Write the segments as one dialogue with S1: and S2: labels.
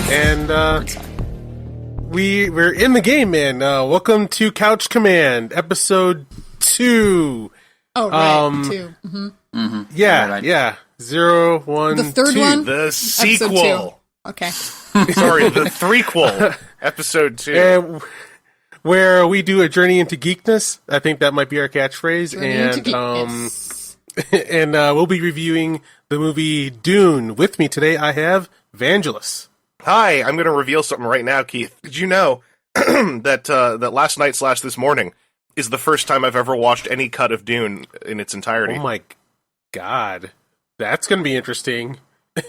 S1: And we're in the game, man. Welcome to Couch Command, episode 2.
S2: Oh, right, 2. Mm-hmm.
S1: Mm-hmm. Yeah, right. Yeah. 0, 1,
S2: the third
S1: 2.
S2: one?
S3: The sequel.
S2: Okay.
S3: Sorry, the threequel. Episode 2.
S1: And where we do a journey into geekness. I think that might be our catchphrase. And we'll be reviewing the movie Dune. With me today, I have Vangelis.
S3: Hi, I'm going to reveal something right now, Keith. Did you know that last night / this morning is the first time I've ever watched any cut of Dune in its entirety?
S1: Oh my god. That's going to be interesting.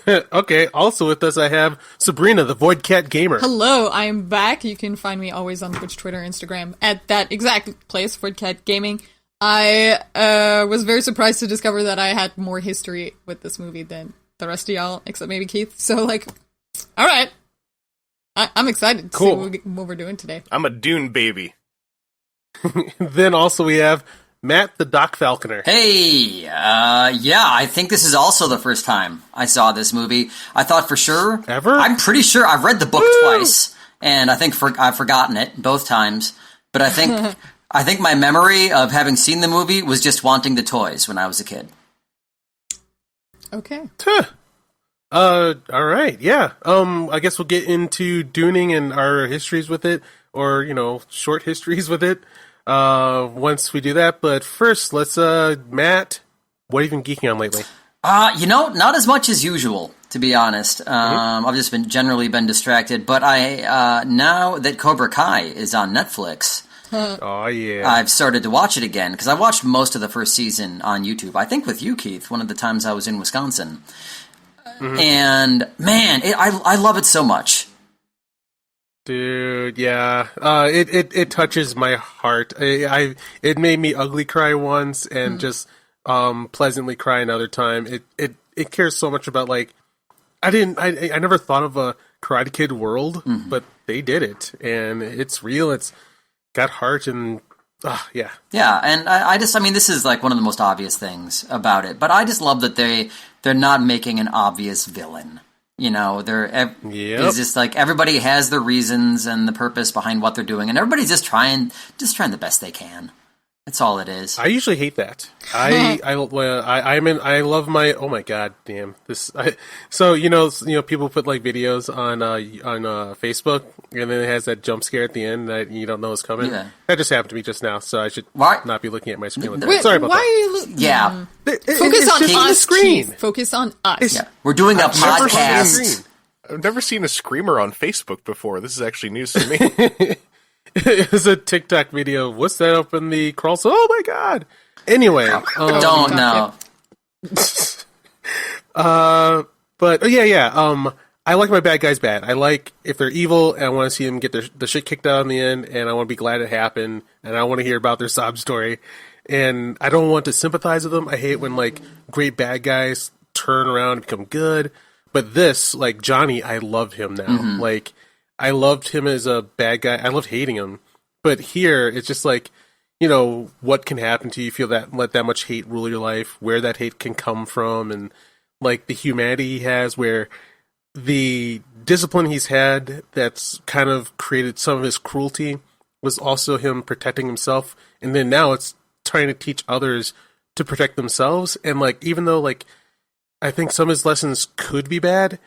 S1: Okay, also with us I have Sabrina, the Void Cat Gamer.
S2: Hello, I am back. You can find me always on Twitch, Twitter, Instagram at that exact place, Void Cat Gaming. I was very surprised to discover that I had more history with this movie than the rest of y'all, except maybe Keith. So, all right. I'm excited to see what we're doing today.
S3: I'm a Dune baby.
S1: Then also we have Matt, the Doc Falconer.
S4: Hey, yeah, I think this is also the first time I saw this movie. I thought for sure.
S1: Ever?
S4: I'm pretty sure I've read the book twice, and I think I've forgotten it both times. But I think I think my memory of having seen the movie was just wanting the toys when I was a kid.
S2: Okay.
S1: All right, yeah. I guess we'll get into Duning and our histories with it, or, short histories with it, once we do that. But first, let's, Matt, what have you been geeking on lately?
S4: Not as much as usual, to be honest. I've just generally been distracted, but now that Cobra Kai is on Netflix,
S1: oh yeah,
S4: I've started to watch it again, because I watched most of the first season on YouTube. I think with you, Keith, one of the times I was in Wisconsin. Mm-hmm. And man, I love it so much,
S1: dude. Yeah, it touches my heart. It made me ugly cry once, and just pleasantly cry another time. It cares so much about I never thought of a Karate Kid world, but they did it, and it's real. It's got heart, and yeah. Yeah, and
S4: this is one of the most obvious things about it, but I just love that they're not making an obvious villain. It's just everybody has their reasons and the purpose behind what they're doing, and everybody's just trying the best they can. That's all it is.
S1: I usually hate that. I love my, oh my god, damn this. So people put videos on Facebook, and then it has that jump scare at the end that you don't know is coming. Yeah. That just happened to me just now, so I should not be looking at my screen. Sorry about that.
S2: Why are you?
S4: Yeah.
S2: Focus on us,
S1: screen.
S2: Keith. Focus on us.
S4: Yeah. We're doing a podcast.
S3: I've never seen a screamer on Facebook before. This is actually news to me.
S1: It was a TikTok video. What's that up in the crawl? So, oh my god. Anyway,
S4: don't know.
S1: But yeah. I like my bad guys bad. I like if they're evil, and I want to see them get the shit kicked out in the end, and I want to be glad it happened, and I want to hear about their sob story, and I don't want to sympathize with them. I hate when great bad guys turn around and become good. But this, Johnny, I love him now. Mm-hmm. I loved him as a bad guy. I loved hating him. But here, it's just what can happen to you if you let that much hate rule your life, where that hate can come from, and the humanity he has, where the discipline he's had that's kind of created some of his cruelty was also him protecting himself. And then now it's trying to teach others to protect themselves. And even though I think some of his lessons could be bad,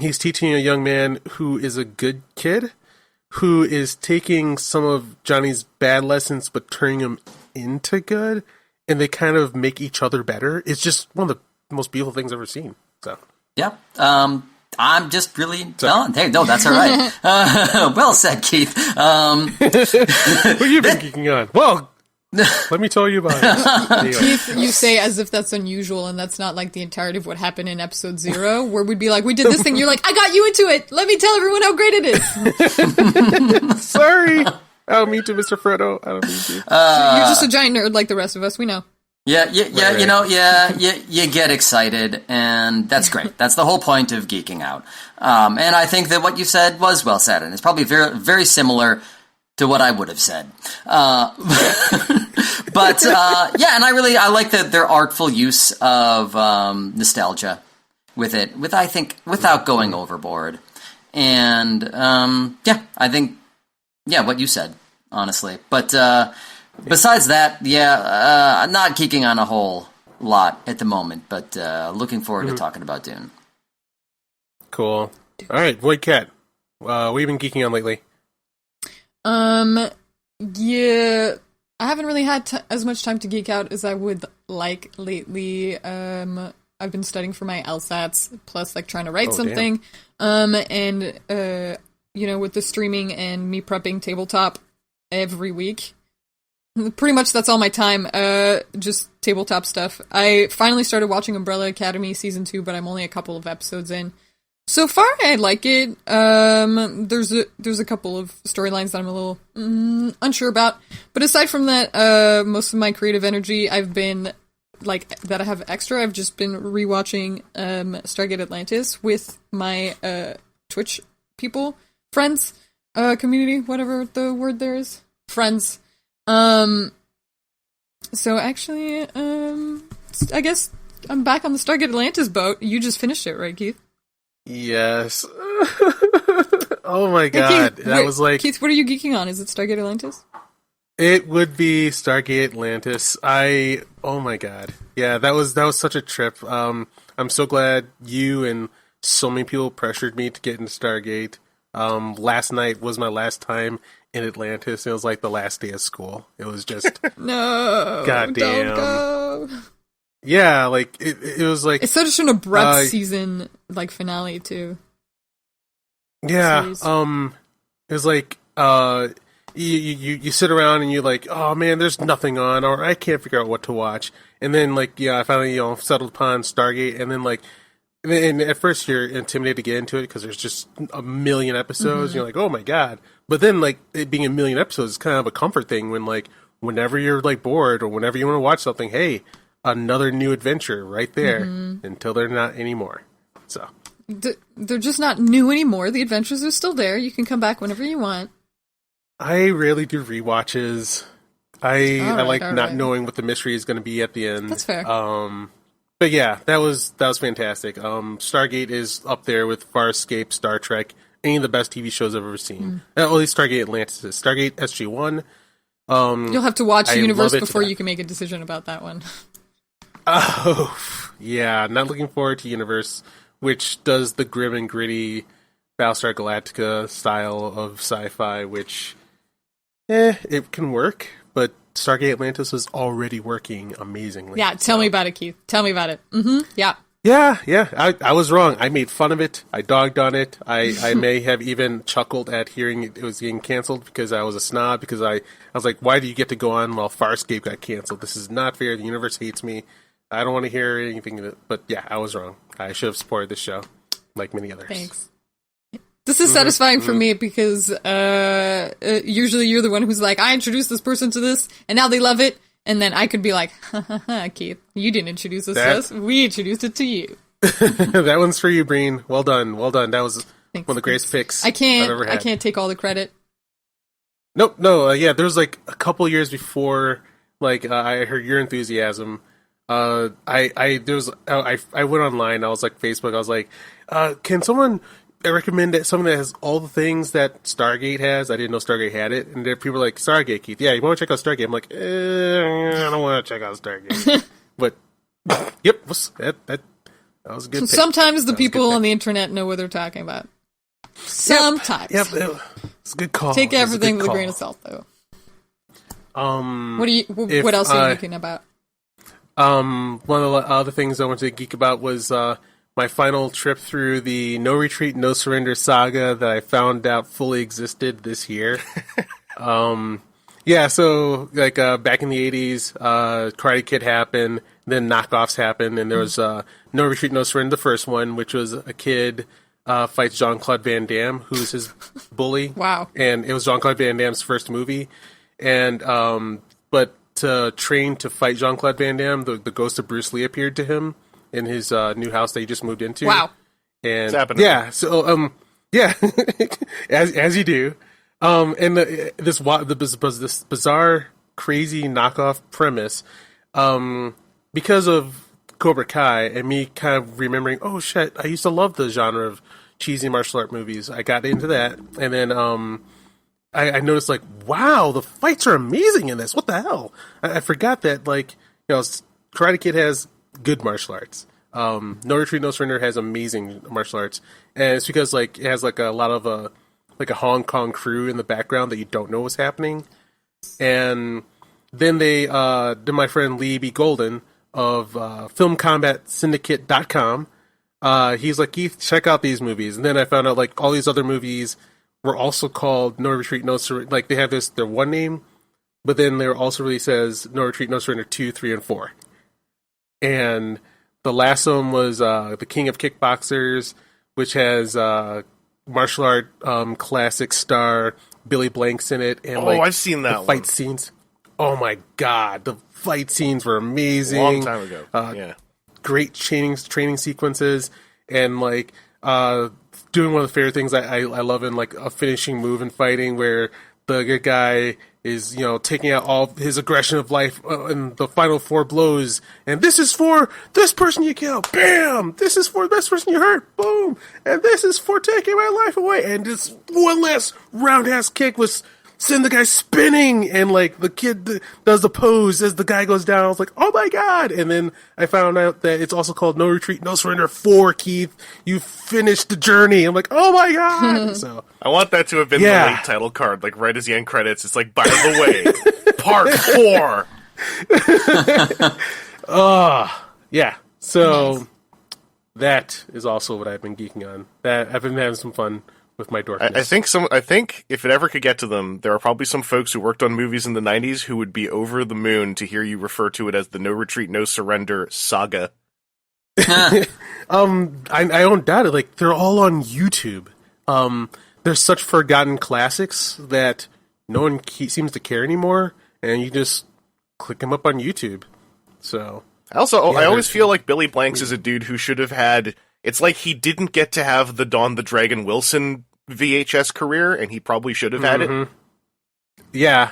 S1: he's teaching a young man who is a good kid, who is taking some of Johnny's bad lessons but turning them into good, and they kind of make each other better. It's just one of the most beautiful things I've ever seen. So,
S4: yeah. I'm just really... Hey, no, that's all right. Well said, Keith.
S1: What have you been geeking on? Well... Let me tell you about it.
S2: Keith, you say as if that's unusual, and that's not the entirety of what happened in episode 0, where we'd be we did this thing. You're I got you into it. Let me tell everyone how great it is.
S1: Sorry. I don't mean to, Mr. Frodo. I don't mean to.
S2: You're just a giant nerd like the rest of us. We know.
S4: Yeah. Right. You get excited, and that's great. That's the whole point of geeking out. And I think that what you said was well said, and it's probably very, very similar to what I would have said. But and I like their artful use of nostalgia with it, I think, without going overboard. And yeah, I think what you said, honestly. But besides that, I'm not geeking on a whole lot at the moment, but looking forward to talking about Dune.
S1: Cool. All right, Void Cat. What have you been geeking on lately?
S2: Yeah, I haven't really had as much time to geek out as I would like lately. I've been studying for my LSATs, plus like trying to write something. And with the streaming and me prepping tabletop every week, pretty much that's all my time. Just tabletop stuff. I finally started watching Umbrella Academy season 2, but I'm only a couple of episodes in. So far, I like it. There's a couple of storylines that I'm a little unsure about, but aside from that, most of my creative energy I've been that I have extra. I've just been rewatching Stargate Atlantis with my Twitch friends, community, whatever the word there is, friends. So actually, I guess I'm back on the Stargate Atlantis boat. You just finished it, right, Keith?
S1: Yes. Oh my god.
S2: Keith, Keith, what are you geeking on? Is it Stargate Atlantis?
S1: It would be Stargate Atlantis. Oh my god. Yeah, that was such a trip. I'm so glad you and so many people pressured me to get into Stargate. Last night was my last time in Atlantis. It was like the last day of school. It was just
S2: no.
S1: Goddamn.
S2: Don't go.
S1: Yeah, like it was like
S2: it's such an abrupt season finale too.
S1: Yeah,
S2: series.
S1: it was like you sit around and you're like, oh man, there's nothing on, or I can't figure out what to watch, and then I finally settled upon Stargate, and then and at first you're intimidated to get into it because there's just a million episodes. You're like, oh my god, but then it being a million episodes is kind of a comfort thing when whenever you're bored or whenever you want to watch something, hey. Another new adventure right there until they're not anymore. So
S2: they're just not new anymore. The adventures are still there. You can come back whenever you want.
S1: I rarely do rewatches. I like not knowing what the mystery is going to be at the end.
S2: That's fair.
S1: But yeah, that was fantastic. Stargate is up there with Farscape, Star Trek, any of the best TV shows I've ever seen. At least Stargate Atlantis is. Stargate SG-1.
S2: You'll have to watch Universe before you can make a decision about that one.
S1: Oh, yeah, not looking forward to Universe, which does the grim and gritty Battlestar Galactica style of sci-fi, which, it can work, but Stargate Atlantis was already working amazingly.
S2: Yeah, tell me about it, Keith. Tell me about it. Yeah.
S1: Yeah, I was wrong. I made fun of it. I dogged on it. I may have even chuckled at hearing it was getting canceled because I was a snob, because I was like, why do you get to go on while Farscape got canceled? This is not fair. The universe hates me. I don't want to hear anything of it. But yeah, I was wrong. I should have supported this show, like many others.
S2: Thanks. This is satisfying for me because usually you're the one who's like, I introduced this person to this, and now they love it. And then I could be like, ha ha ha, Keith, you didn't introduce us to us. We introduced it to you.
S1: That one's for you, Breen. Well done. That was one of the greatest picks I've ever had.
S2: I can't take all the credit.
S1: Nope, no, yeah, there was a couple years before, I heard your enthusiasm. I went online, I was Facebook, I was like, can someone recommend something that has all the things that Stargate has? I didn't know Stargate had it, and there people were like, Stargate, Keith, yeah, you want to check out Stargate? I'm like, I don't want to check out Stargate. But, yep, that was a good pick.
S2: Sometimes the people on the internet know what they're talking about. Sometimes.
S1: Yep, it's a good call.
S2: Take everything with a grain of salt, though. What else are you thinking about?
S1: One of the other things I wanted to geek about was my final trip through the No Retreat, No Surrender saga that I found out fully existed this year. Yeah, so back in the 80s, Karate Kid happened, then knockoffs happened, and there was No Retreat, No Surrender, the first one, which was a kid fights Jean-Claude Van Damme, who's his bully.
S2: Wow.
S1: And it was Jean-Claude Van Damme's first movie. And but to train to fight Jean-Claude Van Damme, the ghost of Bruce Lee appeared to him in his new house that he just moved into.
S2: Wow.
S1: And
S3: it's happening.
S1: Yeah, so yeah, as you do. And this bizarre, crazy knockoff premise, because of Cobra Kai and me kind of remembering, oh shit, I used to love the genre of, cheesy martial art movies. I got into that, and then I noticed like, wow, the fights are amazing in this. What the hell? I forgot that Karate Kid has good martial arts. No Retreat, No Surrender has amazing martial arts, and it's because like it has like a lot of like a Hong Kong crew in the background that you don't know what's happening. And then then my friend Lee B. Golden of filmcombatsyndicate.com, he's like, Keith, check out these movies. And then I found out like all these other movies were also called No Retreat, No Surrender. Like they have their one name, but then there also really says No Retreat, No Surrender 2, 3, and 4. And the last one was The King of Kickboxers, which has martial art classic star Billy Blanks in it. And
S3: I've seen that
S1: fight scenes. Oh my god, the fight scenes were amazing.
S3: Long time ago. Yeah.
S1: Great training sequences, and like doing one of the favorite things I love in like a finishing move in fighting where the good guy is, taking out all his aggression of life in the final 4 blows. And this is for this person you kill. Bam! This is for this person you hurt. Boom! And this is for taking my life away. And just one last roundhouse kick was send the guy spinning. And like the kid does the pose as the guy goes down. I was like, oh my god! And then I found out that it's also called No Retreat, No Surrender 4, Keith. You finished the journey. I'm like, oh my god! So
S3: I want that to have been the late title card, like right as the end credits. It's like, by the way, part 4.
S1: Yeah. So that is also what I've been geeking on. That I've been having some fun with my dorkiness.
S3: I think if it ever could get to them, there are probably some folks who worked on movies in the 90s who would be over the moon to hear you refer to it as the No Retreat, No Surrender saga.
S1: I don't doubt it. Like, they're all on YouTube. They're such forgotten classics that no one seems to care anymore, and you just click them up on YouTube. So
S3: I always feel like Billy Blanks is a dude who should have had. It's like he didn't get to have the Don the Dragon Wilson VHS career, and he probably should have had it.
S1: Yeah.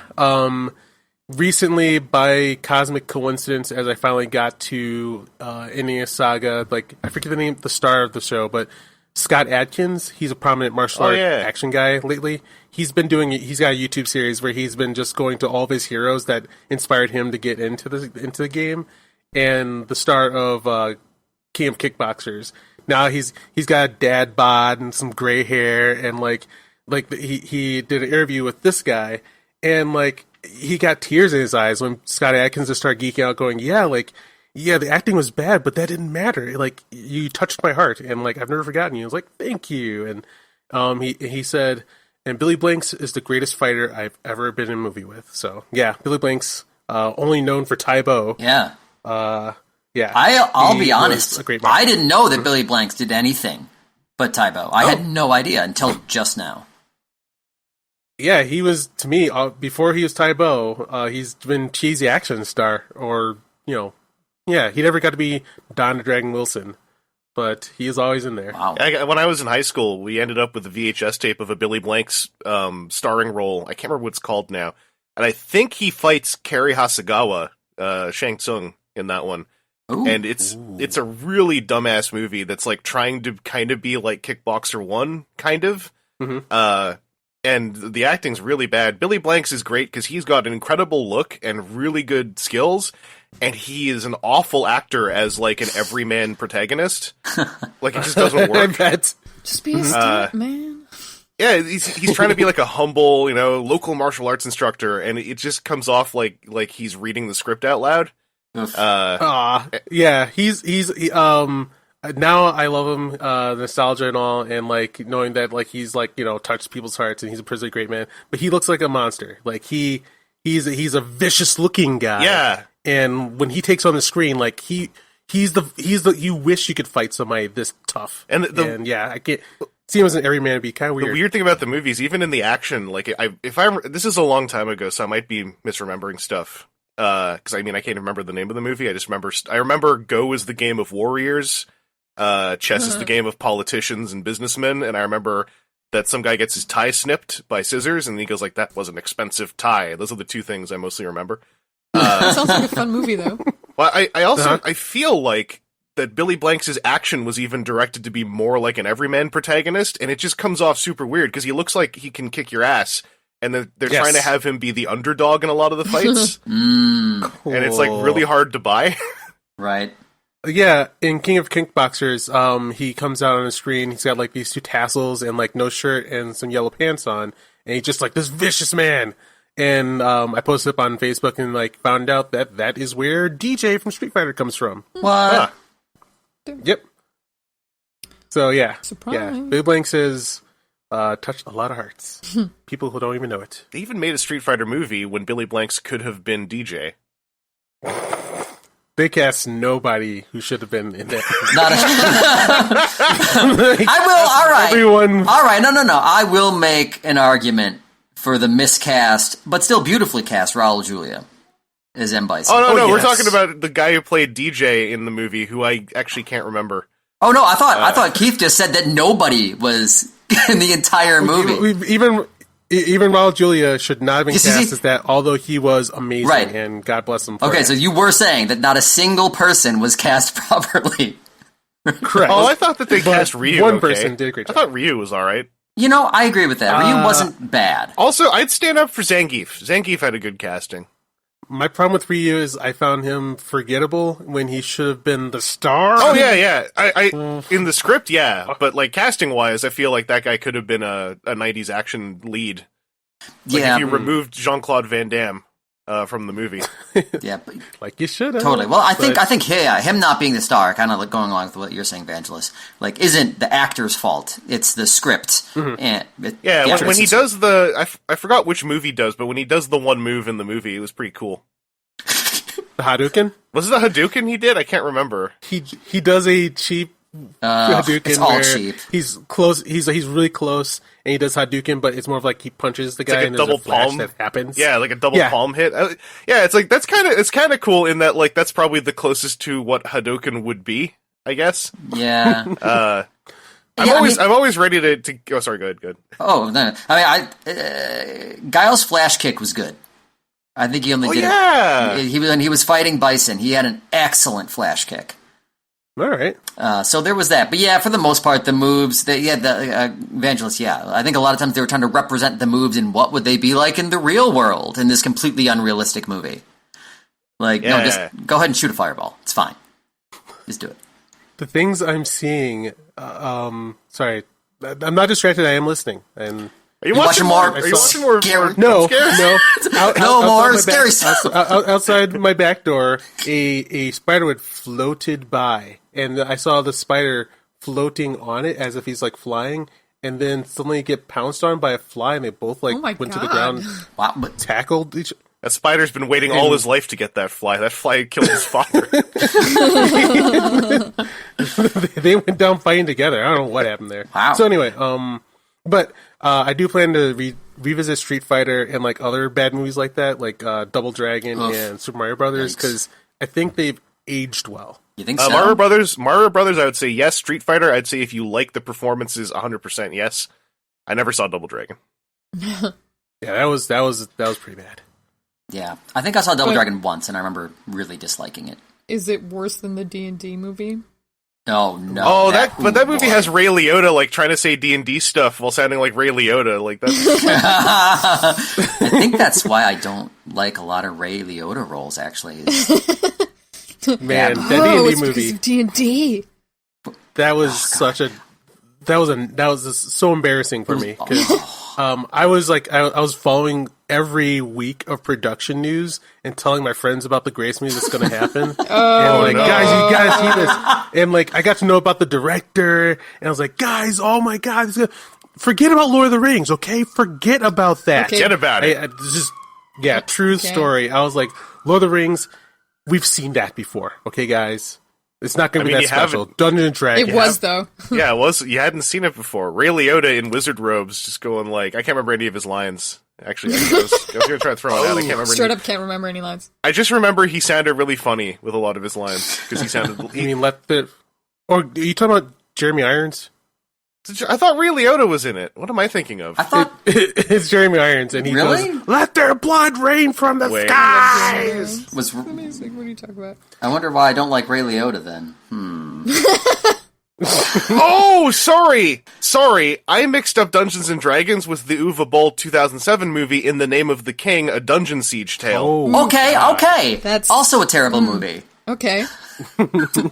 S1: Recently, by cosmic coincidence, as I finally got to Enya Saga, like I forget the star of the show, but Scott Adkins, he's a prominent martial art action guy lately. He's got a YouTube series where he's been just going to all of his heroes that inspired him to get into the game, and the star of King of Kickboxers. Now he's got a dad bod and some gray hair, and he did an interview with this guy, and like he got tears in his eyes when Scott Adkins just started geeking out, going, the acting was bad, but that didn't matter. Like, you touched my heart, and like I've never forgotten you. I was like, thank you. And he said, and Billy Blanks is the greatest fighter I've ever been in a movie with. So yeah, Billy Blanks, only known for Tai Bo.
S4: Yeah.
S1: Yeah.
S4: I'll be honest. I didn't know that Billy Blanks did anything but Tai Bo. I had no idea until just now.
S1: Yeah, he was, to me, before he was Tai Bo, he's been cheesy action star, or, he never got to be Don the Dragon Wilson, but he is always in there.
S4: Wow.
S3: When I was in high school, we ended up with a VHS tape of a Billy Blanks starring role. I can't remember what it's called now. And I think he fights Kerry Hasegawa, Shang Tsung, in that one.
S4: Ooh.
S3: And it's a really dumbass movie that's like trying to kind of be like Kickboxer 1, kind of.
S1: Mm-hmm.
S3: And the acting's really bad. Billy Blanks is great because he's got an incredible look and really good skills, and he is an awful actor as like an everyman protagonist. Like, it just doesn't work.
S1: I bet.
S2: Just be a stunt man.
S3: Yeah, he's trying to be like a humble, local martial arts instructor, and it just comes off like he's reading the script out loud.
S1: Yeah, now I love him, nostalgia and all, and like knowing that like he's like touched people's hearts and he's a pretty great man, but he looks like a monster. Like he's a vicious looking guy.
S3: Yeah,
S1: and when he takes on the screen, like he's the you wish you could fight somebody this tough. And I can't see him as an everyman. It'd be kind of weird.
S3: The weird thing about the movies, even in the action, like this is a long time ago, so I might be misremembering stuff. Because I can't remember the name of the movie. I remember Go is the game of warriors. Chess is the game of politicians and businessmen, and I remember that some guy gets his tie snipped by scissors, and he goes like, "That was an expensive tie." Those are the two things I mostly remember.
S2: Sounds like a fun movie, though.
S3: Well, I also I feel like that Billy Blanks' action was even directed to be more like an everyman protagonist, and it just comes off super weird because he looks like he can kick your ass, and they're trying to have him be the underdog in a lot of the fights,
S1: Cool.
S3: and it's like really hard to buy.
S4: Right.
S1: Yeah, in King of Kickboxers, he comes out on the screen. He's got like these 2 tassels and like no shirt and some yellow pants on, and he's just like this vicious man. And I posted up on Facebook and like found out that is where DJ from Street Fighter comes from.
S4: What?
S1: Yep. So yeah,
S2: Surprise.
S1: yeah. Billy Blanks has touched a lot of hearts. People who don't even know it.
S3: They even made a Street Fighter movie when Billy Blanks could have been DJ.
S1: They cast nobody who should have been in that.
S4: I will. All right.
S1: Everyone.
S4: All right. No. I will make an argument for the miscast, but still beautifully cast Raul Julia as M. Bison.
S3: Oh, no, we're
S1: yes.
S3: talking about the guy who played DJ in the movie, who I actually can't remember.
S4: Oh, no, I thought Keith just said that nobody was in the entire movie.
S1: Even Raul Julia should not have been cast as that, although he was amazing,
S4: Right.
S1: and God bless him for
S4: Okay,
S1: it.
S4: so you were saying that not a single person was cast properly.
S1: Correct.
S3: Oh, I thought that they cast Ryu.
S1: One
S3: okay.
S1: person did a great
S3: I
S1: job.
S3: thought Ryu was alright.
S4: You know, I agree with that. Ryu wasn't bad.
S3: Also, I'd stand up for Zangief. Zangief had a good casting.
S1: My problem with Ryu is I found him forgettable when he should have been the star.
S3: Oh, yeah. I in the script, yeah. But, like, casting-wise, I feel like that guy could have been a 90s action lead. Like,
S4: Yeah.
S3: if you removed Jean-Claude Van Damme from the movie.
S4: Yeah, but
S1: Like you should have.
S4: totally. Well, I
S1: But-
S4: think him not being the star, kind of like going along with what you're saying, Vangelis, like isn't the actor's fault. It's the script. And
S3: Yeah, when he does I forgot which move he does, but when he does the one move in the movie, it was pretty cool.
S1: The Hadouken?
S3: Was it the Hadouken he did? I can't remember.
S1: He does a cheap Hadouken
S4: it's all
S1: where
S4: cheap.
S1: he's close. He's really close, and he does Hadouken, but it's more of like he punches the guy
S3: like a
S1: and there's
S3: double
S1: a flash
S3: palm.
S1: that happens.
S3: Yeah, like a double
S1: Yeah.
S3: palm hit. Yeah, it's like it's kind of cool in that like that's probably the closest to what Hadouken would be, I guess.
S4: Yeah.
S3: I'm
S4: Yeah,
S3: always ready to. Oh, sorry. Go ahead.
S4: Oh no! I mean, Guile's flash kick was good. I think he only did it. When he was fighting Bison, he had an excellent flash kick.
S1: All right.
S4: So there was that. But yeah, for the most part, the moves, the Evangelist, yeah. I think a lot of times they were trying to represent the moves in what would they be like in the real world in this completely unrealistic movie. Like, no, just go ahead and shoot a fireball. It's fine. Just do it.
S1: The things I'm seeing. Sorry, I'm not distracted. I am listening. And
S3: Are you watching more?
S1: Are
S3: you watching more?
S4: Scary-
S1: no.
S4: No more
S1: outside my
S4: scary stuff.
S1: outside my back door, a spider web floated by, and I saw the spider floating on it as if he's like flying, and then suddenly get pounced on by a fly, and they both like
S2: Oh my
S1: went to the
S2: God.
S1: ground,
S4: Wow, but
S1: tackled each.
S3: That spider's been waiting all his life to get that fly. That fly killed his father.
S1: They went down fighting together. I don't know what happened there.
S4: Wow.
S1: So anyway, but I do plan to revisit Street Fighter and like other bad movies like that, like Double Dragon and Super Mario Brothers, because I think they've aged well.
S4: you think so?
S3: Mario Brothers, I would say yes. Street Fighter, I'd say if you like the performances, 100% yes. I never saw Double Dragon.
S1: Yeah, that was pretty bad.
S4: Yeah. I think I saw Double
S2: But-
S4: Dragon once, and I remember really disliking it.
S2: Is it worse than the D&D movie?
S4: Oh, no.
S3: Oh, that movie
S4: boy.
S3: has Ray Liotta like trying to say D&D stuff while sounding like Ray Liotta. Like that's
S4: I think that's why I don't like a lot of Ray Liotta roles, actually.
S1: Man,
S4: Yeah.
S1: that
S2: Oh,
S1: D&D
S2: it's because
S1: movie,
S2: of D&D.
S1: that was so embarrassing for me because I was following every week of production news and telling my friends about the Grace movie that's going to happen. And like, guys, you gotta see this. And like, I got to know about the director, and I was like, guys, oh my god, forget about Lord of the Rings, okay? Forget about that.
S2: Okay.
S3: Forget about it.
S1: True story. I was like, Lord of the Rings, we've seen that before, okay, guys? It's not going to be
S3: mean,
S1: that
S3: you
S1: special.
S3: haven't-
S1: Dungeons and Dragons.
S2: It was, though.
S3: Yeah, it was. You hadn't seen it before. Ray Liotta in wizard robes, just going like, I can't remember any of his lines. Actually, I was gonna try to throw it out. I can't remember.
S2: Straight up can't remember any lines.
S3: I just remember he sounded really funny with a lot of his lines because he sounded.
S1: I mean, or are you talking about Jeremy Irons?
S3: I thought Ray Liotta was in it. What am I thinking of?
S4: I thought...
S1: It's Jeremy Irons, and he
S4: Really?
S1: goes, "Let their blood rain from the skies."
S2: Amazing. What are you talking about?
S4: I wonder why I don't like Ray Liotta, then.
S3: Oh, sorry. I mixed up Dungeons and Dragons with the Uwe Boll 2007 movie In the Name of the King, a Dungeon Siege tale.
S1: Oh,
S4: Okay.
S2: That's
S4: also a terrible movie.
S2: okay.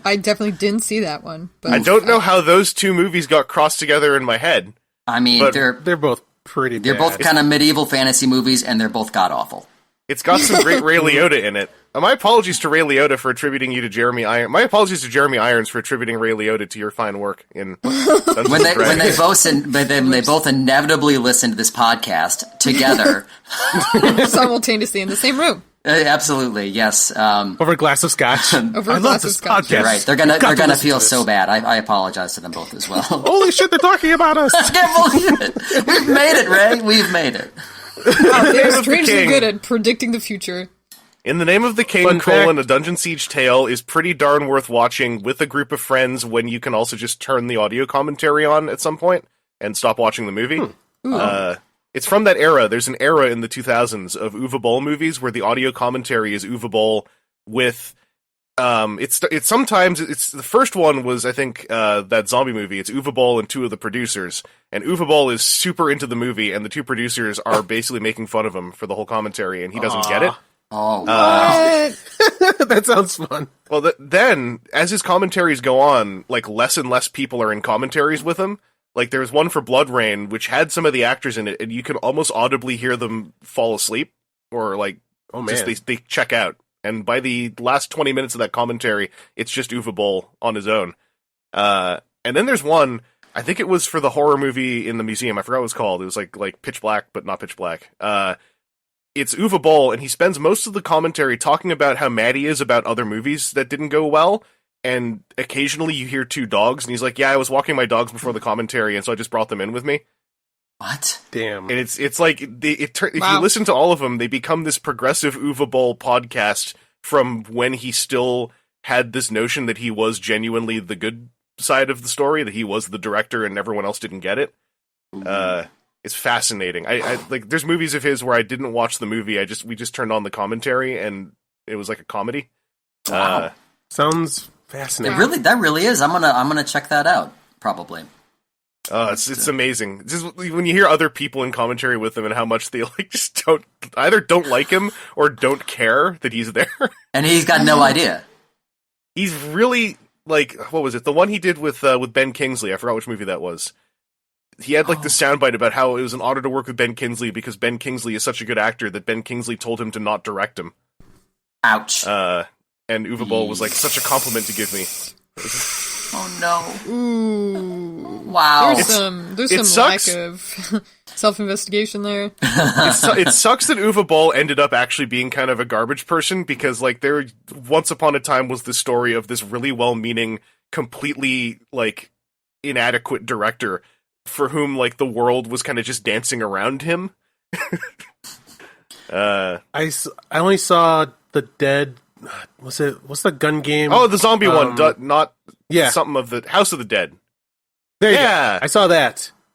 S2: I definitely didn't see that one. But
S3: I don't know how those two movies got crossed together in my head.
S4: I mean,
S3: But
S1: they're both pretty
S4: they're
S1: bad.
S4: both kind of medieval fantasy movies, and they're both god awful.
S3: It's got some great Ray Liotta in it. My apologies to Ray Liotta for attributing you to Jeremy Irons. My apologies to Jeremy Irons for attributing Ray Liotta to your fine work in Dungeons
S4: When
S3: and Dragons.
S4: they both inevitably listen to this podcast together.
S2: simultaneously in the same room
S4: Absolutely, yes.
S1: Over a glass of scotch.
S2: over
S1: I
S2: a
S1: love
S2: glass of
S1: this
S2: scotch.
S1: podcast.
S4: You're right. They're
S1: Got to
S4: gonna
S1: listen
S4: feel
S1: to this.
S4: so bad. I apologize to them both as well.
S1: Holy shit, they're talking about us.
S4: I can't believe it. We've made it, Ray. We've made it.
S2: Wow, they're
S3: of the
S2: strangely
S3: king.
S2: good at predicting the future.
S3: In the Name of the King,
S1: Fun fact.
S3: a Dungeon Siege tale is pretty darn worth watching with a group of friends when you can also just turn the audio commentary on at some point and stop watching the movie. It's from that era. There's an era in the 2000s of Uwe Boll movies where the audio commentary is Uwe Boll with... It's sometimes the first one was, I think, that zombie movie. It's Uwe Boll and two of the producers. And Uwe Boll is super into the movie, and the two producers are basically making fun of him for the whole commentary, and he doesn't get it.
S4: Oh, wow.
S1: That sounds fun.
S3: Well, then, as his commentaries go on, like, less and less people are in commentaries with him. Like, there was one for Blood Rain, which had some of the actors in it, and you could almost audibly hear them fall asleep, or, like,
S1: Oh, man.
S3: just they check out. And by the last 20 minutes of that commentary, it's just Uwe Boll on his own. And then there's one, I think it was for the horror movie in the museum, I forgot what it was called. It was like Pitch Black, but not Pitch Black. It's Uwe Boll, and he spends most of the commentary talking about how mad he is about other movies that didn't go well, and occasionally you hear two dogs, and he's like, yeah, I was walking my dogs before the commentary, and so I just brought them in with me.
S4: What?
S1: Damn.
S3: And it's like, if
S2: Wow.
S3: you listen to all of them, they become this progressive Uwe Boll podcast from when he still had this notion that he was genuinely the good side of the story, that he was the director and everyone else didn't get it. It's fascinating. I like, there's movies of his where I didn't watch the movie. We just turned on the commentary and it was like a comedy.
S4: Wow.
S1: Sounds fascinating.
S4: That really is. I'm gonna check that out, probably.
S3: It's amazing. Just when you hear other people in commentary with him and how much they like just don't like him or don't care that he's there.
S4: And he's got no idea.
S3: He's really like, what was it? The one he did with Ben Kingsley. I forgot which movie that was. He had like the soundbite about how it was an honor to work with Ben Kingsley because Ben Kingsley is such a good actor that Ben Kingsley told him to not direct him.
S4: Ouch.
S3: And Uwe Boll was like, such a compliment to give me.
S4: Oh no.
S2: Ooh.
S4: Wow.
S2: There's some lack
S3: sucks.
S2: of self-investigation there.
S3: It sucks that Uwe Boll ended up actually being kind of a garbage person because, like, there once upon a time was the story of this really well-meaning, completely, like, inadequate director for whom, like, the world was kind of just dancing around him.
S1: I only saw The Dead. What's the gun game?
S3: Oh, the zombie one, not
S1: yeah.
S3: something of the House of the Dead.
S1: There you
S3: Yeah.
S1: go.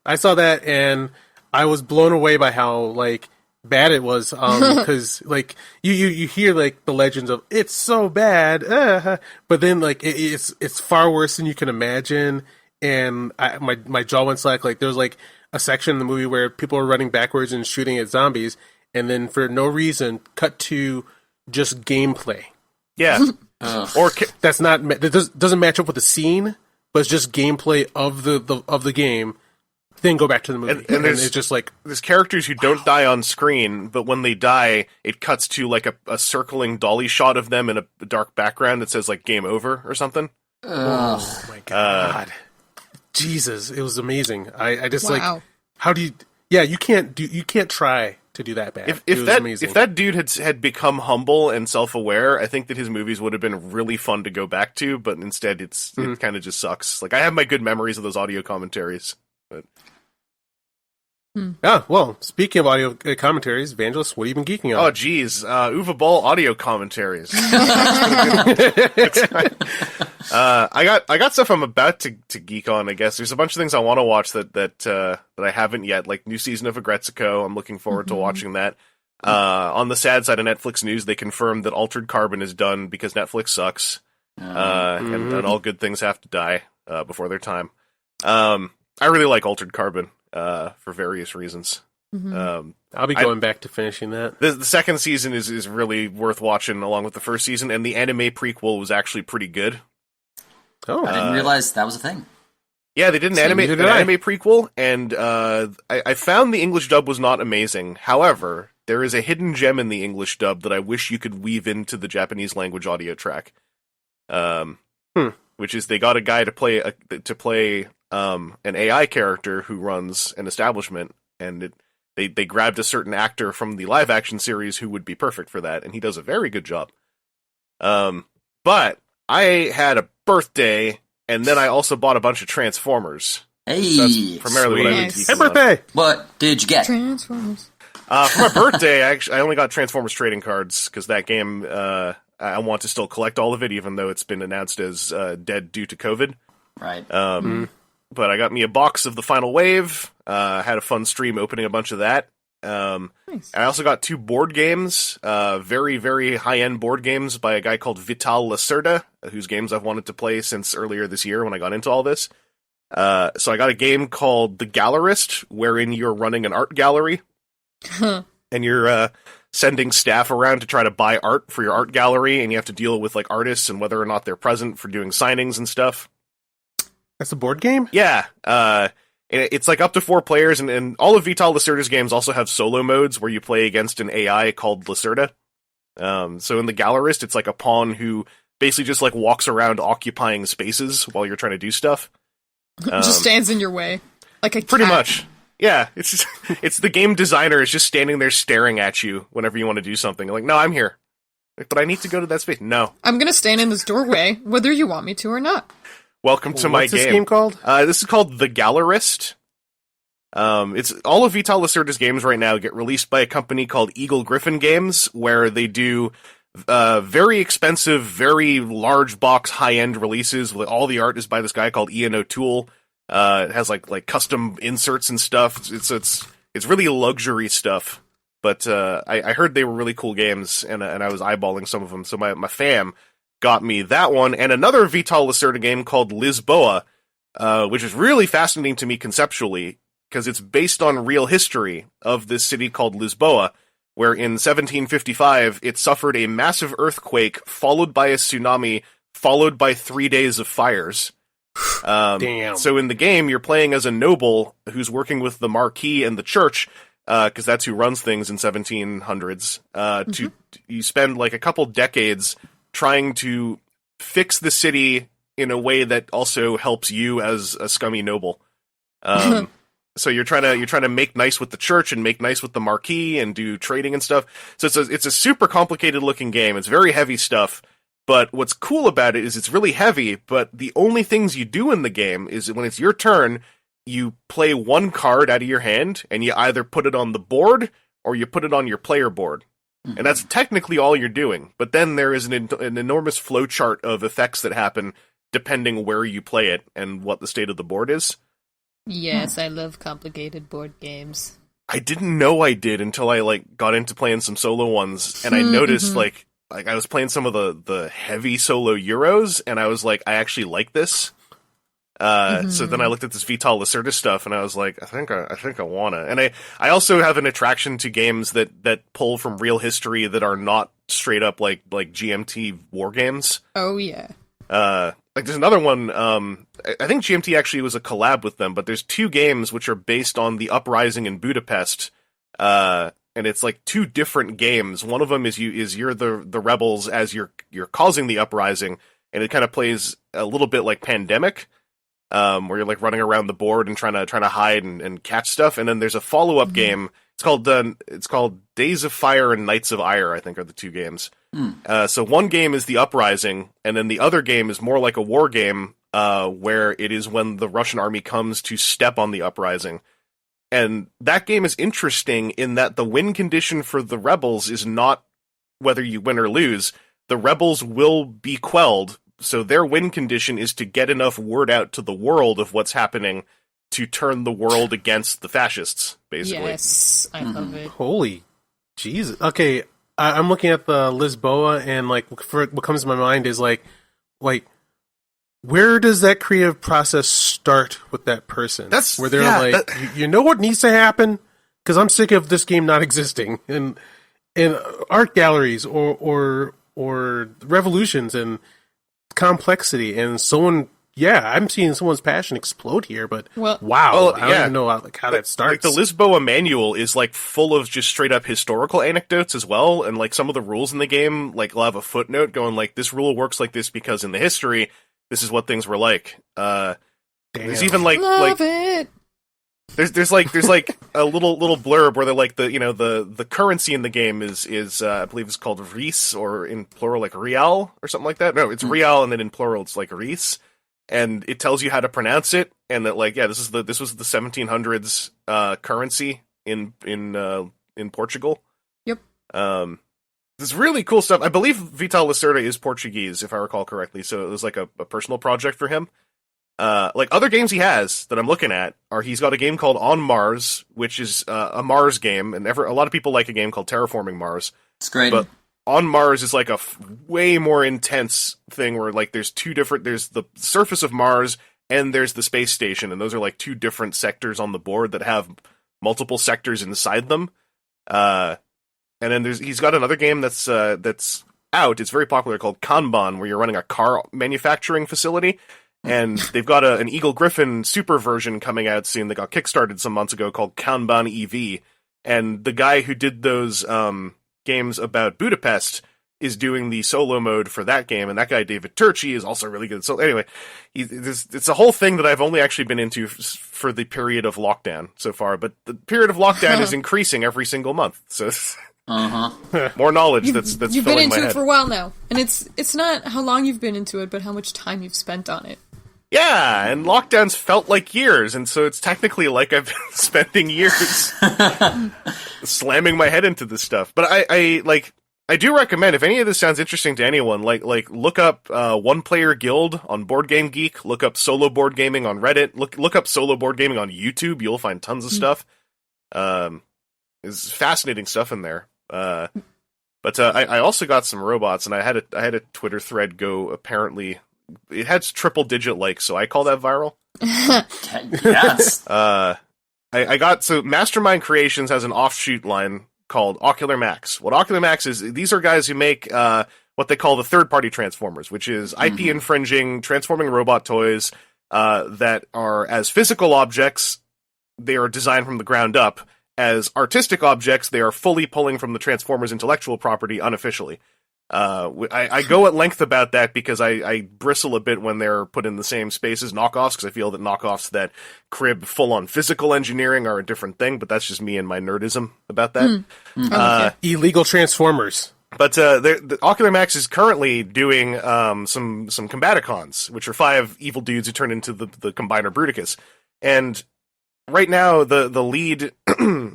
S1: I saw that, and I was blown away by how like bad it was. Because like you hear like the legends of it's so bad, but then like it's far worse than you can imagine. And my jaw went slack. Like there was like a section in the movie where people were running backwards and shooting at zombies, and then for no reason, cut to just gameplay.
S3: Yeah. Or
S1: That doesn't match up with the scene, but it's just gameplay of the game. Then go back to the movie, and
S3: there's-
S1: it's just like
S3: there's characters who don't die on screen, but when they die, it cuts to like a circling dolly shot of them in a dark background that says like "Game Over" or something.
S1: oh my god, Jesus, it was amazing. I just
S2: Wow.
S1: like how do you? Yeah, you can't try to do that bad. It was amazing.
S3: If that dude had become humble and self-aware, I think that his movies would have been really fun to go back to. But instead, it kind of just sucks. Like I have my good memories of those audio commentaries. But
S1: Yeah, well, speaking of audio commentaries, Evangelist, what have you been geeking on?
S3: oh, geez, Uwe Boll audio commentaries. I got stuff I'm about to geek on. I guess there's a bunch of things I want to watch that I haven't yet. Like new season of Agretsuko. I'm looking forward to watching that. On the sad side of Netflix news, they confirmed that Altered Carbon is done because Netflix sucks. and all good things have to die before their time. I really like Altered Carbon for various reasons.
S1: I'll be going back to finishing that.
S3: The second season is really worth watching along with the first season, and the anime prequel was actually pretty good.
S1: Oh,
S4: I didn't realize that was a thing.
S3: Yeah, they did an anime prequel, and I found the English dub was not amazing. However, there is a hidden gem in the English dub that I wish you could weave into the Japanese language audio track. Which is they got a guy to play an AI character who runs an establishment, and they grabbed a certain actor from the live action series who would be perfect for that, and he does a very good job. But I had a birthday, and then I also bought a bunch of Transformers.
S4: Hey,
S3: so that's primarily what I've been
S1: Happy birthday!
S4: What did you get?
S2: Transformers.
S3: For my birthday, I only got Transformers trading cards because that game I want to still collect all of it, even though it's been announced as dead due to COVID.
S4: Right.
S3: But I got me a box of the Final Wave. Had a fun stream opening a bunch of that.
S2: Nice.
S3: I also got 2 board games, very, very high-end board games by a guy called Vital Lacerda, whose games I've wanted to play since earlier this year when I got into all this. So I got a game called The Gallerist, wherein you're running an art gallery, and you're sending staff around to try to buy art for your art gallery, and you have to deal with like artists and whether or not they're present for doing signings and stuff.
S1: That's a board game?
S3: Yeah, it's like up to 4 players, and all of Vital Lacerda's games also have solo modes where you play against an AI called Lacerda. So in The Gallerist, it's like a pawn who basically just like walks around occupying spaces while you're trying to do stuff.
S2: Just stands in your way. Like a cat.
S3: Pretty much. Yeah, it's just, it's the game designer is just standing there staring at you whenever you want to do something. Like, no, I'm here. But I need to go to that space. No.
S2: I'm gonna stand in this doorway, whether you want me to or not.
S3: Welcome to my
S1: What's
S3: game.
S1: this game called?
S3: This is called The Gallerist. It's all of Vital Lacerda's games right now get released by a company called Eagle Griffin Games, where they do very expensive, very large box, high-end releases. All the art is by this guy called Ian O'Toole. It has like custom inserts and stuff. It's really luxury stuff. But I heard they were really cool games, and I was eyeballing some of them. So my fam got me that one and another Vital Lacerda game called Lisboa, which is really fascinating to me conceptually because it's based on real history of this city called Lisboa, where in 1755 it suffered a massive earthquake followed by a tsunami followed by 3 days of fires.
S1: Damn.
S3: So in the game, you're playing as a noble who's working with the Marquis and the church, because that's who runs things in 1700s. You spend like a couple decades trying to fix the city in a way that also helps you as a scummy noble. So you're trying to make nice with the church and make nice with the Marquis and do trading and stuff. So it's a super complicated looking game. It's very heavy stuff. But what's cool about it is it's really heavy, but the only things you do in the game is when it's your turn, you play one card out of your hand, and you either put it on the board, or you put it on your player board. And that's technically all you're doing. But then there is an enormous flowchart of effects that happen depending where you play it and what the state of the board is.
S2: Yes, I love complicated board games.
S3: I didn't know I did until I got into playing some solo ones, and I noticed like I was playing some of the heavy solo Euros, and I was like, I actually like this. So then I looked at this Vital Lacerda stuff, and I was like, I think I wanna. And I also have an attraction to games that pull from real history that are not straight up like GMT war games.
S2: Oh yeah.
S3: Like there's another one. I think GMT actually was a collab with them, but there's 2 games which are based on the uprising in Budapest. And it's like 2 different games. One of them is you're the rebels as you're causing the uprising, and it kind of plays a little bit like Pandemic, where you're like running around the board and trying to hide and catch stuff. And then there's a follow-up game. It's called Days of Fire and Nights of Ire, I think are the 2 games. So one game is the uprising, and then the other game is more like a war game, where it is when the Russian army comes to step on the uprising. And that game is interesting in that the win condition for the rebels is not whether you win or lose. The rebels will be quelled, so their win condition is to get enough word out to the world of what's happening to turn the world against the fascists, basically.
S2: Yes, I love it.
S1: Holy Jesus. Okay, I'm looking at the Lisboa, and like what comes to my mind is like, like, where does that creative process start with that person?
S3: That's
S1: where they're you know what needs to happen? Because I'm sick of this game not existing. And art galleries or revolutions and complexity and someone. Yeah, I'm seeing someone's passion explode here, but wow, I don't even know how that starts.
S3: Like the Lisboa manual is like full of just straight up historical anecdotes as well, and like some of the rules in the game, like will have a footnote going like this rule works like this because in the history, this is what things were like. There's even
S2: Love it.
S3: There's like a little blurb where they're like the currency in the game is I believe it's called Reis, or in plural like Real or something like that. No, it's Real, and then in plural it's like Reis. And it tells you how to pronounce it, and that this was the 1700s currency in Portugal.
S2: Yep.
S3: This really cool stuff. I believe Vital Lacerda is Portuguese, if I recall correctly. So it was like a personal project for him. Like other games he has that I'm looking at he's got a game called On Mars, which is a Mars game, and a lot of people like a game called Terraforming Mars.
S4: It's great.
S3: But On Mars is like a way more intense thing where like there's the surface of Mars and there's the space station, and those are like two different sectors on the board that have multiple sectors inside them. And then he's got another game that's out. It's very popular called Kanban, where you're running a car manufacturing facility, and they've got an Eagle Griffin super version coming out soon that got kickstarted some months ago called Kanban EV. And the guy who did those games about Budapest is doing the solo mode for that game, and that guy David Turchi is also really good. So anyway, it's a whole thing that I've only actually been into for the period of lockdown so far, but the period of lockdown is increasing every single month. So more knowledge that's
S2: you've
S3: filling
S2: been
S3: my
S2: into
S3: head.
S2: it for a while now, and it's not how long you've been into it, but how much time you've spent on it.
S3: Yeah, and lockdowns felt like years, and so it's technically like I've been spending years slamming my head into this stuff. But I do recommend, if any of this sounds interesting to anyone, like look up One Player Guild on Board Game Geek, look up solo board gaming on Reddit, look up solo board gaming on YouTube. You'll find tons of stuff. There's fascinating stuff in there. But I also got some robots, and I had a Twitter thread go apparently. It had triple digit likes, so I call that viral.
S4: Yes.
S3: I got, so Mastermind Creations has an offshoot line called Ocular Max. What Ocular Max is, these are guys who make what they call the third-party Transformers, which is IP-infringing transforming robot toys that are, as physical objects, they are designed from the ground up. As artistic objects, they are fully pulling from the Transformers' intellectual property unofficially. I go at length about that because I bristle a bit when they're put in the same space as knockoffs, because I feel that knockoffs that crib full-on physical engineering are a different thing, but that's just me and my nerdism about that.
S1: Illegal Transformers.
S3: But the Ocular Max is currently doing some Combaticons, which are 5 evil dudes who turn into the Combiner Bruticus. And right now, the lead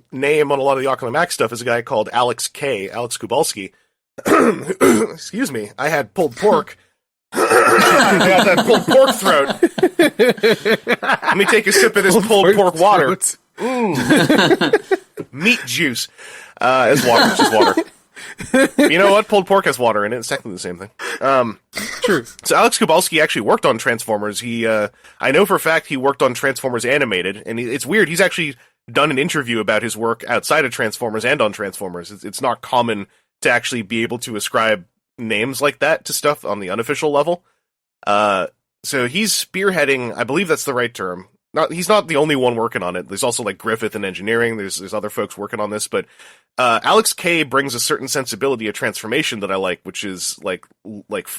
S3: name on a lot of the Ocular Max stuff is a guy called Alex Kubalski. Excuse me, I had pulled pork. I got that pulled pork throat. Let me take a sip of this pulled pork water. Meat juice. It's water. It's just water. You know what? Pulled pork has water in it. It's technically the same thing.
S1: True.
S3: So Alex Kubalski actually worked on Transformers. I know for a fact he worked on Transformers Animated, and it's weird. He's actually done an interview about his work outside of Transformers and on Transformers. It's not common to actually be able to ascribe names like that to stuff on the unofficial level. So he's spearheading, I believe that's the right term. He's not the only one working on it. There's also like Griffith in engineering. There's other folks working on this, but Alex K brings a certain sensibility of transformation that I like, which is like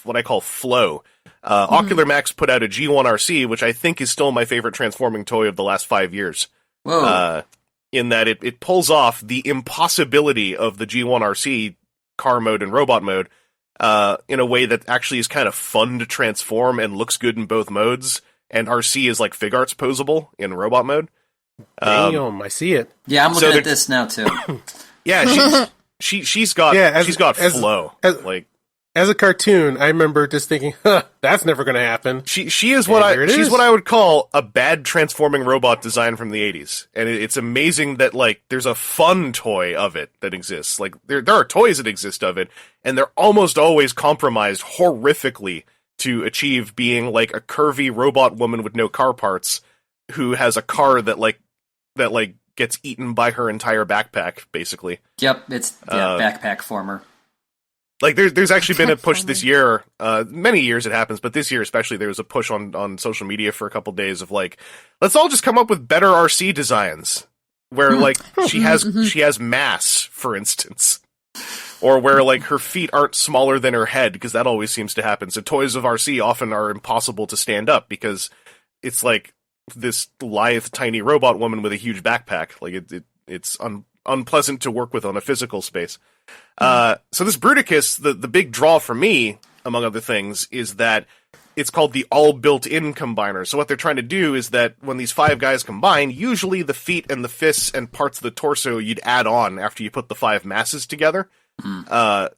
S3: what I call flow. Ocular Max put out a G1RC, which I think is still my favorite transforming toy of the last 5 years.
S4: Whoa.
S3: In that it pulls off the impossibility of the G1RC car mode and robot mode in a way that actually is kind of fun to transform and looks good in both modes. And RC is like fig arts posable in robot mode.
S1: Damn, I see it.
S4: Yeah, I'm looking at this now too.
S3: Yeah, she's got flow.
S1: As a cartoon, I remember just thinking, that's never going to happen.
S3: She's what I would call a bad transforming robot design from the 80s. And it's amazing that like there's a fun toy of it that exists. Like there are toys that exist of it, and they're almost always compromised horrifically to achieve being like a curvy robot woman with no car parts who has a car that gets eaten by her entire backpack, basically.
S4: Yep, it's backpack former.
S3: Like there's actually been a push this year, many years it happens, but this year especially there was a push on social media for a couple days of like, let's all just come up with better RC designs where like she has mass, for instance. Or where, like, her feet aren't smaller than her head, because that always seems to happen. So toys of RC often are impossible to stand up, because it's like this lithe, tiny robot woman with a huge backpack. Like, it's unpleasant to work with on a physical space. So this Bruticus, the big draw for me, among other things, is that it's called the all-built-in combiner. So what they're trying to do is that when these 5 guys combine, usually the feet and the fists and parts of the torso you'd add on after you put the 5 masses together.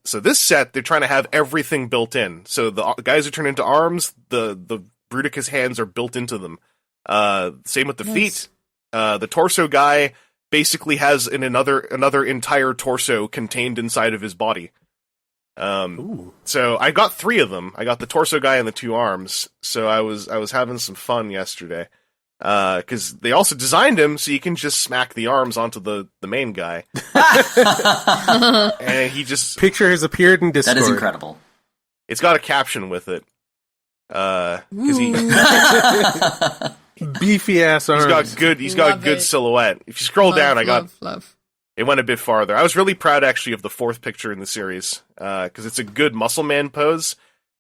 S3: So this set, they're trying to have everything built in. So the guys who turn into arms, the Bruticus hands are built into them. Same with the feet. The torso guy basically has another entire torso contained inside of his body. So I got 3 of them. I got the torso guy and the 2 arms. So I was having some fun yesterday. Because they also designed him so you can just smack the arms onto the main guy. And he just...
S1: Picture has appeared in Discord.
S4: That is incredible.
S3: It's got a caption with it. Because he...
S1: Beefy ass arms.
S3: He's got good silhouette. If you scroll down, it went a bit farther. I was really proud, actually, of the 4th picture in the series. Because it's a good muscle man pose.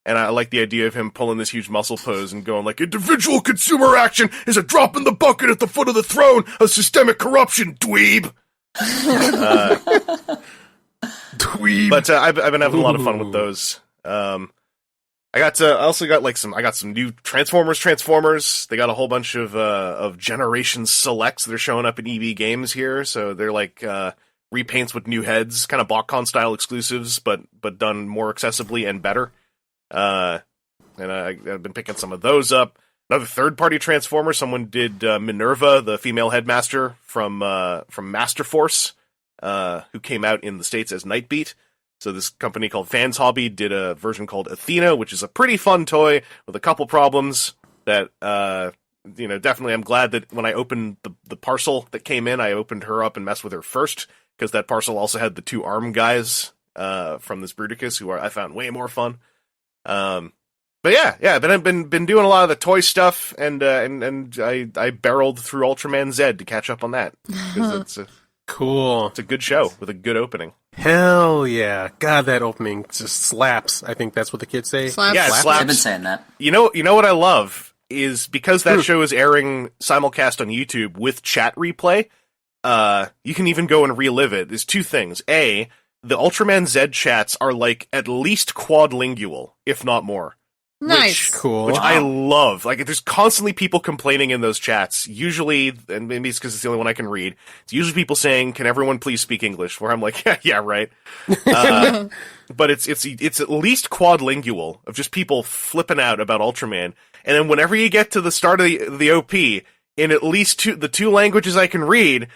S3: And I like the idea of him pulling this huge muscle pose and going like, individual consumer action is a drop in the bucket at the foot of the throne of systemic corruption, dweeb! Dweeb. But I've been having a lot of fun with those. I also got some new Transformers. They got a whole bunch of Generation Selects that are showing up in EB Games here. So they're like repaints with new heads, kind of BotCon style exclusives, but done more accessibly and better. And I've been picking some of those up. Another third-party Transformer, someone did Minerva, the female headmaster from Master Force, who came out in the States as Nightbeat. So this company called Fans Hobby did a version called Athena, which is a pretty fun toy with a couple problems that, definitely I'm glad that when I opened the parcel that came in, I opened her up and messed with her first, because that parcel also had the 2 arm guys from this Bruticus, who I found way more fun. But yeah, but I've been doing a lot of the toy stuff, and I barreled through Ultraman Z to catch up on that, because
S1: cool.
S3: It's a good show with a good opening.
S1: Hell yeah! God, that opening just slaps. I think that's what the kids say.
S2: Slaps.
S3: Yeah, it slaps.
S4: I've been saying that.
S3: You know what I love is because that show is airing simulcast on YouTube with chat replay. You can even go and relive it. There's 2 things. A, the Ultraman Z chats are like at least quadlingual, if not more.
S2: Nice.
S1: Cool.
S3: Which I love. Like, there's constantly people complaining in those chats. Usually, and maybe it's because it's the only one I can read, it's usually people saying, can everyone please speak English? Where I'm like, yeah, right. But it's at least quadlingual of just people flipping out about Ultraman. And then whenever you get to the start of the OP, in at least the 2 languages I can read,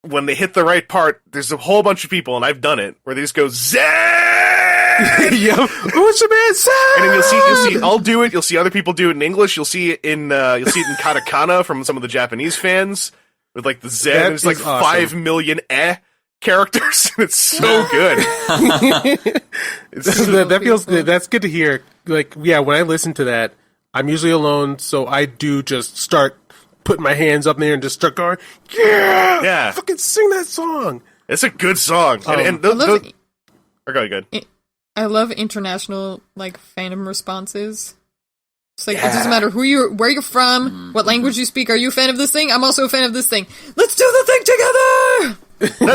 S3: when they hit the right part, there's a whole bunch of people, and I've done it, where they just go, Zed!
S1: Yep. Ultraman Zed!
S3: And then you'll see, I'll do it, you'll see other people do it in English, you'll see it in katakana from some of the Japanese fans, with like the Z, and it's like awesome. 5 million characters. It's so good.
S1: That feels good. That's good to hear. Like, yeah, when I listen to that, I'm usually alone, so I do just start putting my hands up in there and just start going, yeah, fucking sing that song.
S3: It's a good song. Go ahead.
S2: I love international fandom responses. It's like, it doesn't matter where you're from, what language you speak. Are you a fan of this thing? I'm also a fan of this thing. Let's do the thing together.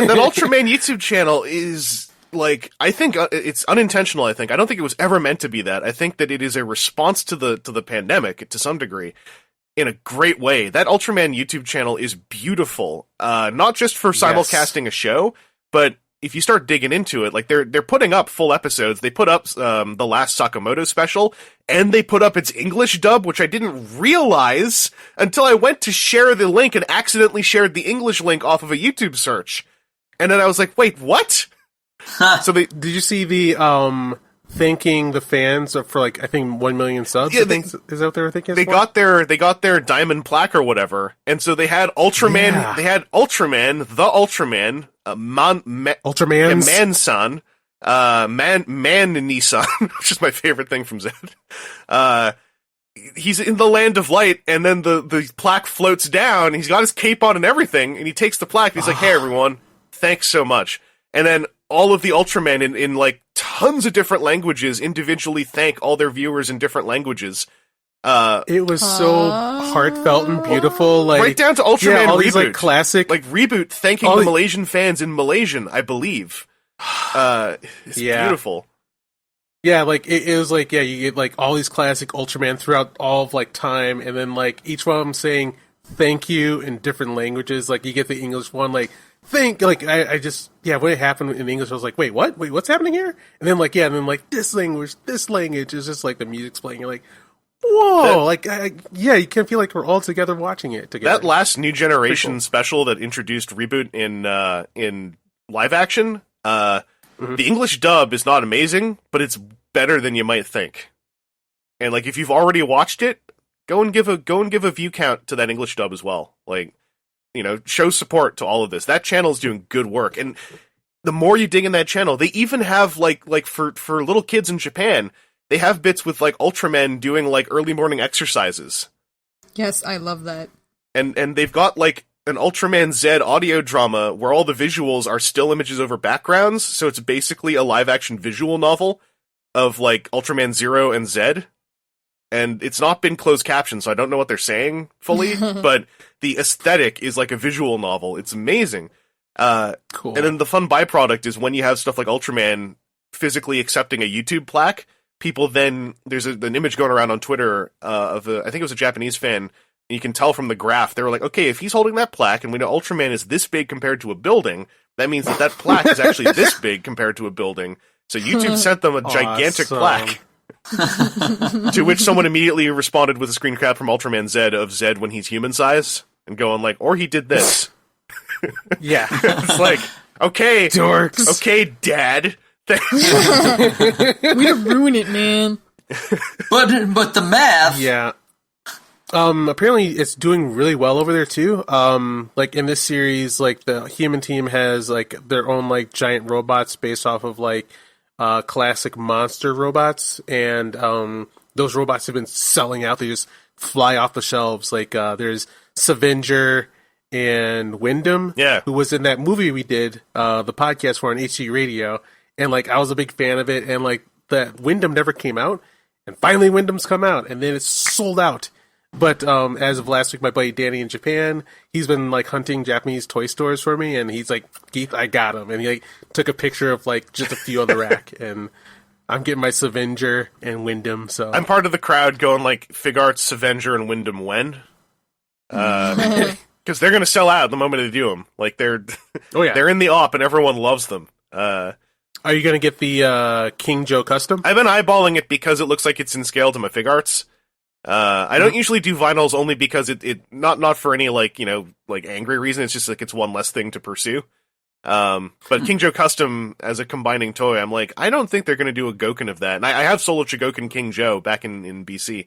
S3: that Ultraman YouTube channel is like, I think it's unintentional. I don't think it was ever meant to be that. I think that it is a response to the pandemic to some degree. In a great way. That Ultraman YouTube channel is beautiful. Not just for simulcasting a show, but if you start digging into it, like they're putting up full episodes. They put up the last Sakamoto special, and they put up its English dub, which I didn't realize until I went to share the link and accidentally shared the English link off of a YouTube search. And then I was like, wait, what?
S1: So did you see the thanking the fans for like I think 1 million subs.
S3: Yeah,
S1: I think is that what they were thinking?
S3: They got their diamond plaque or whatever, and so they had Ultraman.
S1: Yeah.
S3: They had Ultraman, the Ultraman,
S1: Ultraman's
S3: Man-san, Nissan, which is my favorite thing from Zed. He's in the land of light, and then the plaque floats down. He's got his cape on and everything, and he takes the plaque. And he's like, "Hey, everyone, thanks so much." And then all of the Ultramen in like tons of different languages individually thank all their viewers in different languages.
S1: It was so heartfelt and beautiful, like
S3: right down to Ultraman
S1: all
S3: Reboot,
S1: these, like classic,
S3: like Reboot thanking the Malaysian fans in Malaysian, I believe. It's beautiful.
S1: Yeah, like it was like you get like all these classic Ultraman throughout all of like time, and then like each one of them saying thank you in different languages. Like you get the English one, like thank, like I just when it happened in English, I was like, wait, what? Wait, what's happening here? And then like this language is just like the music's playing. You're like, whoa, you can feel like we're all together watching it together.
S3: That last New Generation special that introduced Reboot in live action. The English dub is not amazing, but it's better than you might think. And like, if you've already watched it, go and give a view count to that English dub as well. Like, show support to all of this. That channel's doing good work, and the more you dig in that channel, they even have like for little kids in Japan, they have bits with like Ultramen doing like early morning exercises.
S2: Yes, I love that.
S3: And they've got like an Ultraman Z audio drama where all the visuals are still images over backgrounds, so it's basically a live-action visual novel of, like, Ultraman Zero and Z. And it's not been closed captioned, so I don't know what they're saying fully, but the aesthetic is like a visual novel. It's amazing.
S1: Cool.
S3: And then the fun byproduct is when you have stuff like Ultraman physically accepting a YouTube plaque, people then, there's an image going around on Twitter I think it was a Japanese fan. And you can tell from the graph, they were like, okay, if he's holding that plaque, and we know Ultraman is this big compared to a building, that means that plaque is actually this big compared to a building. So YouTube sent them a gigantic plaque. To which someone immediately responded with a screen cap from Ultraman Z of Z when he's human size, and going like, or he did this.
S1: Yeah.
S3: It's like, okay,
S1: dorks.
S3: Okay, Dad.
S2: Way to ruin it, man.
S4: But the math.
S1: Yeah. Apparently it's doing really well over there too. Like in this series, like the human team has like their own like giant robots based off of like classic monster robots, and those robots have been selling out. They just fly off the shelves. Like there's Savenger and Wyndham, who was in that movie we did the podcast for on HG Radio, and like I was a big fan of it, and like that Wyndham never came out, and finally Wyndham's come out, and then it's sold out. But as of last week, my buddy Danny in Japan, he's been like hunting Japanese toy stores for me, and he's like, Keith, I got him. And he like took a picture of like just a few on the rack, and I'm getting my Savenger and Wyndham. So
S3: I'm part of the crowd going like, Figart's, Savenger, and Wyndham when? Because they're going to sell out the moment they do them. Like they're they're in the op and everyone loves them. Are
S1: you going to get the King Joe custom?
S3: I've been eyeballing it because it looks like it's in scale to my Figarts. I don't usually do vinyls only because it not for any like angry reason. It's just like it's one less thing to pursue. But King Joe Custom as a combining toy, I'm like, I don't think they're going to do a Goken of that. And I have Solo Chigoken King Joe back in BC.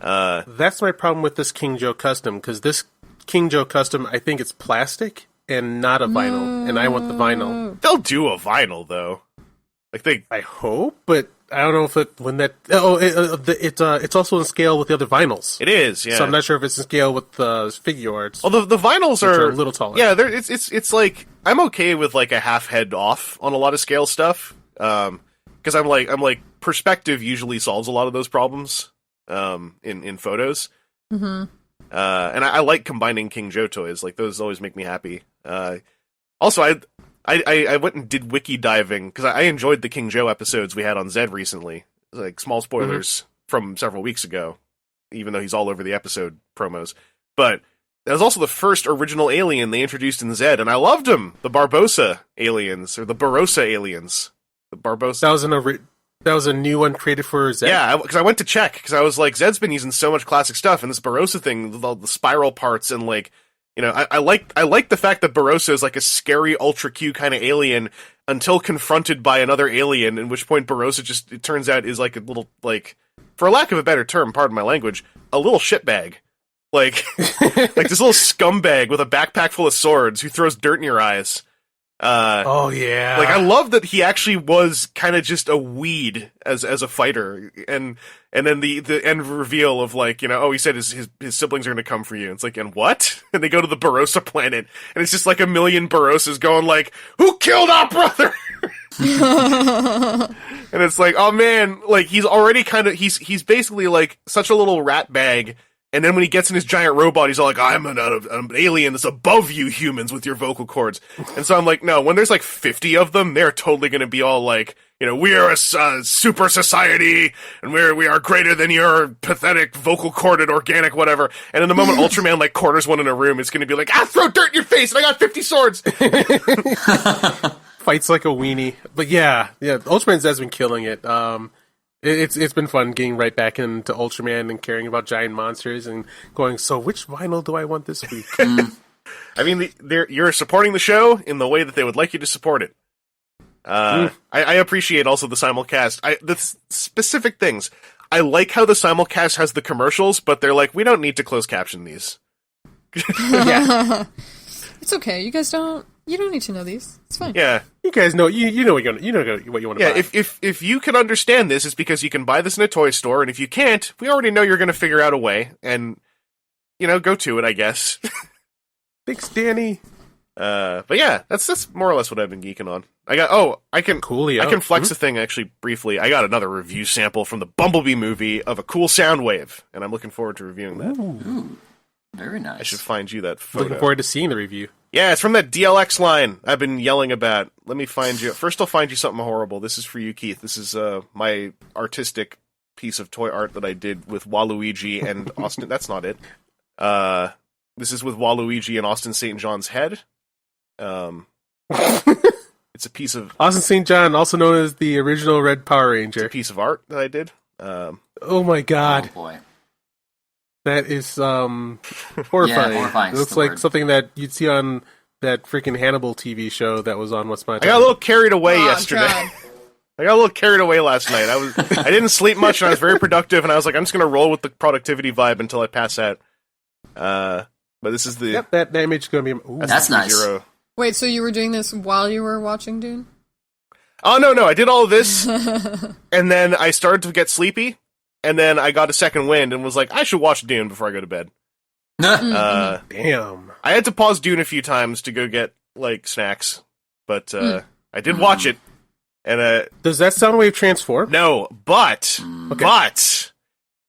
S1: That's my problem with this King Joe Custom, because this King Joe Custom, I think it's plastic and not a vinyl, and I want the vinyl.
S3: They'll do a vinyl though.
S1: I hope, but I don't know if it's also in scale with the other vinyls.
S3: It is, yeah.
S1: So I'm not sure if it's in scale with the figure arts.
S3: Well, the vinyls are
S1: a little taller.
S3: Yeah, it's like I'm okay with like a half head off on a lot of scale stuff, because I'm like perspective usually solves a lot of those problems in photos.
S2: Mm-hmm.
S3: And I like combining King Joe toys. Like those always make me happy. Also, I went and did wiki diving because I enjoyed the King Joe episodes we had on Zed recently. Like small spoilers from several weeks ago, even though he's all over the episode promos. But that was also the first original alien they introduced in Zed, and I loved him. The Barbossa aliens, or the Barossa aliens. The Barbossa.
S1: That was a new one created for Zed?
S3: Yeah, because I went to check, because I was like, Zed's been using so much classic stuff, and this Barossa thing, with all the spiral parts and like I like the fact that Barossa is like a scary ultra Q kind of alien until confronted by another alien, in which point Barossa just, it turns out, is like a little, like, for lack of a better term, pardon my language, a little shitbag. Like, like this little scumbag with a backpack full of swords who throws dirt in your eyes.
S1: Oh yeah.
S3: Like, I love that he actually was kind of just a weed as a fighter, and then the end reveal of, like, he said his siblings are going to come for you. It's like, and what? And they go to the Barossa planet, and it's just like a million Barossas going like, who killed our brother? And it's like, oh man, like, he's already kind of, he's basically like such a little rat bag. And then when he gets in his giant robot, he's all like, I'm an alien that's above you humans with your vocal cords. And so I'm like, no, when there's like 50 of them, they're totally going to be all like, we are a super society, and we are greater than your pathetic vocal corded organic whatever. And in the moment Ultraman like corners one in a room, it's going to be like, throw dirt in your face, and I got 50 swords.
S1: Fights like a weenie. But yeah, Ultraman has been killing it. It's been fun getting right back into Ultraman and caring about giant monsters and going, so which vinyl do I want this week?
S3: I mean, you're supporting the show in the way that they would like you to support it. I appreciate also the simulcast. The specific things. I like how the simulcast has the commercials, but they're like, we don't need to close caption these.
S1: Yeah.
S2: It's okay. You guys you don't need to know these. It's fine.
S3: Yeah.
S1: You guys know, you know what you want to buy.
S3: Yeah, if you can understand this, it's because you can buy this in a toy store, and if you can't, we already know you're going to figure out a way, and, go to it, I guess.
S1: Thanks, Danny.
S3: But yeah, that's more or less what I've been geeking on. I can flex a thing actually briefly. I got another review sample from the Bumblebee movie of a cool sound wave, and I'm looking forward to reviewing that.
S4: Ooh, very nice.
S3: I should find you that photo.
S1: Looking forward to seeing the review.
S3: Yeah, it's from that DLX line I've been yelling about. Let me find you. First, I'll find you something horrible. This is for you, Keith. This is my artistic piece of toy art that I did with Waluigi and Austin. That's not it. This is with Waluigi and Austin St. John's head. It's a piece of
S1: Austin St. John, also known as the original Red Power Ranger.
S3: It's a piece of art that I did.
S1: Oh my god.
S4: Oh boy.
S1: That is horrifying.
S4: Yeah, horrifying.
S1: It looks like something that you'd see on that freaking Hannibal TV show that was on What's My Time.
S3: I got a little carried away yesterday.
S2: John.
S3: I got a little carried away last night. I didn't sleep much, and I was very productive, and I was like, I'm just gonna roll with the productivity vibe until I pass out. But this is the
S1: that image is gonna be. Ooh.
S4: That's nice.
S3: 0.
S2: Wait, so you were doing this while you were watching Dune?
S3: Oh no, I did all of this, and then I started to get sleepy. And then I got a second wind and was like, I should watch Dune before I go to bed.
S1: Damn.
S3: I had to pause Dune a few times to go get, like, snacks. But I did watch it. And
S1: does that sound wave transform?
S3: No, but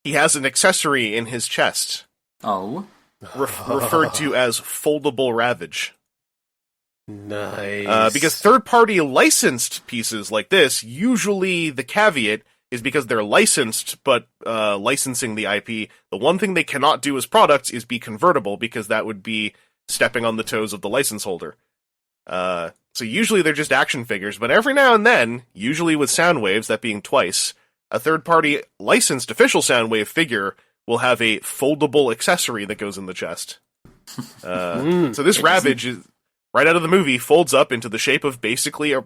S3: he has an accessory in his chest.
S4: Oh.
S3: Referred to as foldable Ravage.
S1: Nice.
S3: Because third-party licensed pieces like this, usually the caveat is because they're licensed, but licensing the IP, the one thing they cannot do as products is be convertible, because that would be stepping on the toes of the license holder. So usually they're just action figures, but every now and then, usually with Soundwaves, that being twice, a third-party licensed official Soundwave figure will have a foldable accessory that goes in the chest. So this Ravage, is right out of the movie, folds up into the shape of basically a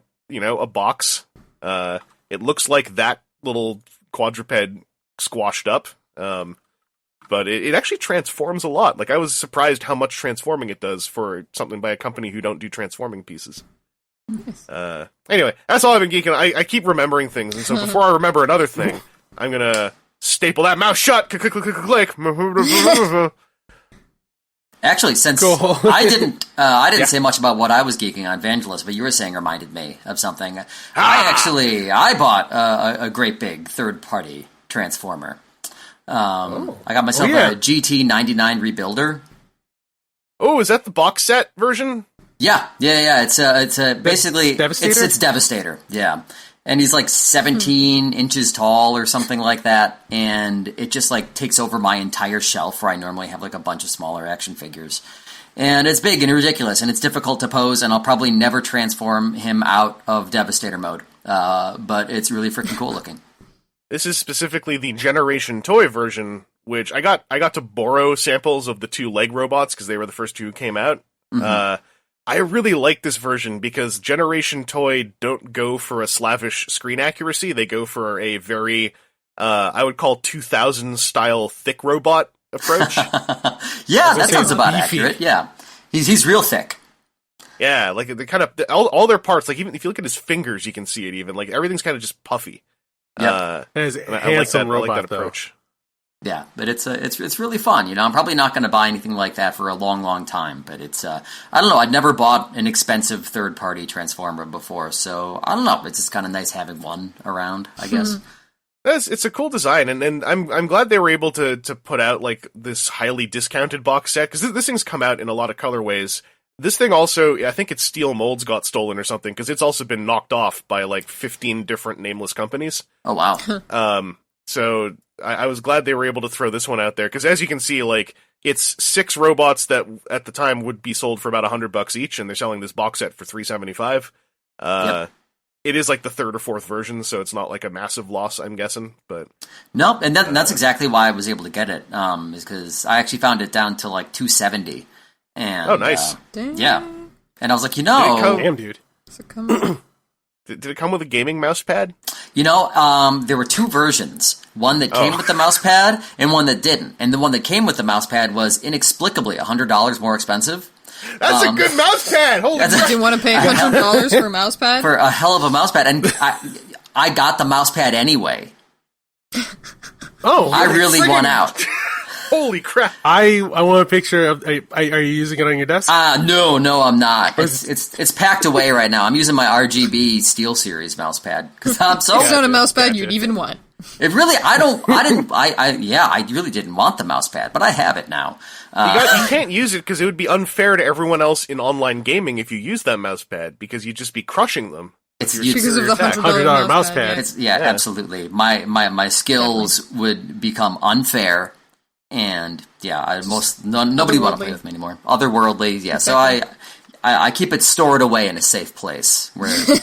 S3: box. It looks like that little quadruped squashed up, but it actually transforms a lot. Like, I was surprised how much transforming it does for something by a company who don't do transforming pieces. Nice. Anyway, that's all I've been geeking. I keep remembering things, and so before I remember another thing, I'm gonna staple that mouth shut. Click, click, click, click.
S4: Actually, since
S1: cool.
S4: I didn't say much about what I was geeking on, Vangelis, but you were saying reminded me of something. I bought a great big third-party Transformer. I got myself a GT99 Rebuilder.
S3: Oh, is that the box set version?
S4: Yeah. It's basically
S1: Devastator?
S4: It's Devastator. Yeah. And he's like 17 inches tall or something like that, and it just like takes over my entire shelf where I normally have like a bunch of smaller action figures. And it's big and ridiculous, and it's difficult to pose, and I'll probably never transform him out of Devastator mode. But it's really freaking cool looking.
S3: This is specifically the Generation Toy version which I got to borrow samples of the 2 leg robots because they were the first 2 who came out. I really like this version because Generation Toy don't go for a slavish screen accuracy. They go for a very, I would call 2000 style thick robot approach.
S4: Yeah, that sounds about accurate. Yeah, he's real thick.
S3: Yeah, like they kind of all their parts. Like even if you look at his fingers, you can see it. Even like everything's kind of just puffy.
S1: Yeah,
S3: I like that approach.
S4: Yeah, but it's really fun. You know, I'm probably not going to buy anything like that for a long, long time. But it's I don't know. I'd never bought an expensive third-party Transformer before, so I don't know. It's just kind of nice having one around, I guess.
S3: It's a cool design, and I'm glad they were able to put out like this highly discounted box set because this thing's come out in a lot of colorways. This thing also, I think its steel molds got stolen or something because it's also been knocked off by like 15 different nameless companies.
S4: Oh wow!
S3: So I was glad they were able to throw this one out there because, as you can see, like it's 6 robots that at the time would be sold for about $100 each, and they're selling this box set for $375. It is like the 3rd or 4th version, so it's not like a massive loss, I'm guessing. But
S4: nope, and that's exactly why I was able to get it. Is because I actually found it down to like $270. And,
S3: oh, nice!
S4: Yeah, and I was like,
S1: damn, dude.
S3: Did it come with a gaming mouse pad?
S4: You know, there were 2 versions. One that came with the mouse pad and one that didn't. And the one that came with the mouse pad was inexplicably $100 more expensive.
S3: That's a good mouse pad! Holy
S2: Did you want to pay $100 for a mouse pad?
S4: For a hell of a mouse pad. And I got the mouse pad anyway.
S1: Oh,
S4: I really won out.
S3: Holy crap!
S1: I want a picture of. Are you using it on your desk?
S4: No, I'm not. It's packed away right now. I'm using my RGB SteelSeries mouse pad because I'm so.
S2: It's not a mouse pad you'd even want.
S4: It really, I really didn't want the mouse pad, but I have it now.
S3: You can't use it because it would be unfair to everyone else in online gaming if you use that mouse pad because you'd just be crushing them.
S2: It's because of the $100
S1: mouse pad.
S4: Yeah, absolutely. My skills would become unfair. And yeah, nobody want to play with me anymore. Otherworldly, yeah. So I keep it stored away in a safe place where
S3: it's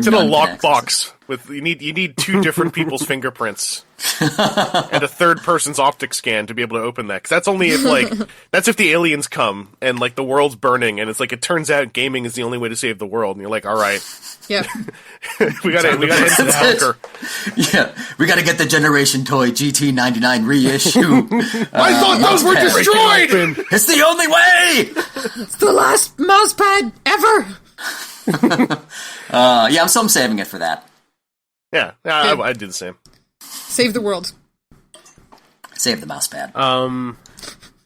S3: in a lockbox with you need 2 different people's fingerprints and a third person's optic scan to be able to open that. Because that's only if the aliens come and like the world's burning and it's like it turns out gaming is the only way to save the world and you're like, all right,
S2: yeah,
S3: we got to end the bunker.
S4: Yeah, we got to get the Generation Toy GT99 reissue.
S3: I thought those were destroyed.
S4: It's the only way.
S2: It's the last mouse pad ever.
S4: Yeah, I'm saving it for that.
S3: Yeah, I did the same.
S2: Save the world.
S4: Save the mouse pad.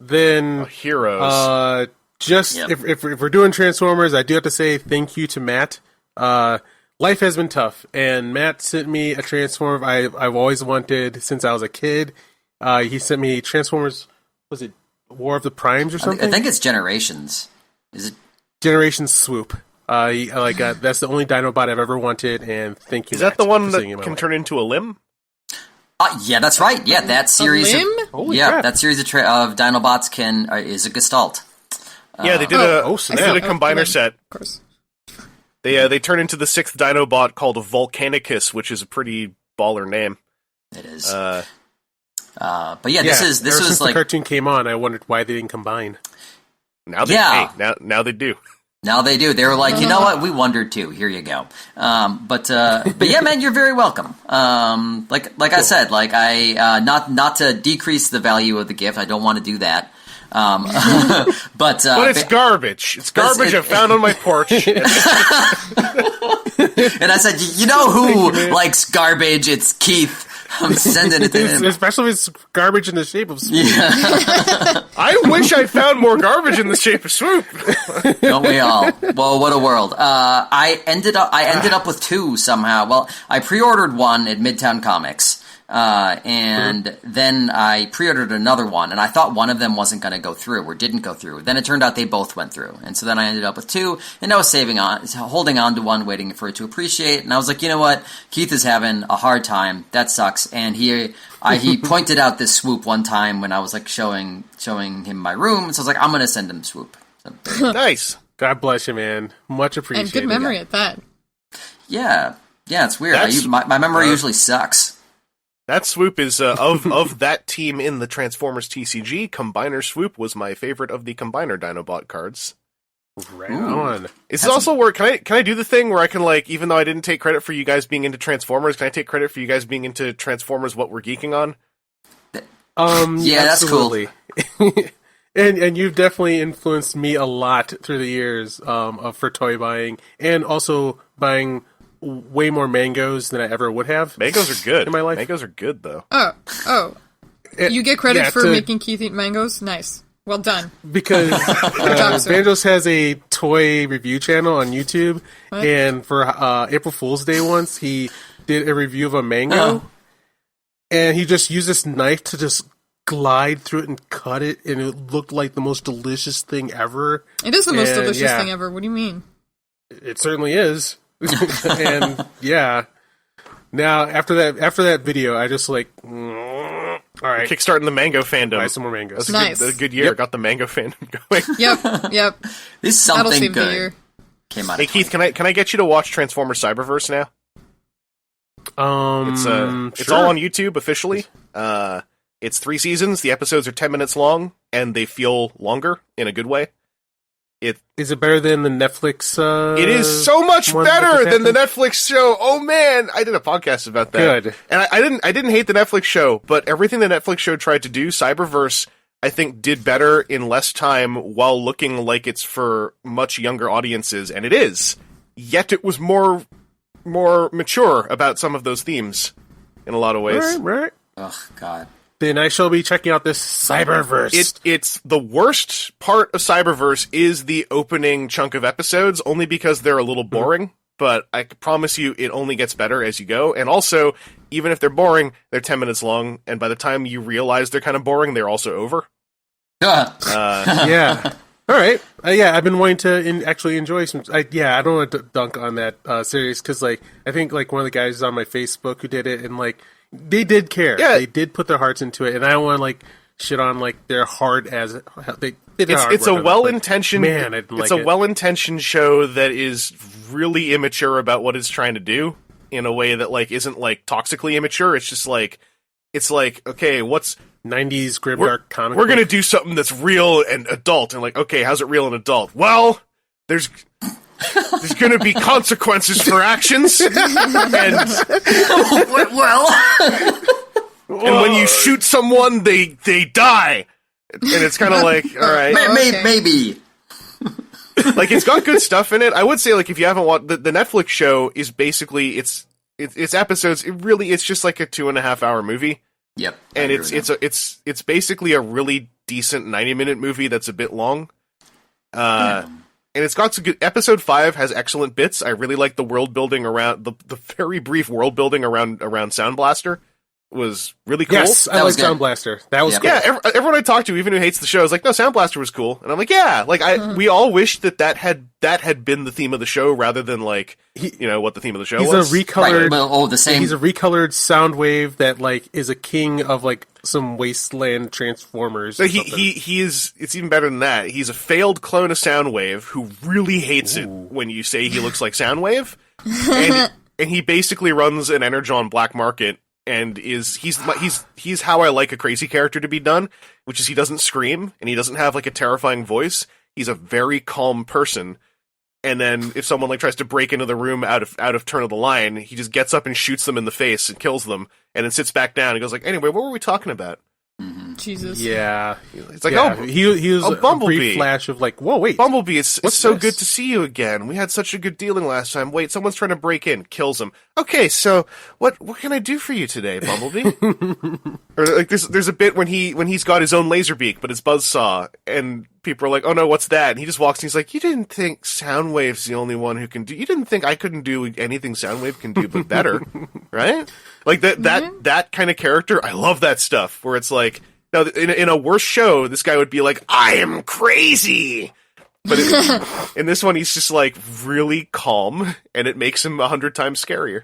S1: Then
S3: heroes.
S1: If we're doing Transformers, I do have to say thank you to Matt. Life has been tough, and Matt sent me a Transformer I've always wanted since I was a kid. He sent me Transformers. Was it War of the Primes or something?
S4: I think it's Generations. Is it
S1: Generations Swoop? That's the only Dinobot I've ever wanted, and thank you.
S3: Is that the one that can turn into a limb?
S4: Yeah, that's right. Yeah, that series.
S2: A limb?
S4: That series of Dinobots is a Gestalt.
S3: Yeah, they did a combiner set.
S2: Of course.
S3: They turn into the 6th Dinobot called Volcanicus, which is a pretty baller name.
S4: It is. But yeah, this was
S1: since
S4: like
S1: the cartoon came on. I wondered why they didn't combine.
S3: Now they do.
S4: Now they do. They were like, you know what? We wondered too. Here you go. But yeah, man, you're very welcome. Like I said, like not to decrease the value of the gift. I don't want to do that. But
S3: it's garbage. It's garbage I found on my porch.
S4: And I said, you know who likes garbage? It's Keith. I'm sending it to him.
S1: Especially if it's garbage in the shape of Swoop.
S4: Yeah.
S3: I wish I found more garbage in the shape of Swoop.
S4: Don't we all? Well, what a world. I ended up with 2 somehow. Well, I pre-ordered one at Midtown Comics. And then I pre-ordered another one, and I thought one of them wasn't going to go through or didn't go through. Then it turned out they both went through, and so then I ended up with 2, and I was holding on to one, waiting for it to appreciate. And I was like, you know what, Keith is having a hard time. That sucks. And he pointed out this Swoop one time when I was like showing him my room, so I was like, I'm going to send him Swoop. So,
S3: nice.
S1: God bless you, man. Much appreciated.
S2: And good memory at that.
S4: Yeah, it's weird.
S3: That's
S4: My memory usually sucks.
S3: That swoop is of that team in the Transformers TCG. Combiner Swoop was my favorite of the Combiner Dinobot cards.
S1: Right on.
S3: Is this also where can I do the thing where I can, like, even though I didn't take credit for you guys being into Transformers, can I take credit for you guys being into Transformers? What we're geeking on?
S4: Yeah,
S1: absolutely. That's cool. and you've definitely influenced me a lot through the years for toy buying, and also buying way more mangoes than I ever would have.
S3: Mangoes are good
S1: in my life.
S3: Mangoes are good though.
S2: You get credit for making Keith eat mangoes? Nice. Well done.
S1: Because Banjos has a toy review channel on YouTube, and for April Fool's Day once, he did a review of a mango, and he just used this knife to just glide through it and cut it, and it looked like the most delicious thing ever.
S2: It is the most delicious thing ever. What do you mean?
S1: It certainly is. And yeah, now after that video, I just like, all right,
S3: kickstarting the mango fandom.
S1: Buy some more mangoes.
S2: Nice.
S3: A good year. Got the mango fandom going.
S2: Yep.
S4: This is something good. Came out.
S3: Hey Keith, can I get you to watch Transformers Cyberverse now? It's all on YouTube officially. It's 3 seasons. The episodes are 10 minutes long, and they feel longer in a good way.
S1: Is it better than the Netflix?
S3: It is so much better than the Netflix show. Oh man, I did a podcast about that.
S1: Good.
S3: And I didn't hate the Netflix show, but everything the Netflix show tried to do, Cyberverse, I think, did better in less time while looking like it's for much younger audiences, and it is. Yet it was more mature about some of those themes in a lot of ways.
S1: Right.
S4: Oh God.
S1: Then I shall be checking out this Cyberverse.
S3: It's the worst part of Cyberverse is the opening chunk of episodes, only because they're a little boring, but I can promise you it only gets better as you go. And also, even if they're boring, they're 10 minutes long, and by the time you realize they're kind of boring, they're also over.
S1: Yeah. All right. I've been wanting to actually enjoy some. I don't want to dunk on that series because, like, I think like one of the guys on my Facebook who did it, and like they did care. Yeah. They did put their hearts into it, and I don't want to like shit on like their hard as they.
S3: It's a well-intentioned
S1: well-intentioned
S3: show that is really immature about what it's trying to do in a way that like isn't like toxically immature. It's just like okay, what's
S1: 90s grimdark comic.
S3: We're gonna do something that's real and adult, and like, okay, how's it real and adult? Well, there's gonna be consequences for actions, and when you shoot someone, they die, and it's kind of like, all right,
S4: maybe.
S3: Like, it's got good stuff in it. I would say, like, if you haven't watched the Netflix show, is basically it's episodes. It's just like a 2.5 hour movie.
S4: Yep,
S3: and it's basically a really decent 90-minute movie that's a bit long. And it's got some good. Episode 5 has excellent bits. I really like the world building around the very brief world building around Sound Blaster. Was really cool.
S1: Yes, I like Sound Blaster. That was cool.
S3: Yeah, everyone I talked to, even who hates the show, is like, no, Sound Blaster was cool. And I'm like, yeah, like we all wished that had been the theme of the show rather than like what the theme of the show was.
S1: He's a recolored
S4: the same.
S1: He's a recolored Soundwave that like is a king of like some wasteland Transformers.
S3: So he is. It's even better than that. He's a failed clone of Soundwave who really hates it when you say he looks like Soundwave, and he basically runs an Energon black market. And he's how I like a crazy character to be done, which is he doesn't scream and he doesn't have like a terrifying voice. He's a very calm person. And then if someone like tries to break into the room out of turn of the line, he just gets up and shoots them in the face and kills them, and then sits back down and goes like, anyway, what were we talking about?
S2: Jesus.
S1: Yeah.
S3: It's like,
S1: he was a
S3: Bumblebee.
S1: brief flash of like, whoa, wait.
S3: Bumblebee, it's so good to see you again. We had such a good dealing last time. Wait, someone's trying to break in. Kills him. Okay, so what can I do for you today, Bumblebee? Or like there's a bit when he's got his own laser beak, but it's buzzsaw, and people are like, oh no, what's that? And he just walks and he's like, you didn't think Soundwave's the only one who can do, you didn't think I couldn't do anything Soundwave can do, but better, right? Like that kind of character, I love that stuff, where it's like, now, in a worse show, this guy would be like, I am crazy! But in this one, he's just, like, really calm, and it makes him 100 times scarier.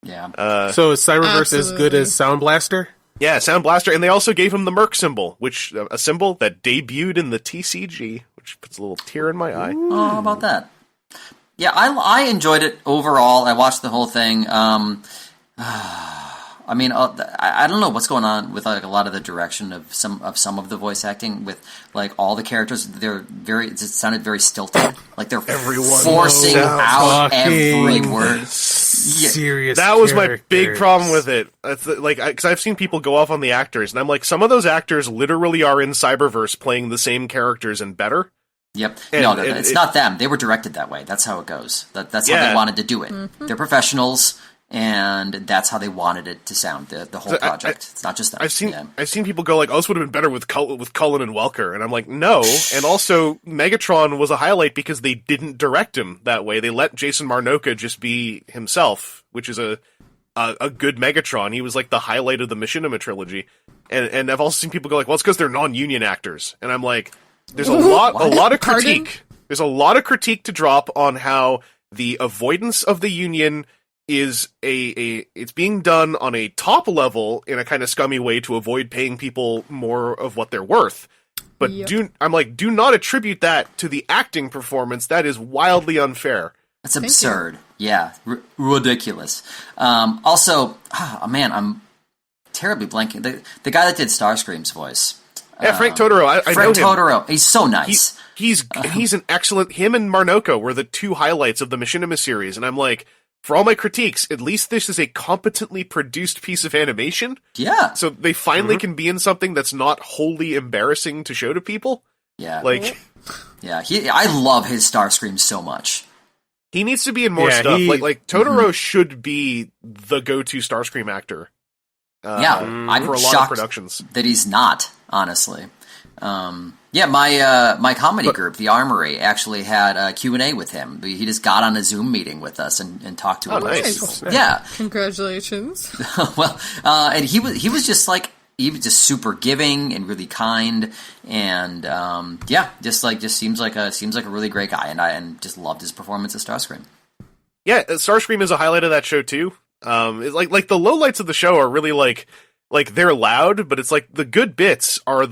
S4: Yeah.
S1: So is Cyberverse as good as Sound Blaster?
S3: Yeah, Sound Blaster, and they also gave him the Merc symbol, which a symbol that debuted in the TCG, which puts a little tear in my eye.
S4: Oh, how about that? Yeah, I enjoyed it overall. I watched the whole thing. I mean, I don't know what's going on with like a lot of the direction of some of the voice acting with like all the characters. It sounded very stilted. Like they're forcing out every word.
S1: Serious.
S3: That was my
S1: characters.
S3: big problem with it. It's like, because I've seen people go off on the actors, and I'm like, some of those actors literally are in Cyberverse playing the same characters and better.
S4: Yep.
S3: And
S4: It's not them. They were directed that way. That's how it goes. That's how they wanted to do it.
S2: Mm-hmm.
S4: They're professionals, and that's how they wanted it to sound. The whole project. It's not just them.
S3: I've seen people go like, "Oh, this would have been better with Cullen and Welker," and I'm like, no. And also, Megatron was a highlight because they didn't direct him that way. They let Jason Marnocha just be himself, which is a good Megatron. He was like the highlight of the Machinima trilogy. And I've also seen people go like, "Well, it's because they're non-union actors," and I'm like, there's a lot of critique.
S2: Pardon?
S3: There's a lot of critique to drop on how the avoidance of the union is it's being done on a top level in a kind of scummy way to avoid paying people more of what they're worth. But do not attribute that to the acting performance. That is wildly unfair.
S4: That's absurd. Yeah, ridiculous. Also, man, I'm terribly blanking. The guy that did Starscream's voice.
S3: Yeah, Frank Totoro. I know him.
S4: Frank Totoro. He's so nice.
S3: He's an excellent. Him and Marnocha were the two highlights of the Machinima series, and I'm like, for all my critiques, at least this is a competently produced piece of animation.
S4: Yeah.
S3: So they finally can be in something that's not wholly embarrassing to show to people.
S4: Yeah.
S3: Like,
S4: yeah. I love his Starscream so much.
S3: he needs to be in more stuff. Like Totoro should be the go-to Starscream actor.
S4: I'm
S3: for a lot of
S4: shocked
S3: productions
S4: that he's not, honestly. My comedy group, The Armory, actually had a Q&A with him. He just got on a Zoom meeting with us and talked to us.
S3: Nice.
S4: Yeah.
S2: Congratulations.
S4: Well, and he was just like, he was just super giving and really kind, and just seems like a really great guy, and just loved his performance as Starscream.
S3: Yeah, Starscream is a highlight of that show too. It's like the lowlights of the show are really like they're loud, but it's like the good bits are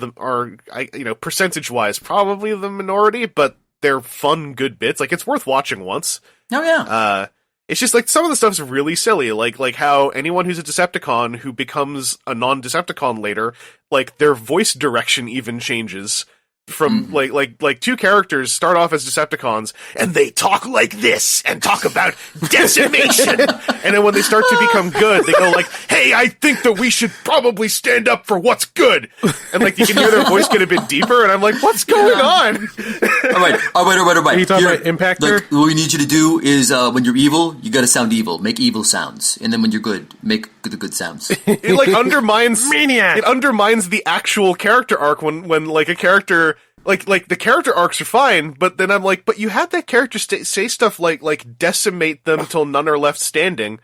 S3: percentage wise probably the minority, but they're fun good bits. Like it's worth watching once.
S4: Oh yeah.
S3: It's just like some of the stuff's really silly, like how anyone who's a Decepticon who becomes a non-Decepticon later, like their voice direction even changes. From like two characters start off as Decepticons and they talk like this and talk about decimation, and then when they start to become good, they go like, "Hey, I think that we should probably stand up for what's good," and like you can hear their voice get a bit deeper, and I'm like, "What's going on?"
S4: All right.
S1: Are you talking about Impactor?
S4: Like, what we need you to do is when you're evil, you got to sound evil, make evil sounds, and then when you're good, make the good sounds.
S3: It like undermines
S1: Maniac.
S3: It undermines the actual character arc when like a character. Like the character arcs are fine, but then I'm like, but you had that character say stuff like decimate them till none are left standing,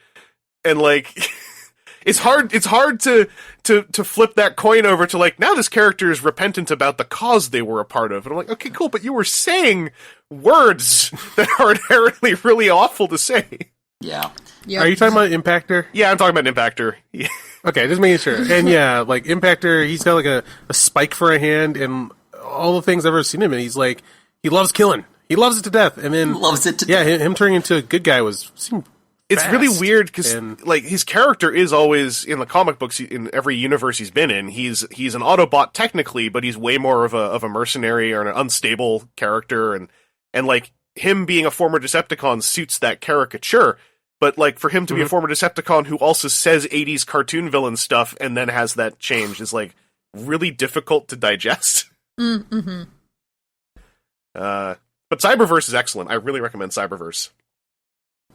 S3: and like it's hard to flip that coin over to like now this character is repentant about the cause they were a part of, and I'm like, okay, cool, but you were saying words that are inherently really awful to say.
S4: Yeah.
S2: Yep.
S1: Are you talking about Impactor?
S3: Yeah, I'm talking about Impactor. Yeah.
S1: Okay, just making sure. And yeah, like Impactor, he's got like a spike for a hand, and all the things I've ever seen him in, he's like, he loves killing. He loves it to death. And then
S4: Loves it to
S1: yeah, him turning into a good guy seemed
S3: It's
S1: fast.
S3: really weird because like his character is always in the comic books in every universe he's been in. He's an Autobot technically, but he's way more of a mercenary or an unstable character, and like him being a former Decepticon suits that caricature. But like for him to be a former Decepticon who also says 80s cartoon villain stuff and then has that change is like really difficult to digest.
S2: Mm-hmm.
S3: But Cyberverse is excellent. I really recommend Cyberverse.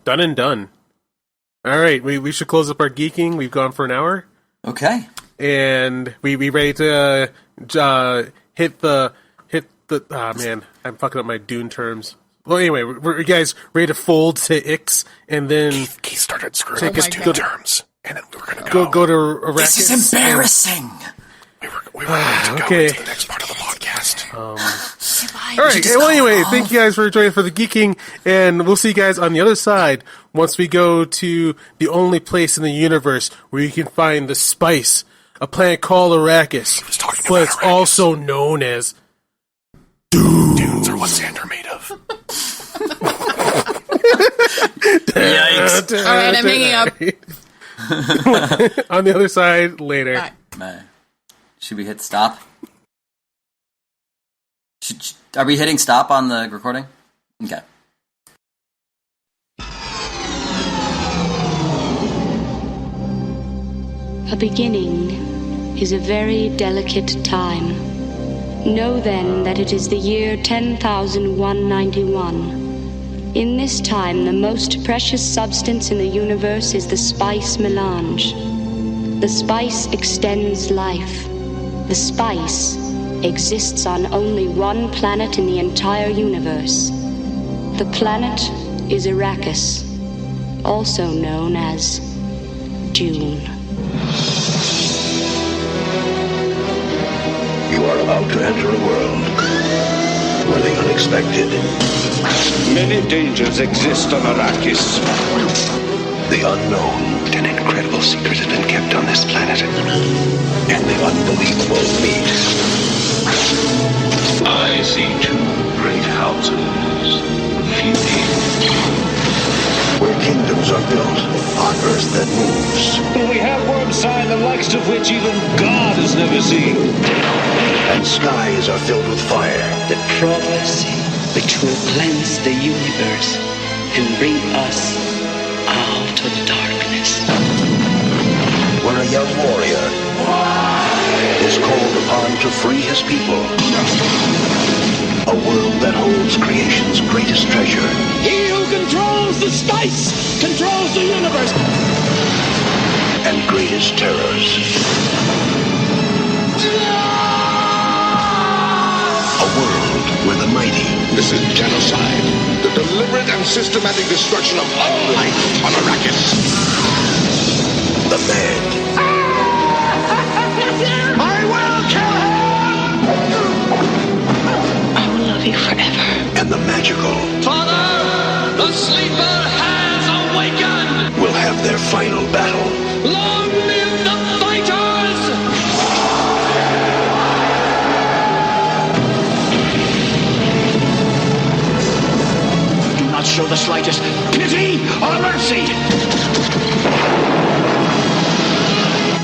S1: Done and done. All right, we should close up our geeking. We've gone for an hour.
S4: Okay.
S1: And we ready to hit the man, I'm fucking up my Dune terms. Well, anyway, we're you guys ready to fold to Ix and then
S3: Keith started screwing
S1: take
S3: us
S1: us
S3: to terms, and then we're gonna
S1: go to Arrakis.
S4: This is embarrassing.
S3: We were going to go into the next part of the podcast.
S1: All right. Well, anyway, thank you guys for joining for the geeking, and we'll see you guys on the other side once we go to the only place in the universe where you can find the spice, a planet called Arrakis, but it's also known as
S3: Dunes are what sand are made of.
S4: Yikes.
S2: All right, I'm hanging up.
S1: On the other side later.
S2: Bye.
S4: Should we hit stop? Are we hitting stop on the recording? Okay.
S5: A beginning is a very delicate time. Know then that it is the year 10,191. In this time, the most precious substance in the universe is the spice melange. The spice extends life. The spice exists on only one planet in the entire universe. The planet is Arrakis, also known as Dune.
S6: You are about to enter a world where the unexpected,
S7: many dangers exist on Arrakis.
S6: the unknown,
S8: an incredible secret has been kept on this planet,
S6: and the unbelievable meet.
S8: I see two great houses, feuding,
S6: Where kingdoms are built on earth that moves,
S7: We have one sign the likes of which even God has never seen.
S6: and skies are filled with fire.
S9: The prophecy which will cleanse the universe and bring us out of darkness.
S6: Where a young warrior is called upon to free his people. A world that holds creation's greatest treasure.
S7: He who controls the spice controls the universe.
S6: And greatest terrors. A world where the mighty
S8: This is genocide. The deliberate and systematic destruction of all life on Arrakis.
S6: the mad,
S8: I will kill
S5: I will love you forever.
S6: and the magical
S7: him! Father, the sleeper has awakened!
S6: will have their final battle.
S7: Long live the fighters!
S8: Do not show the slightest pity or mercy.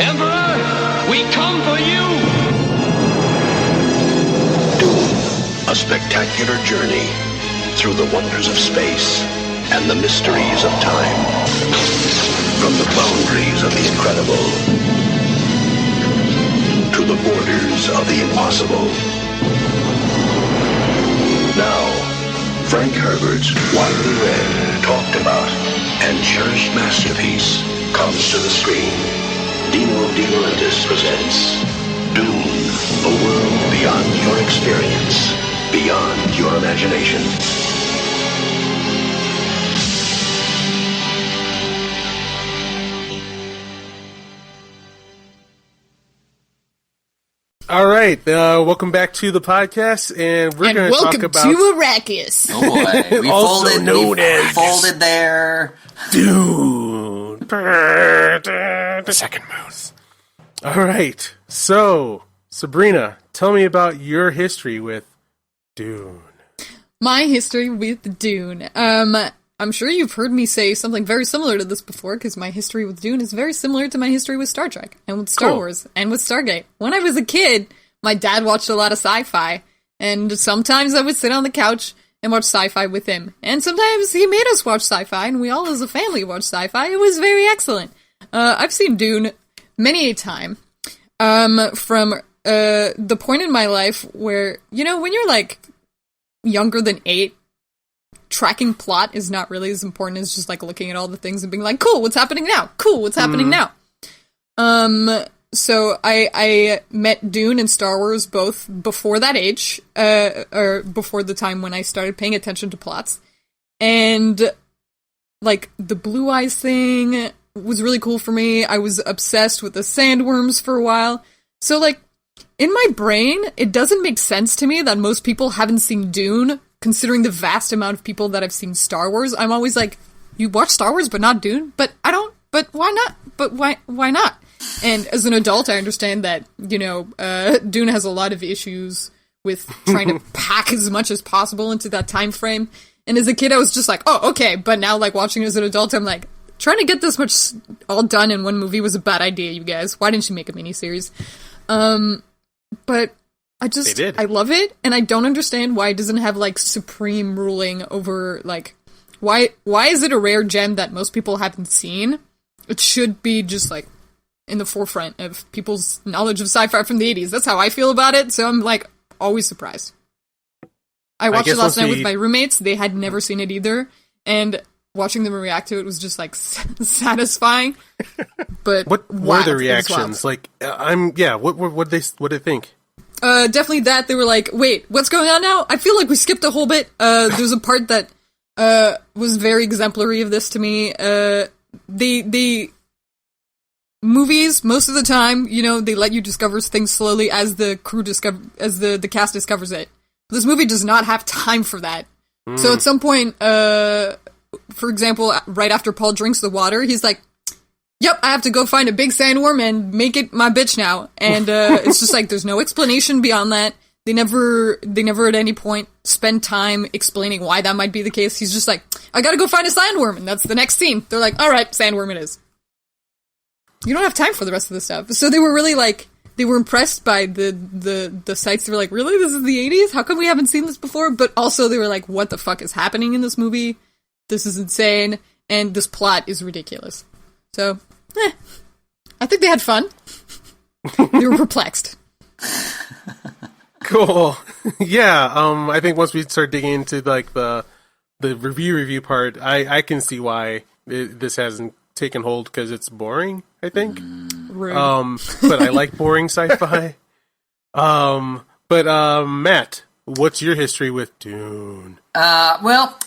S7: Emperor, we come for you!
S6: Dune, a spectacular journey through the wonders of space and the mysteries of time. From the boundaries of the incredible to the borders of the impossible. Now, Frank Herbert's widely read, talked about, and cherished masterpiece comes to the screen. Dino De Laurentiis presents Dune, a world beyond your experience, beyond your imagination.
S1: All right, welcome back to the podcast, and we're
S2: And
S1: going to talk
S2: welcome
S1: about
S2: to Arrakis.
S4: Oh boy, we
S1: Also
S4: folded,
S1: known
S4: we
S1: as-
S4: folded there.
S1: Dune. The second moon. All right, so Sabrina, tell me about your history with Dune.
S2: My history with Dune. I'm sure you've heard me say something very similar to this before, because my history with Dune is very similar to my history with Star Trek, and with Star
S1: Cool.
S2: Wars, and with Stargate. When I was a kid, my dad watched a lot of sci-fi, and sometimes I would sit on the couch and watch sci-fi with him. And sometimes he made us watch sci-fi, and we all as a family watched sci-fi. It was very excellent. I've seen Dune many a time, from the point in my life where, when you're, like, younger than 8, tracking plot is not really as important as just, like, looking at all the things and being like, cool, what's happening now? Cool, what's happening now? So I met Dune and Star Wars both before that age, or before the time when I started paying attention to plots. And, like, the Blue Eyes thing was really cool for me. I was obsessed with the sandworms for a while. So, like, in my brain, it doesn't make sense to me that most people haven't seen Dune, considering the vast amount of people that have seen Star Wars. I'm always like, you watch Star Wars but not Dune? But I don't, but why not? But why not? And as an adult, I understand that, Dune has a lot of issues with trying to pack as much as possible into that time frame. And as a kid, I was just like, oh, okay. But now, like, watching it as an adult, I'm like, trying to get this much all done in one movie was a bad idea, you guys. Why didn't you make a miniseries? But I love it, and I don't understand why it doesn't have, like, supreme ruling over, like, why is it a rare gem that most people haven't seen? It should be just, like, in the forefront of people's knowledge of sci-fi from the 80s. That's how I feel about it, so I'm, like, always surprised. I watched it last night with my roommates. They had never seen it either, and watching them react to it was just, like, satisfying. But
S1: what were the reactions? Like, what did they think?
S2: Definitely that. They were like, wait, what's going on now? I feel like we skipped a whole bit. There's a part that was very exemplary of this to me. The movies, most of the time, you know, they let you discover things slowly as the cast discovers it. This movie does not have time for that. So at some point, for example, right after Paul drinks the water, he's like, yep, I have to go find a big sandworm and make it my bitch now. And it's just like, there's no explanation beyond that. They never at any point spend time explaining why that might be the case. He's just like, I gotta go find a sandworm, and that's the next scene. They're like, alright, sandworm it is. You don't have time for the rest of this stuff. So they were really like, they were impressed by the sites. They were like, really? This is the 80s? How come we haven't seen this before? But also they were like, what the fuck is happening in this movie? This is insane, and this plot is ridiculous. So, I think they had fun. They were perplexed.
S1: Cool. Yeah, I think once we start digging into, like, the review part, I can see why this hasn't taken hold, because it's boring, I think. But I like boring sci-fi. Matt, what's your history with Dune?
S4: Well,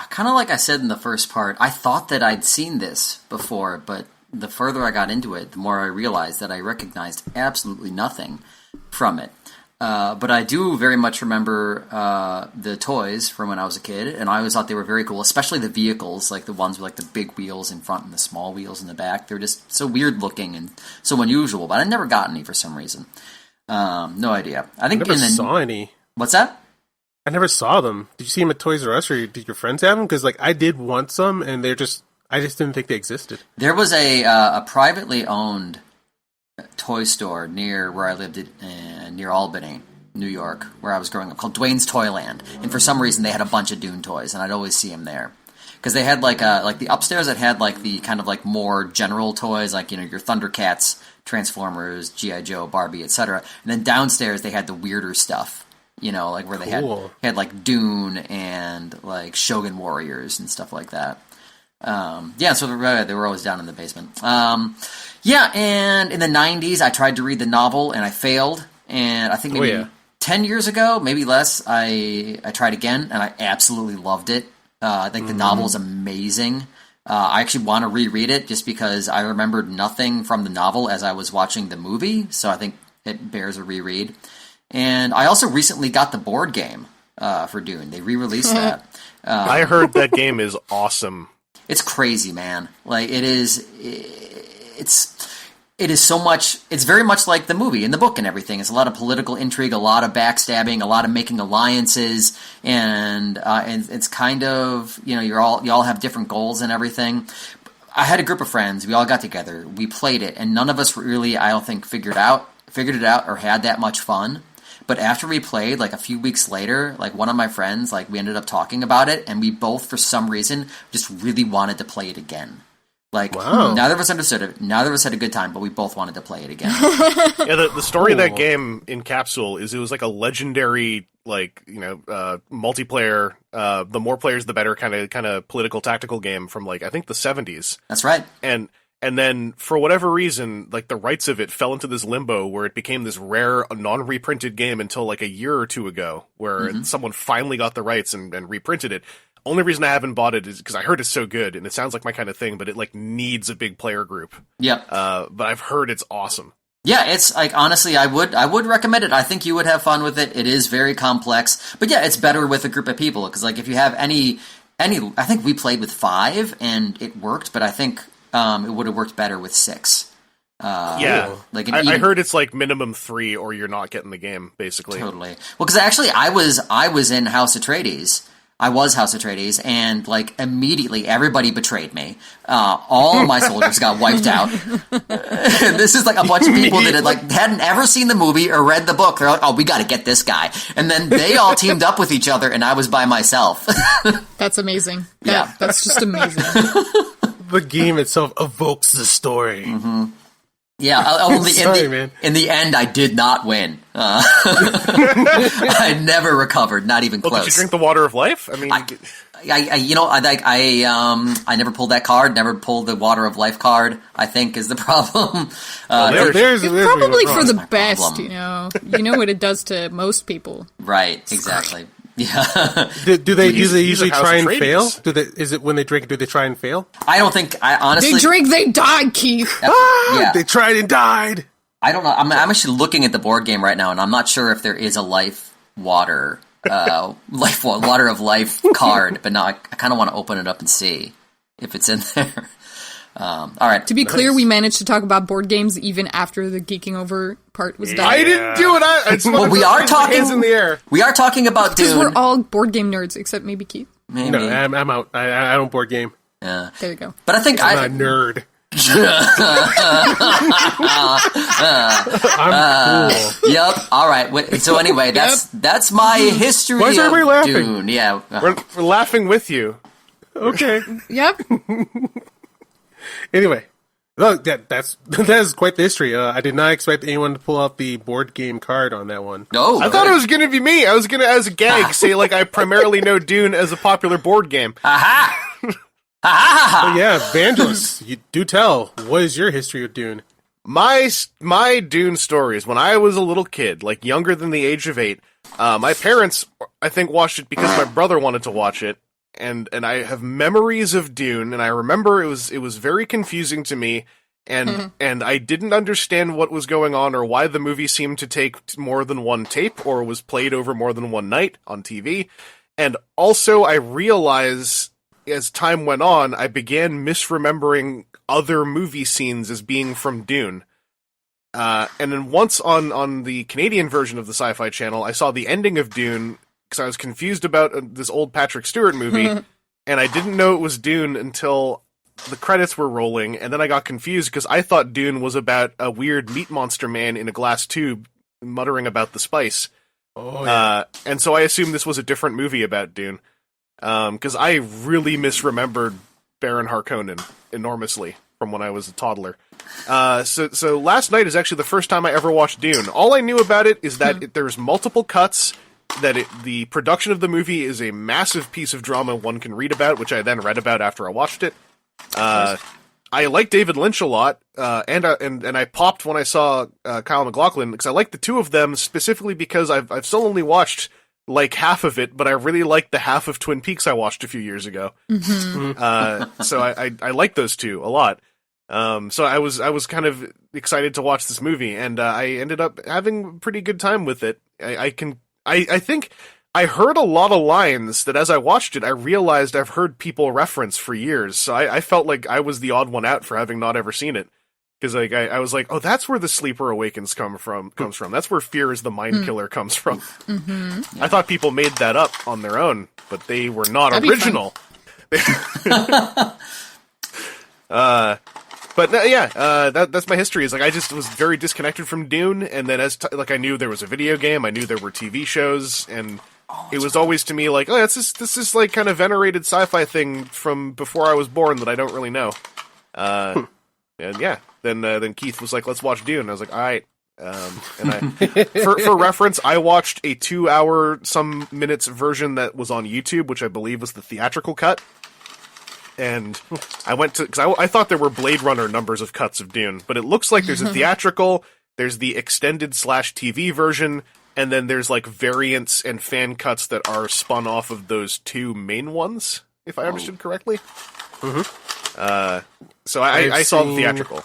S4: kind of like I said in the first part, I thought that I'd seen this before, but the further I got into it, the more I realized that I recognized absolutely nothing from it. But I do very much remember the toys from when I was a kid, and I always thought they were very cool, especially the vehicles, like the ones with like the big wheels in front and the small wheels in the back. They're just so weird looking and so unusual, but I never got any for some reason. No idea. I think
S1: I never saw any.
S4: What's that?
S1: I never saw them. Did you see them at Toys R Us, or did your friends have them? Because, like, I did want some, and I just didn't think they existed.
S4: There was a privately owned toy store near where I lived near Albany, New York, where I was growing up, called Dwayne's Toyland. And for some reason, they had a bunch of Dune toys, and I'd always see them there. Because they had, like the upstairs that had, like, the kind of, like, more general toys, like, you know, your Thundercats, Transformers, G.I. Joe, Barbie, etc. And then downstairs, they had the weirder stuff. You know, like where they had like Dune and like Shogun Warriors and stuff like that. So they were always down in the basement. And in the 90s, I tried to read the novel and I failed. And I think maybe 10 years ago, maybe less, I tried again and I absolutely loved it. I think the novel is amazing. I actually want to reread it just because I remembered nothing from the novel as I was watching the movie. So I think it bears a reread. And I also recently got the board game for Dune. They re-released that.
S3: I heard that game is awesome.
S4: It's crazy, man. Like, it is so much. It's very much like the movie and the book and everything. It's a lot of political intrigue, a lot of backstabbing, a lot of making alliances, and it's kind of, you know, you all have different goals and everything. I had a group of friends. We all got together. We played it, and none of us really, I don't think, figured it out or had that much fun. But after we played, like a few weeks later, like one of my friends, like we ended up talking about it, and we both, for some reason, just really wanted to play it again. Like, neither of us understood it, neither of us had a good time, but we both wanted to play it again.
S3: Yeah, the story of that game in Capsule is it was like a legendary, like, you know, multiplayer, the more players the better kind of political tactical game from, like, I think the 70s.
S4: That's right.
S3: And then, for whatever reason, like, the rights of it fell into this limbo where it became this rare, non-reprinted game until, like, a year or two ago, where someone finally got the rights and reprinted it. Only reason I haven't bought it is because I heard it's so good, and it sounds like my kind of thing, but it, like, needs a big player group.
S4: Yep.
S3: But I've heard it's awesome.
S4: Yeah, it's, like, honestly, I would recommend it. I think you would have fun with it. It is very complex. But yeah, it's better with a group of people, because, like, if you have any, I think we played with 5, and it worked, but I think it would have worked better with 6.
S3: Like I heard it's like minimum 3 or you're not getting the game, basically.
S4: Totally. Well, because actually I was in House Atreides I was House Atreides, and like immediately everybody betrayed me. All of my soldiers got wiped out. And this is like a bunch of people that hadn't ever seen the movie or read the book. They're like, "Oh, we got to get this guy," and then they all teamed up with each other, and I was by myself.
S2: That's amazing.
S4: Yeah.
S2: That's just amazing.
S1: The game itself evokes the story.
S4: Mm-hmm. Yeah, only in the end, I did not win. I never recovered, not even close.
S3: Did you drink the water of life? I mean,
S4: I never pulled that card. Never pulled the water of life card. I think is the problem.
S1: There's
S2: probably for the
S4: my
S2: best.
S4: problem.
S2: You know what it does to most people.
S4: Right? Exactly. Yeah.
S1: Do they usually
S3: House
S1: try and
S3: Atreides.
S1: fail? Is it when they drink? Do they try and fail?
S4: I don't think. I honestly.
S2: They drink, they die, Keith.
S4: Yeah.
S1: They tried and died.
S4: I don't know. I'm actually looking at the board game right now, and I'm not sure if there is a life water, water of life card. But now I kind of want to open it up and see if it's in there. All right.
S2: To be clear, we managed to talk about board games even after the geeking over part was done.
S3: I didn't do it.
S4: Well, we are talking.
S3: Hands in the air.
S4: We are talking about
S2: Because
S4: Dune.
S2: we're all board game nerds, except maybe Keith.
S4: Maybe.
S1: No, I'm out. I don't board game.
S4: Yeah.
S2: There you go.
S4: But I think
S1: I'm a nerd. I'm cool.
S4: Yep. All right. So anyway, that's my history.
S1: Why is everybody
S4: of
S1: laughing?
S4: Dune. Yeah.
S3: We're laughing with you.
S1: Okay.
S2: Yep.
S1: Anyway, look, that is quite the history. I did not expect anyone to pull out the board game card on that one.
S4: No.
S3: I thought it was going to be me. I was going to, as a gag, say like I primarily know Dune as a popular board game.
S4: Aha.
S1: But yeah, Vangelis, you do tell. What is your history with Dune?
S3: My Dune stories, when I was a little kid, like younger than the age of 8, my parents, I think, watched it because my brother wanted to watch it, and I have memories of Dune, and I remember it was very confusing to me, and I didn't understand what was going on or why the movie seemed to take more than one tape or was played over more than one night on TV, and also I realized as time went on, I began misremembering other movie scenes as being from Dune. And then once on the Canadian version of the Sci-Fi Channel, I saw the ending of Dune because I was confused about this old Patrick Stewart movie, and I didn't know it was Dune until the credits were rolling, and then I got confused because I thought Dune was about a weird meat monster man in a glass tube muttering about the spice.
S1: Oh, yeah.
S3: And so I assumed this was a different movie about Dune. Because I really misremembered Baron Harkonnen enormously from when I was a toddler. So last night is actually the first time I ever watched Dune. All I knew about it is that there's multiple cuts, that the production of the movie is a massive piece of drama one can read about, which I then read about after I watched it. I like David Lynch a lot, and I popped when I saw Kyle MacLachlan, because I like the two of them specifically because I've still only watched like half of it, but I really liked the half of Twin Peaks I watched a few years ago. So I like those two a lot. So I was kind of excited to watch this movie, and I ended up having a pretty good time with it. I think I heard a lot of lines that as I watched it, I realized I've heard people reference for years. So I felt like I was the odd one out for having not ever seen it. Because like I was like, oh, that's where the Sleeper Awakens comes from. That's where Fear is the Mind Killer comes from. Mm-hmm. I thought people made that up on their own, but they were not original. But that's my history. Is like I just was very disconnected from Dune, and then I knew there was a video game, I knew there were TV shows, and it was always to me like, oh, this is like kind of venerated sci-fi thing from before I was born that I don't really know. And yeah, then Keith was like, let's watch Dune. I was like, all right. And for reference, I watched a 2-hour some minutes version that was on YouTube, which I believe was the theatrical cut. And I went to, because I thought there were Blade Runner numbers of cuts of Dune, but it looks like there's a theatrical, there's the extended /TV version, and then there's like variants and fan cuts that are spun off of those two main ones, if I understood correctly. So I saw the theatrical.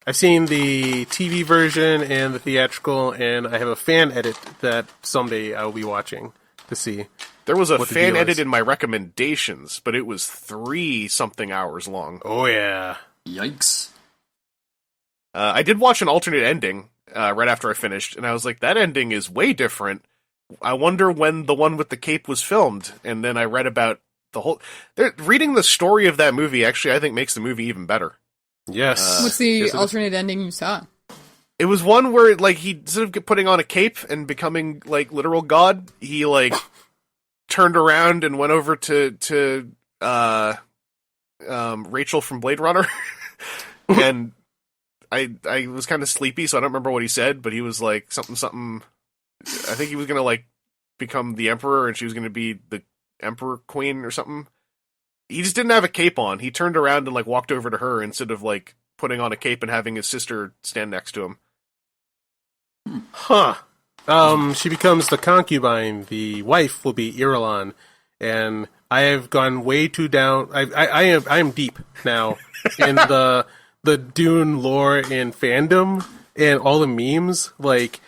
S1: I've seen the TV version and the theatrical, and I have a fan edit that someday I'll be watching to see.
S3: There was a fan edit in my recommendations, but it was 3-something hours long.
S1: Oh, yeah.
S4: Yikes.
S3: I did watch an alternate ending right after I finished, and I was like, that ending is way different. I wonder when the one with the cape was filmed. And then I read about the whole. Reading the story of that movie actually, I think, makes the movie even better.
S1: Yes.
S2: What's the alternate ending you saw?
S3: It was one where, like, he, instead of putting on a cape and becoming, like, literal god, he, like, turned around and went over to Rachel from Blade Runner. And I was kind of sleepy, so I don't remember what he said, but he was like, something. I think he was gonna, like, become the emperor, and she was gonna be the emperor queen or something. He just didn't have a cape on. He turned around and, like, walked over to her instead of, like, putting on a cape and having his sister stand next to him.
S1: Huh. She becomes the concubine. The wife will be Irulan, and I have gone way too down. I am deep now in the Dune lore and fandom and all the memes. Like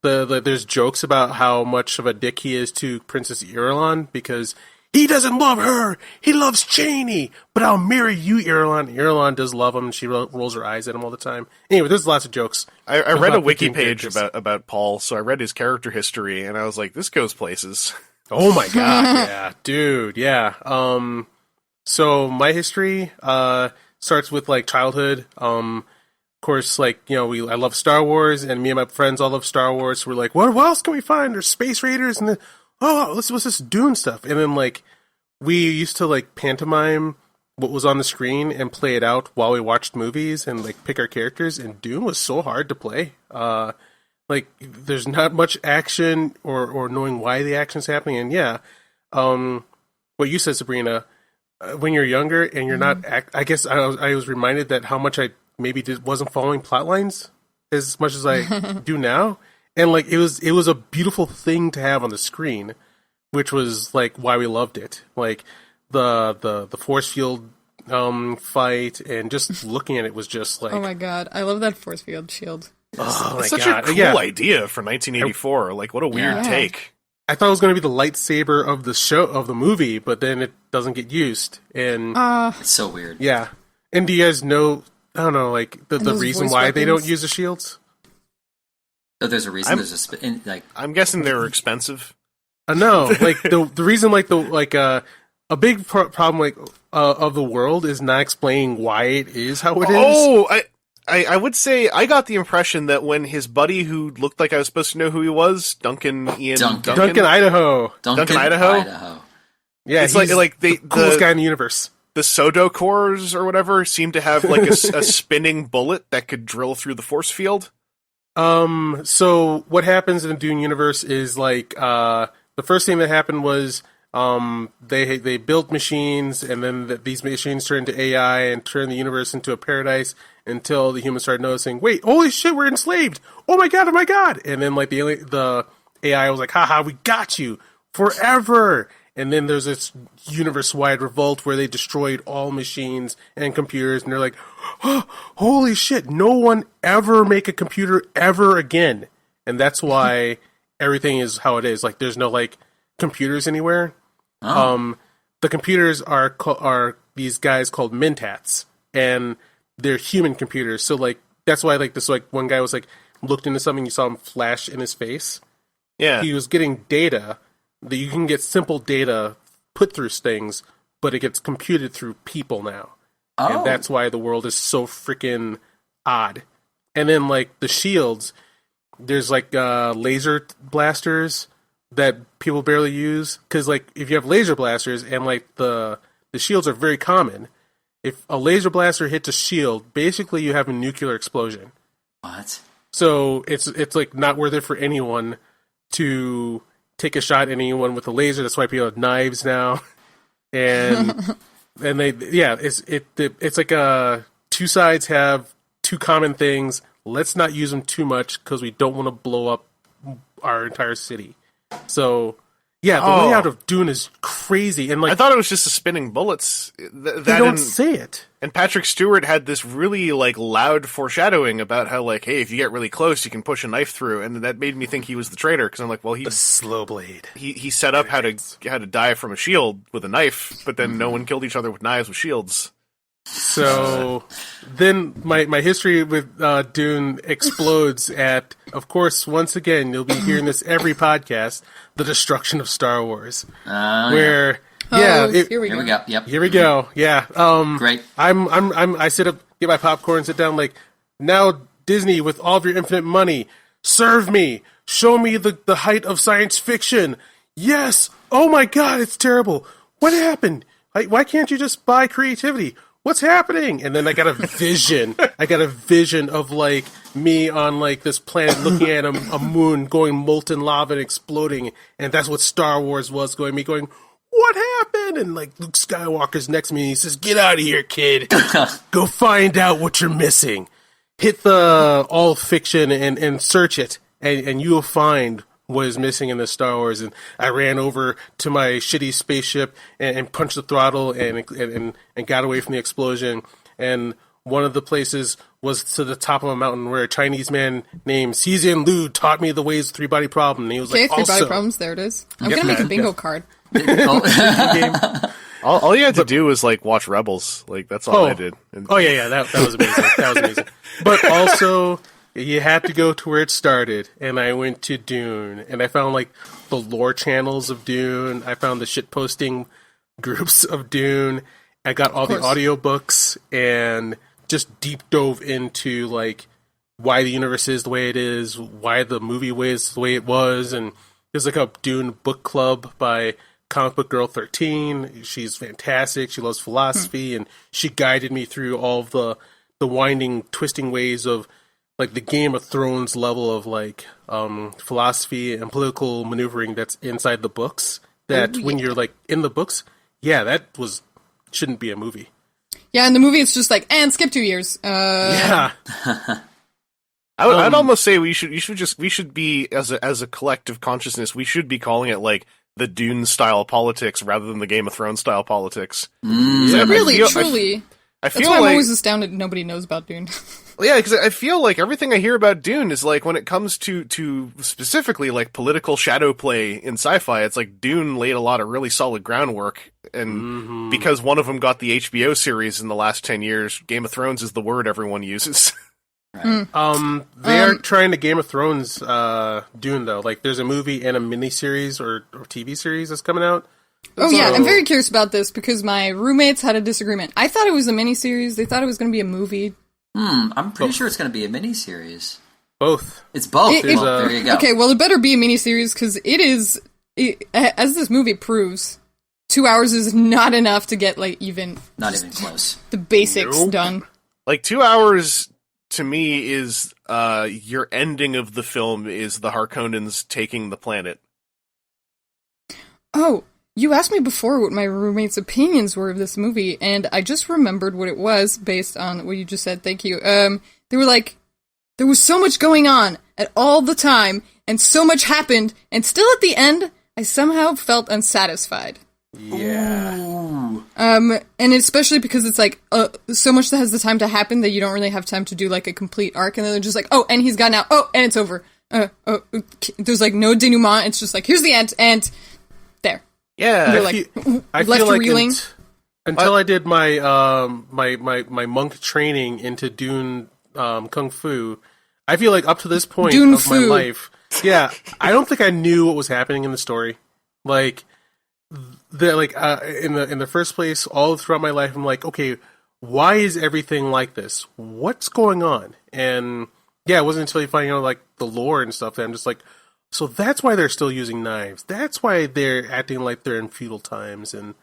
S1: there's jokes about how much of a dick he is to Princess Irulan because he doesn't love her. He loves Chani. But I'll marry you, Irulan. Irulan does love him, and she rolls her eyes at him all the time. Anyway, there's lots of jokes.
S3: I read a wiki page about Paul, so I read his character history, and I was like, this goes places.
S1: Oh my god, yeah. Dude, yeah. So my history starts with, like, childhood. Of course, like, you know, I love Star Wars, and me and my friends all love Star Wars, so we're like, what else can we find? There's Space Raiders, and what's this Dune stuff? And then, like, we used to, like, pantomime what was on the screen and play it out while we watched movies and, like, pick our characters, and Dune was so hard to play. Like, there's not much action or knowing why the action's happening, and yeah, what you said, Sabrina, when you're younger and you're not, I guess I was reminded that how much I maybe wasn't following plot lines as much as I do now. And, like, it was a beautiful thing to have on the screen, which was, like, why we loved it. Like, the force field fight and just looking at it was just like,
S2: oh my god, I love that force field shield.
S1: Oh my
S3: Such
S1: god,
S3: a cool idea for 1984. Like, what a weird take.
S1: I thought it was going to be the lightsaber of the movie, but then it doesn't get used. And
S4: it's so weird.
S1: Yeah. And do you guys know, I don't know, like, the reason why they don't use the shields?
S4: Oh, there's a reason.
S3: I'm guessing they were expensive.
S1: No, like, the reason, like, a big problem, like, of the world is not explaining why it is how it is.
S3: Oh, I would say I got the impression that when his buddy, who looked like I was supposed to know who he was, Duncan
S1: Idaho.
S3: Duncan Idaho.
S1: Yeah,
S3: it's like the
S1: coolest guy in the universe.
S3: The Sodo cores or whatever seem to have, like, a spinning bullet that could drill through the force field.
S1: So what happens in the Dune universe is, like, the first thing that happened was they built machines, and then these machines turned into AI and turned the universe into a paradise until the humans started noticing, wait, holy shit, we're enslaved! Oh my god! And then, like, the AI was like, haha, we got you forever! And then there's this universe-wide revolt where they destroyed all machines and computers, and they're like, oh, holy shit, no one ever make a computer ever again. And that's why everything is how it is. Like, there's no, like, computers anywhere.
S4: Oh.
S1: The computers are these guys called Mentats, and they're human computers. So, like, that's why, like, this, like, one guy was, like, looked into something, you saw him flash in his face.
S3: Yeah.
S1: He was getting data that you can get simple data put through things, but it gets computed through people now.
S4: Oh.
S1: And that's why the world is so freaking odd. And then, like, the shields, there's, like, laser blasters that people barely use. Because, like, if you have laser blasters and, like, the shields are very common, if a laser blaster hits a shield, basically you have a nuclear explosion.
S4: What? So
S1: it's like, not worth it for anyone to take a shot at anyone with a laser. That's why people have knives now. And it's like two sides have two common things. Let's not use them too much because we don't want to blow up our entire city. So, yeah, the layout of Dune is crazy. And, like,
S3: I thought it was just the spinning bullets.
S1: They don't say it.
S3: And Patrick Stewart had this really, like, loud foreshadowing about how, like, hey, if you get really close, you can push a knife through. And that made me think he was the traitor, because I'm like, well,
S1: the slow blade.
S3: He set up how to die from a shield with a knife, but then no one killed each other with knives with shields.
S1: So then my history with Dune explodes at, of course, once again, you'll be hearing this every podcast, the destruction of Star Wars. Where,
S2: here we
S4: go. Yep.
S1: Here we go. Yeah.
S4: Great.
S1: I sit up, get my popcorn, sit down, like, now Disney, with all of your infinite money, serve me. Show me the height of science fiction. Yes. Oh my God, it's terrible. What happened? Why can't you just buy creativity? What's happening? And then I got a vision. Of like me on like this planet looking at a moon going molten lava and exploding. And that's what Star Wars was going, what happened? And like Luke Skywalker's next to me and he says, get out of here, kid. Go find out what you're missing. Hit the all fiction and search it. And you will find what is missing in the Star Wars. And I ran over to my shitty spaceship and punched the throttle and got away from the explosion. And one of the places was to the top of a mountain where a Chinese man named Xizian Lu taught me the ways of three-body problem. And he was like,
S2: three-body problems, there it is. I'm going to make a bingo card.
S3: All you had to do was like watch Rebels. Like that's all I did.
S1: That was amazing. That was amazing. But also, you had to go to where it started, and I went to Dune, and I found like the lore channels of Dune. I found the shitposting groups of Dune. I got all the audiobooks and just deep dove into like why the universe is the way it is, why the movie was the way it was, and there's like a Dune book club by Comic Book Girl 13. She's fantastic. She loves philosophy, and she guided me through all of the winding, twisting ways of like the Game of Thrones level of like philosophy and political maneuvering that's inside the books. That when you're like in the books, that shouldn't be a movie.
S2: Yeah, in the movie it's just like, and skip 2 years.
S3: I'd almost say we should be as a collective consciousness, we should be calling it like the Dune style politics rather than the Game of Thrones style politics.
S2: Truly.
S3: That's
S2: why I'm always astounded nobody knows about Dune.
S3: Yeah, because I feel like everything I hear about Dune is like when it comes to specifically like political shadow play in sci-fi, it's like Dune laid a lot of really solid groundwork, and because one of them got the HBO series in the last 10 years, Game of Thrones is the word everyone uses.
S4: Right.
S1: They're trying to Game of Thrones Dune though. Like there's a movie and a miniseries or TV series that's coming out.
S2: I'm very curious about this because my roommates had a disagreement. I thought it was a miniseries. They thought it was going to be a movie.
S4: I'm pretty sure it's going to be a miniseries.
S1: Both.
S4: It's both. There you go.
S2: Okay, well, it better be a miniseries because as this movie proves, 2 hours is not enough to get like
S4: not even close.
S2: The basics done.
S3: Like 2 hours to me is your ending of the film is the Harkonnens taking the planet.
S2: Oh. You asked me before what my roommate's opinions were of this movie, and I just remembered what it was based on what you just said. Thank you. They were like, there was so much going on at all the time, and so much happened, and still at the end, I somehow felt unsatisfied.
S1: Yeah.
S2: And especially because it's like, so much that has the time to happen that you don't really have time to do like a complete arc, and then they're just like, oh, and he's gone now, oh, and it's over. There's like no denouement, it's just like, here's the end, and there.
S3: Yeah,
S1: I feel like until I did my my monk training into Dune Kung Fu, I feel like up to this point of my life, I don't think I knew what was happening in the story. Like in the first place, all throughout my life, I'm like, okay, why is everything like this? What's going on? And it wasn't until you find out like the lore and stuff that I'm just like, so that's why they're still using knives. That's why they're acting like they're in feudal times. And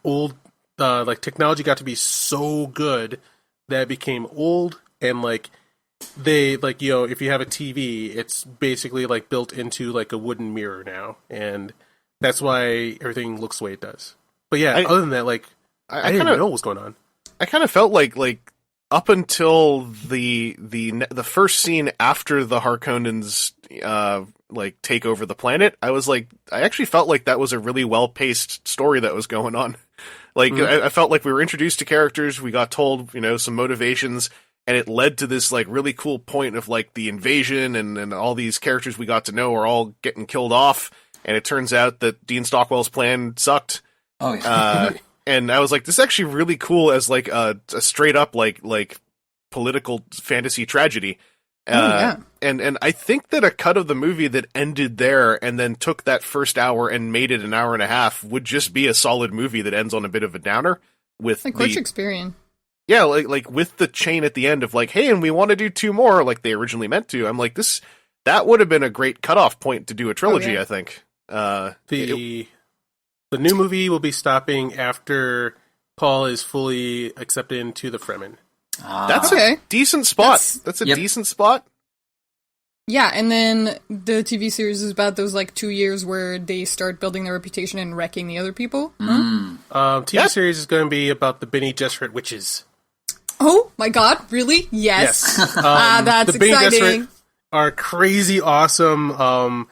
S1: old like technology got to be so good that it became old. And like they like if you have a TV, it's basically like built into like a wooden mirror now, and that's why everything looks the way it does. But other than that, like I didn't know what was going on.
S3: I kind of felt like up until the first scene after the Harkonnens like take over the planet, I actually felt like that was a really well paced story that was going on. Like I felt like we were introduced to characters, we got told some motivations, and it led to this like really cool point of like the invasion, and all these characters we got to know are all getting killed off, and it turns out that Dean Stockwell's plan sucked.
S4: Oh yeah.
S3: and I was like, this is actually really cool as like a straight up like political fantasy tragedy. And I think that a cut of the movie that ended there and then took that first hour and made it an hour and a half would just be a solid movie that ends on a bit of a downer with
S2: like Coach Experience.
S3: Yeah, like with the chain at the end of like, hey, and we want to do 2 more like they originally meant to. I'm like, that would have been a great cutoff point to do a trilogy, I think.
S1: The new movie will be stopping after Paul is fully accepted into the Fremen.
S3: That's a decent spot. That's a decent spot.
S2: Yeah, and then the TV series is about those like 2 years where they start building their reputation and wrecking the other people.
S1: TV series is going to be about the Bene Gesserit witches.
S2: Oh my god, really? Yes. That's
S1: the Bene
S2: exciting.
S1: Gesserit are crazy awesome. An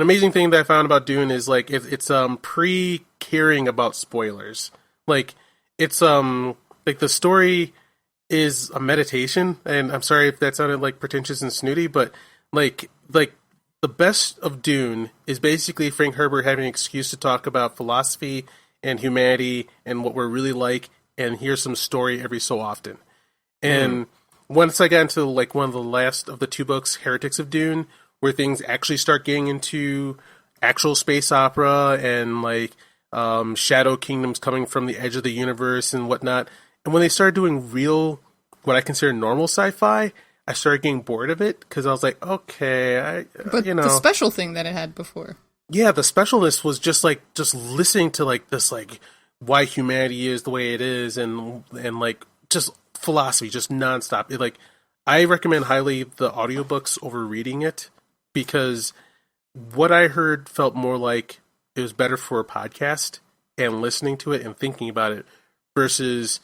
S1: amazing thing that I found about Dune is like it's pre-caring about spoilers. Like it's like the story is a meditation, and I'm sorry if that sounded like pretentious and snooty, but like the best of Dune is basically Frank Herbert having an excuse to talk about philosophy and humanity and what we're really like, and here's some story every so often. And once I got into like one of the last of the 2 books, Heretics of Dune, where things actually start getting into actual space opera and like shadow kingdoms coming from the edge of the universe and whatnot. And when they started doing real, what I consider normal sci-fi, I started getting bored of it because I was like, okay,
S2: but the special thing that it had before. Yeah,
S1: the specialness was just listening to like this, like why humanity is the way it is, and like just philosophy, just nonstop. I recommend highly the audiobooks over reading it because what I heard felt more like it was better for a podcast and listening to it and thinking about it versus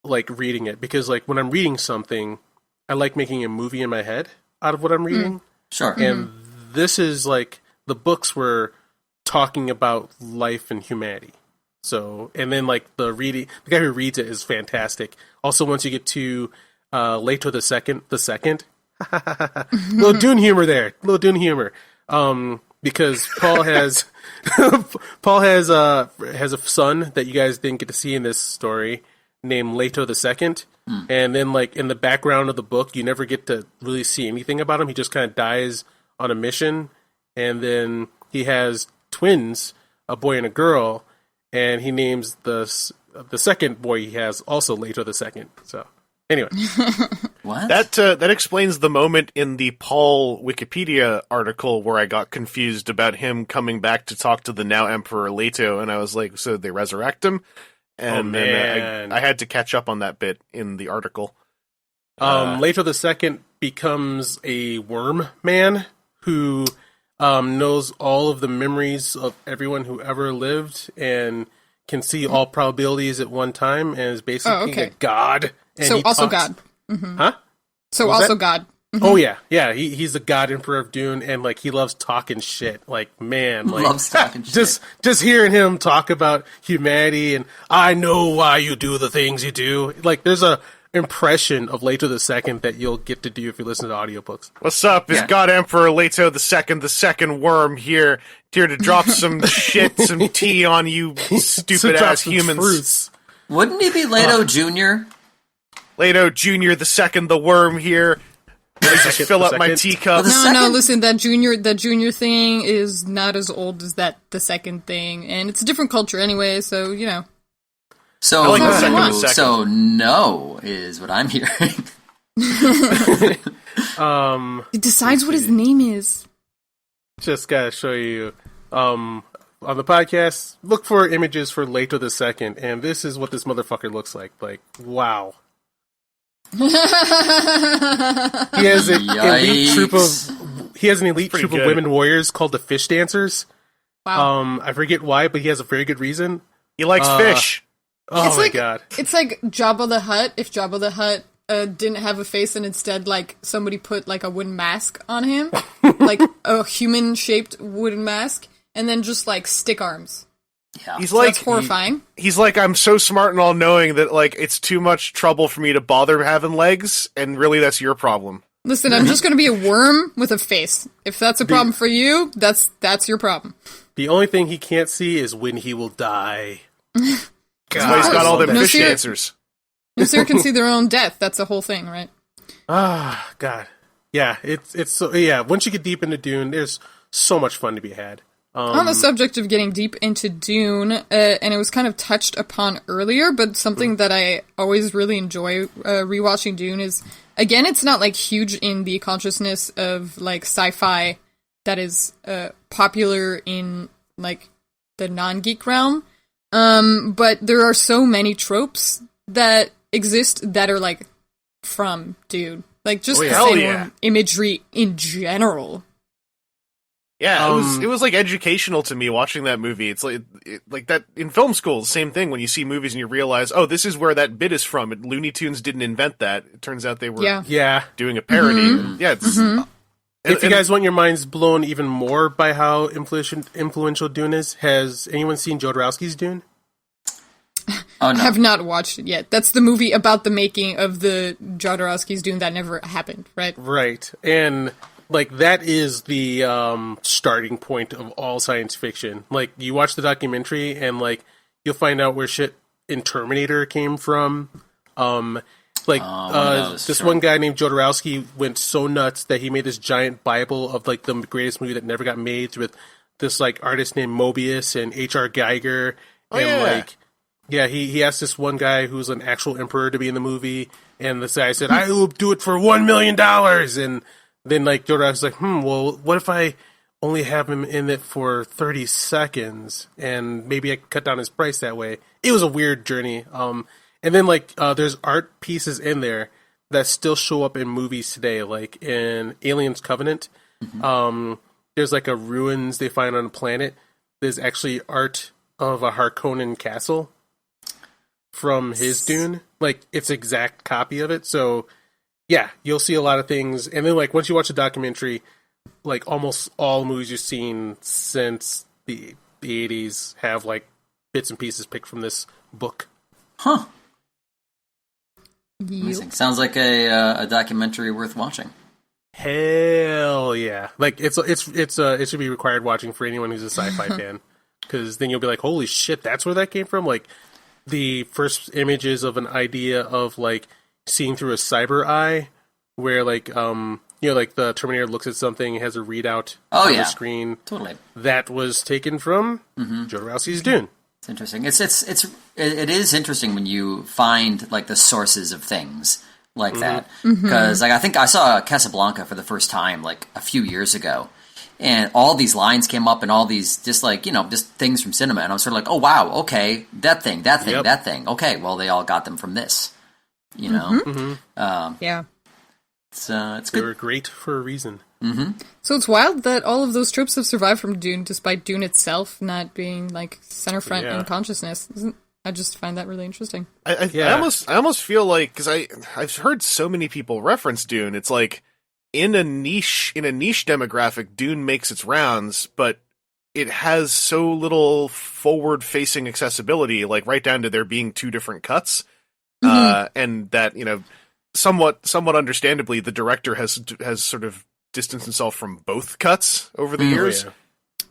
S1: like reading it, because like when I'm reading something, I like making a movie in my head out of what I'm reading.
S4: Sure.
S1: And this is like the books were talking about life and humanity. So, and then like the guy who reads it is fantastic. Also, once you get to Leto the second, little Dune humor there, because Paul has a son that you guys didn't get to see in this story, named Leto the Second, and then like in the background of the book, you never get to really see anything about him. He just kind of dies on a mission, and then he has twins, a boy and a girl, and he names the second boy he has also Leto the Second. So anyway,
S4: what
S3: that explains the moment in the Paul Wikipedia article where I got confused about him coming back to talk to the now Emperor Leto, and I was like, so they resurrect him. And then I had to catch up on that bit in the article.
S1: Leto the Second becomes a worm man who knows all of the memories of everyone who ever lived and can see all probabilities at one time, and is basically a god. And
S2: so also God.
S1: Mm-hmm. Huh?
S2: So also God. Mm-hmm.
S1: Oh yeah. He's the God Emperor of Dune, and like he loves talking shit. Like man, like
S4: loves talking shit.
S1: Just hearing him talk about humanity and I know why you do the things you do. Like there's a impression of Leto the Second that you'll get to do if you listen to audiobooks.
S3: What's up? It's God Emperor Leto the second worm here to drop some shit, some tea on you stupid ass humans.
S1: Truths.
S4: Wouldn't he be Leto Jr.?
S3: Leto Jr. the Second, the worm here. I just fill up my teacup.
S2: No, listen, that junior thing is not as old as the second thing, and it's a different culture anyway, so, you know.
S4: So,
S3: I like the second.
S4: So no is what I'm hearing.
S2: He decides what his name is.
S1: Just gotta show you, on the podcast, look for images for Leto the Second, and this is what this motherfucker looks like. Like, wow. He has an elite troop of women warriors called the Fish Dancers.
S2: Wow.
S1: I forget why, but he has a very good reason.
S3: He likes fish.
S1: Oh my god.
S2: It's like Jabba the Hutt, if Jabba the Hutt didn't have a face and instead like somebody put like a wooden mask on him, like a human-shaped wooden mask, and then just like stick arms.
S4: Yeah.
S3: He's
S2: So
S3: like
S2: that's horrifying.
S3: He's like, I'm so smart and all knowing that like it's too much trouble for me to bother having legs, and really that's your problem.
S2: Listen, I'm just going to be a worm with a face. If that's a problem for you, that's your problem.
S1: The only thing he can't see is when he will die.
S3: That's why he's got all them fish dancers.
S2: No seer can see their own death. That's the whole thing, right?
S1: Ah, God. Yeah, it's so, yeah, once you get deep into Dune, there's so much fun to be had.
S2: On the subject of getting deep into Dune, and it was kind of touched upon earlier, but something that I always really enjoy rewatching Dune is, again, it's not like huge in the consciousness of like sci-fi that is popular in like the non-geek realm, but there are so many tropes that exist that are like from Dune, like just the same imagery in general.
S3: Yeah, it was like educational to me watching that movie. It's like that in film school, the same thing when you see movies and you realize, oh, this is where that bit is from. Looney Tunes didn't invent that. It turns out they were doing a parody.
S2: Mm-hmm.
S3: Yeah, it's,
S1: if you guys want your minds blown even more by how influential Dune is, has anyone seen Jodorowsky's Dune?
S4: Oh, no.
S2: I have not watched it yet. That's the movie about the making of the Jodorowsky's Dune that never happened, right?
S1: Right, and like that is the starting point of all science fiction. Like you watch the documentary and like you'll find out where shit in Terminator came from. This one guy named Jodorowsky went so nuts that he made this giant Bible of like the greatest movie that never got made with this like artist named Mobius and H.R. Geiger. He asked this one guy who's an actual emperor to be in the movie, and this guy said, I will do it for $1 million. And then, like, Jodorowsky's like, well, what if I only have him in it for 30 seconds, and maybe I could cut down his price that way? It was a weird journey. And then, like, there's art pieces in there that still show up in movies today, like in Alien's Covenant. There's, like, a ruins they find on a planet. There's actually art of a Harkonnen castle from his Dune. Like, it's an exact copy of it, so... Yeah, you'll see a lot of things. And then, like, once you watch the documentary, like, almost all movies you've seen since the 80s have, like, bits and pieces picked from this book.
S4: Huh. Amazing. Sounds like a documentary worth watching.
S1: Hell yeah. Like, it should be required watching for anyone who's a sci-fi fan. Because then you'll be like, holy shit, that's where that came from? Like, the first images of an idea of, like, seeing through a cyber eye, where like like the Terminator looks at something, has a readout on the screen.
S4: Totally.
S1: That was taken from Jodorowsky's Dune.
S4: It's interesting. It is interesting when you find like the sources of things like that, because like I think I saw Casablanca for the first time like a few years ago, and all these lines came up and all these just things from cinema, and I was sort of like, oh wow, okay, that thing, that thing, okay, well they all got them from this. You know, it's good.
S1: They were great for a reason.
S2: So it's wild that all of those tropes have survived from Dune, despite Dune itself not being like center front in consciousness. I just find that really interesting.
S3: I almost feel like, because I've heard so many people reference Dune. It's like in a niche demographic, Dune makes its rounds, but it has so little forward facing accessibility, like right down to there being two different cuts. And that, somewhat understandably, the director has sort of distanced himself from both cuts over the years.
S1: Yeah.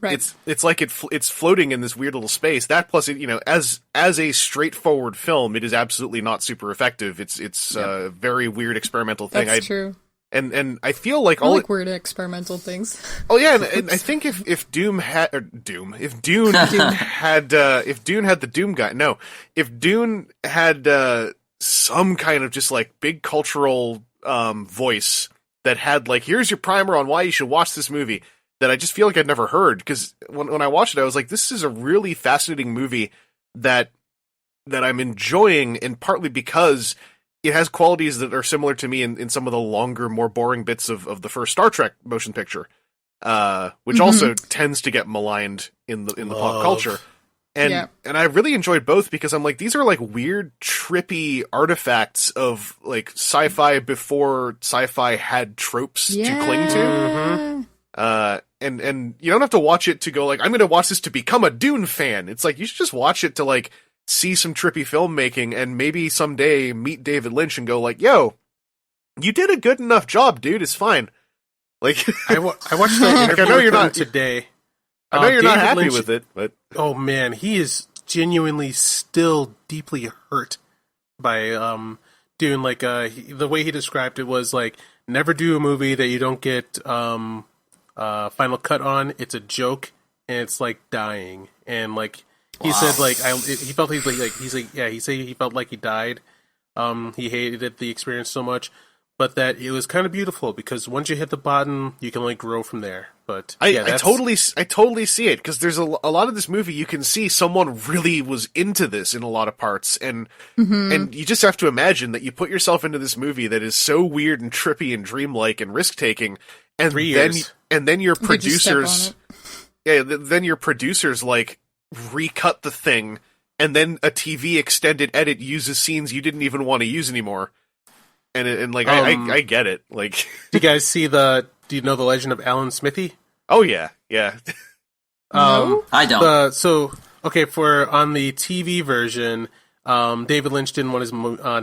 S2: Right.
S3: It's like it's floating in this weird little space. That plus, as a straightforward film, it is absolutely not super effective. It's a very weird experimental thing.
S2: That's true.
S3: And I feel like
S2: I like weird experimental things.
S3: Oh yeah, and I think if Dune had the Doom guy, if Dune had some kind of just like big cultural voice that had like, here's your primer on why you should watch this movie, that I just feel like I'd never heard, because when I watched it, I was like, this is a really fascinating movie that I'm enjoying, and partly because it has qualities that are similar to me in some of the longer, more boring bits of the first Star Trek motion picture, which also tends to get maligned in the pop culture. And I really enjoyed both, because I'm like, these are like weird, trippy artifacts of like sci-fi before sci-fi had tropes to cling to. And you don't have to watch it to go like, I'm going to watch this to become a Dune fan. It's like, you should just watch it to like see some trippy filmmaking, and maybe someday meet David Lynch and go like, yo, you did a good enough job, dude. It's fine. Like,
S1: I watched the interview
S3: I know you're
S1: with him
S3: not
S1: today.
S3: I know you're not
S1: David
S3: happy
S1: Lynch-
S3: with it, but
S1: Oh man, he is genuinely still deeply hurt by Dune. Like the way he described it was like, never do a movie that you don't get final cut on. It's a joke, and it's like dying. And like he said, like he felt he said he felt like he died. He hated the experience so much, but that it was kind of beautiful because once you hit the bottom, you can only grow from there. But
S3: I totally see it, because there's a lot of this movie you can see someone really was into this in a lot of parts, and you just have to imagine that you put yourself into this movie that is so weird and trippy and dreamlike and risk taking, and
S1: 3 years.
S3: then your
S2: Did you step on
S3: producers,
S2: it?
S3: then your producers like recut the thing, and then a TV extended edit uses scenes you didn't even want to use anymore, and like I get it. Like,
S1: do you guys see do you know the legend of Alan Smithy?
S3: oh yeah.
S2: No?
S4: I don't.
S1: For on the TV version, David Lynch didn't want his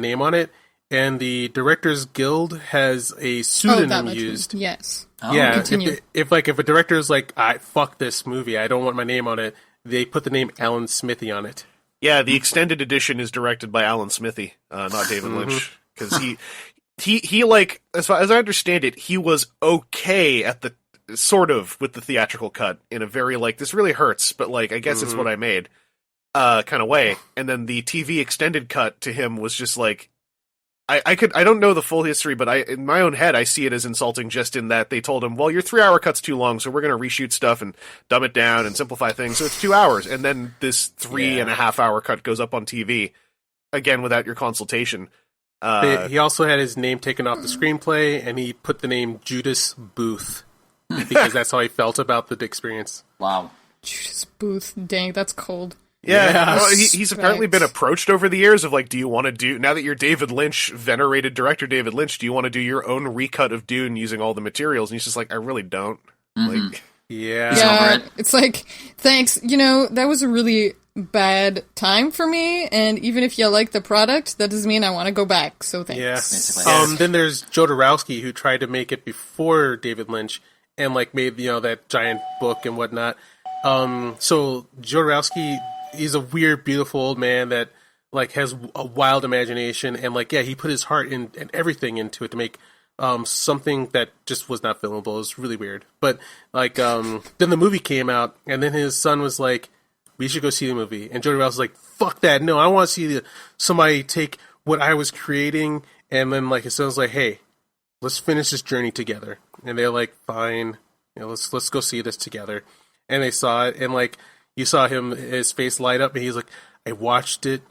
S1: name on it, and the Directors Guild has a pseudonym used.
S2: Yes.
S4: Oh,
S1: Yeah,
S2: continue.
S1: if a director is like, I fuck this movie, I don't want my name on it, they put the name Alan Smithy on it.
S3: Yeah, the extended edition is directed by Alan Smithy, not David Lynch, because he like, as far as I understand it, he was okay at the sort of with the theatrical cut in a very like, this really hurts, but like, I guess it's what I made kind of way. And then the TV extended cut to him was just like, I don't know the full history, but in my own head I see it as insulting, just in that they told him, well, your 3 hour cut's too long, so we're going to reshoot stuff and dumb it down and simplify things, so it's 2 hours, and then this 3.5 hour cut goes up on TV again without your consultation.
S1: He also had his name taken off the screenplay, and he put the name Judas Booth because that's how he felt about the experience.
S4: Wow.
S2: Judas Booth. Dang, that's cold.
S3: Yeah,
S1: Yeah.
S3: well, he's apparently been approached over the years of like, do you want to do, now that you're David Lynch, venerated director David Lynch, do you want to do your own recut of Dune using all the materials? And he's just like, I really don't. Like,
S1: Yeah.
S4: over it.
S2: It's like, thanks. That was a really bad time for me, and even if you like the product, that doesn't mean I want to go back, so thanks.
S1: Yeah.
S4: Basically.
S1: Then there's Jodorowsky, who tried to make it before David Lynch and like made that giant book and whatnot. So Jodorowsky, he's a weird, beautiful old man that like has a wild imagination, and like he put his heart and everything into it to make something that just was not filmable. It was really weird. But like then the movie came out, and then his son was like, we should go see the movie. And Jodorowsky was like, fuck that, no, I want to see somebody take what I was creating. And then like his son was like, hey, let's finish this journey together. And they're like, fine, let's go see this together. And they saw it, and like you saw his face light up, and he's like, I watched it,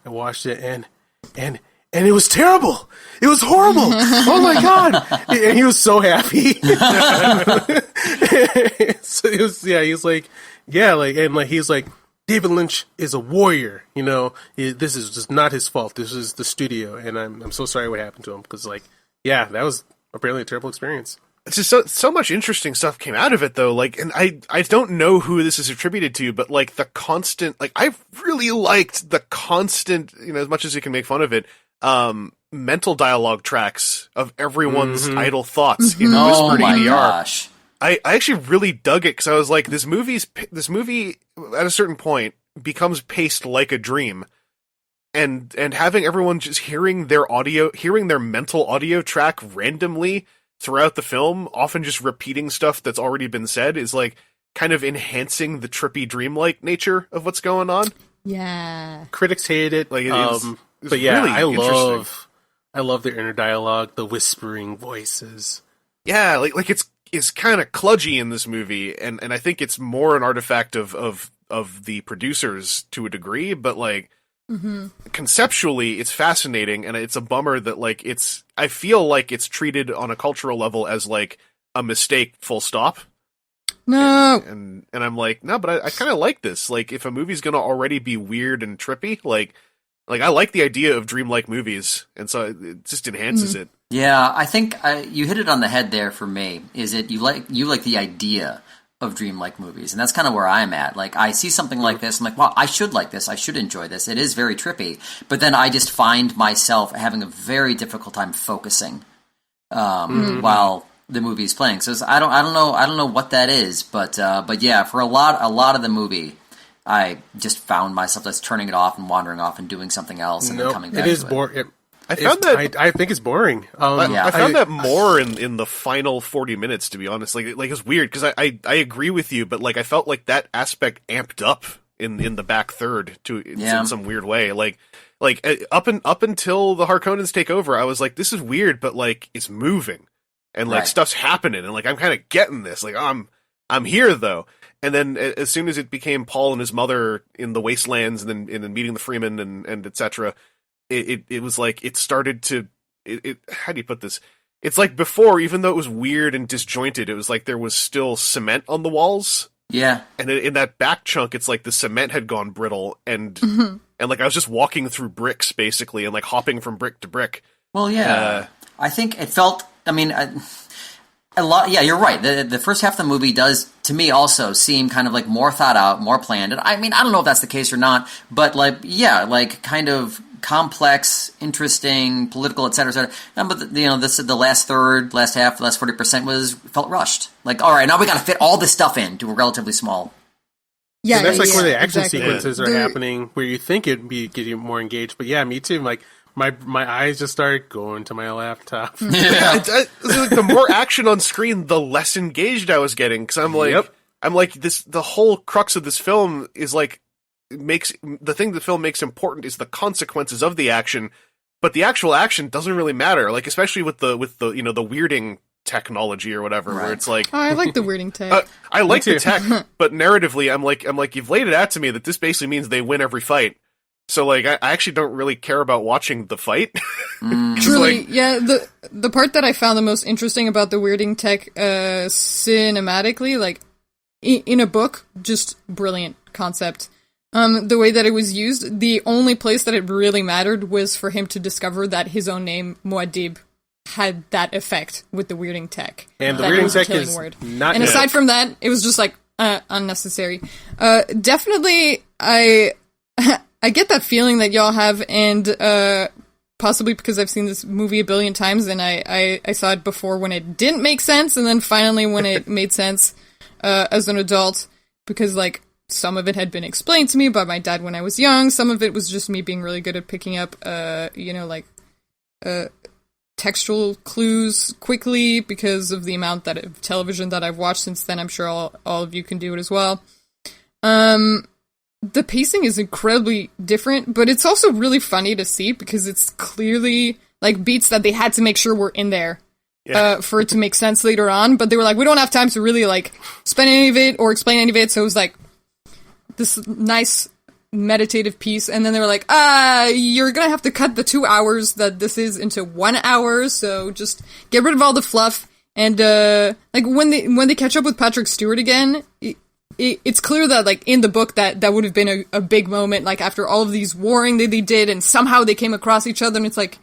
S1: and it was terrible. It was horrible. Oh my god! And he was so happy. So he's like, he's like, David Lynch is a warrior. This is just not his fault. This is the studio, and I'm so sorry what happened to him, because that was apparently a terrible experience.
S3: it's just so much interesting stuff came out of it, though. Like, and I don't know who this is attributed to, but like the constant, like I really liked the constant, as much as you can make fun of it, mental dialogue tracks of everyone's idle thoughts in whispered
S4: my
S3: EDR.
S4: gosh.
S3: I actually really dug it, because I was like, this movie at a certain point becomes paced like a dream, and having everyone just hearing their mental audio track randomly throughout the film, often just repeating stuff that's already been said, is like kind of enhancing the trippy dreamlike nature of what's going on.
S2: Yeah.
S1: Critics hate it,
S3: Like,
S1: but yeah,
S3: really interesting.
S1: I love the inner dialogue, the whispering voices.
S3: Yeah, like it's kind of kludgy in this movie, and I think it's more an artifact of the producers to a degree, but like conceptually it's fascinating, and it's a bummer that like I feel like it's treated on a cultural level as like a mistake, full stop.
S2: No.
S3: And I'm like, no, but I kind of like this. Like, if a movie's gonna already be weird and trippy, like I like the idea of dreamlike movies, and so it just enhances it.
S4: Yeah, I think you hit it on the head there for me. Is it you like the idea of dreamlike movies, and that's kind of where I'm at. Like, I see something like this, I'm like, wow, I should like this. I should enjoy this. It is very trippy, but then I just find myself having a very difficult time focusing while the movie is playing. So I don't know what that is, but yeah, for a lot of the movie, I just found myself just turning it off and wandering off and doing something else and then coming back.
S1: It is
S4: to
S1: boring.
S3: I found that
S1: I think it's boring.
S3: I found that more in the final 40 minutes, to be honest. Like it's weird because I agree with you, but like I felt like that aspect amped up in the back third in some weird way. Like up until the Harkonnens take over, I was like, this is weird, but like it's moving and like stuff's happening and like I'm kind of getting this. Like I'm here though. And then as soon as it became Paul and his mother in the wastelands and then meeting the Freeman and etc. It was like it started to how do you put this? It's like before, even though it was weird and disjointed, it was like there was still cement on the walls.
S4: Yeah.
S3: And in that back chunk, it's like the cement had gone brittle and like I was just walking through bricks basically and like hopping from brick to brick.
S4: Well, yeah. I think it felt, I mean, a lot. Yeah, you're right. The first half of the movie does, to me, also seem kind of like more thought out, more planned. And I mean, I don't know if that's the case or not, but like, yeah, like kind of complex, interesting, political, et cetera, et cetera. But the last third, last half, the last 40% felt rushed. Like, all right, now we got to fit all this stuff into a relatively small.
S2: Yeah,
S1: and that's like where the action
S2: exactly.
S1: sequences are happening, where you think it'd be get you more engaged. But yeah, me too. Like my eyes just started going to my laptop.
S3: Yeah, the more action on screen, the less engaged I was getting because I'm like this. The whole crux of this film is like. The thing the film makes important is the consequences of the action, but the actual action doesn't really matter. Like especially with the the weirding technology or whatever, where it's like
S2: I like the weirding tech.
S3: I like the tech, but narratively, I'm like you've laid it out to me that this basically means they win every fight. So like I actually don't really care about watching the fight.
S2: Truly, yeah. The part that I found the most interesting about the weirding tech cinematically, like in a book, just brilliant concept. The way that it was used, the only place that it really mattered was for him to discover that his own name, Muad'Dib, had that effect with the weirding tech.
S1: And the weirding tech is not.
S2: And aside from that, it was just like unnecessary. Definitely, I get that feeling that y'all have, and possibly because I've seen this movie a billion times, and I saw it before when it didn't make sense, and then finally when it made sense as an adult, because like. Some of it had been explained to me by my dad when I was young. Some of it was just me being really good at picking up, textual clues quickly because of the amount of television that I've watched since then. I'm sure all of you can do it as well. The pacing is incredibly different, but it's also really funny to see because it's clearly like beats that they had to make sure were in there. For it to make sense later on. But they were like, we don't have time to really like spend any of it or explain any of it. So it was like, this nice meditative piece, and then they were like, you're gonna have to cut the 2 hours that this is into 1 hour, so just get rid of all the fluff, and, like, when they catch up with Patrick Stewart again, it's clear that, like, in the book that would have been a big moment, like, after all of these warring that they did, and somehow they came across each other, and it's like,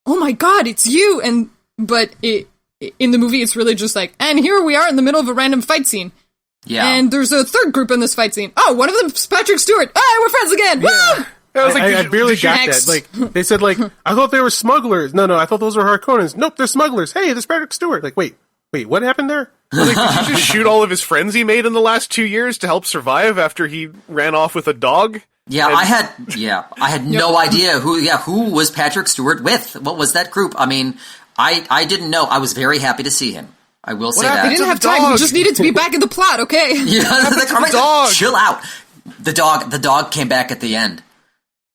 S2: oh my god, it's you, but in the movie, it's really just like, and here we are in the middle of a random fight scene.
S4: Yeah.
S2: And there's a third group in this fight scene. Oh, one of them's Patrick Stewart. Oh, we're friends again.
S1: Yeah.
S2: Woo!
S1: I was like, I barely got that. Like, they said, like, I thought they were smugglers. No, I thought those were Harkonnens. Nope, they're smugglers. Hey, there's Patrick Stewart. Like, wait, what happened there?
S3: Like, did you just shoot all of his friends he made in the last 2 years to help survive after he ran off with a dog?
S4: Yeah, I had no idea who was Patrick Stewart with. What was that group? I mean, I didn't know. I was very happy to see him. I will say that.
S2: They didn't have time. He just needed to be back in the plot, okay?
S4: Yeah, the dog. Chill out. The dog came back at the end.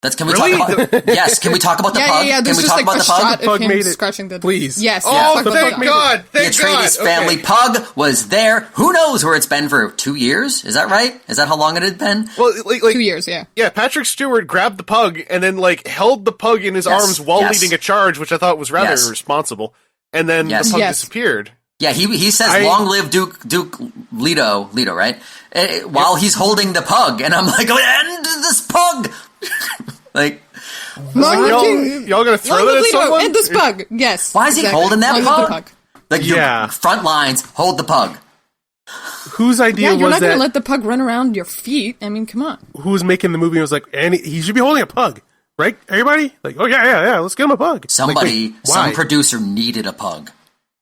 S4: Can we talk about? Yes, can we talk about the pug?
S2: Yeah.
S4: Can we talk about the pug?
S2: The pug made it. Scratching the.
S1: Please.
S2: Yes.
S3: Oh, thank God!
S4: The Atreides family pug was there. Who knows where it's been for 2 years? Is that right? Is that how long it had been?
S3: Well, like
S2: 2 years. Yeah.
S3: Yeah, Patrick Stewart grabbed the pug and then like held the pug in his arms while leading a charge, which I thought was rather irresponsible. And then the pug disappeared.
S4: Yeah, he says, "Long live Duke Leto, right?" While he's holding the pug, and I'm like, "End this pug!" Like,
S3: y'all gonna throw that at someone?
S2: And this pug, yes.
S4: Why is he holding that pug? Like,
S3: yeah.
S4: Front lines, hold the pug.
S1: Whose idea was that?
S2: You're not gonna let the pug run around your feet. I mean, come on.
S1: Who was making the movie and was like, and he should be holding a pug, right? Everybody? Like, oh yeah, let's get him a pug.
S4: Somebody,
S1: like,
S4: some producer needed a pug.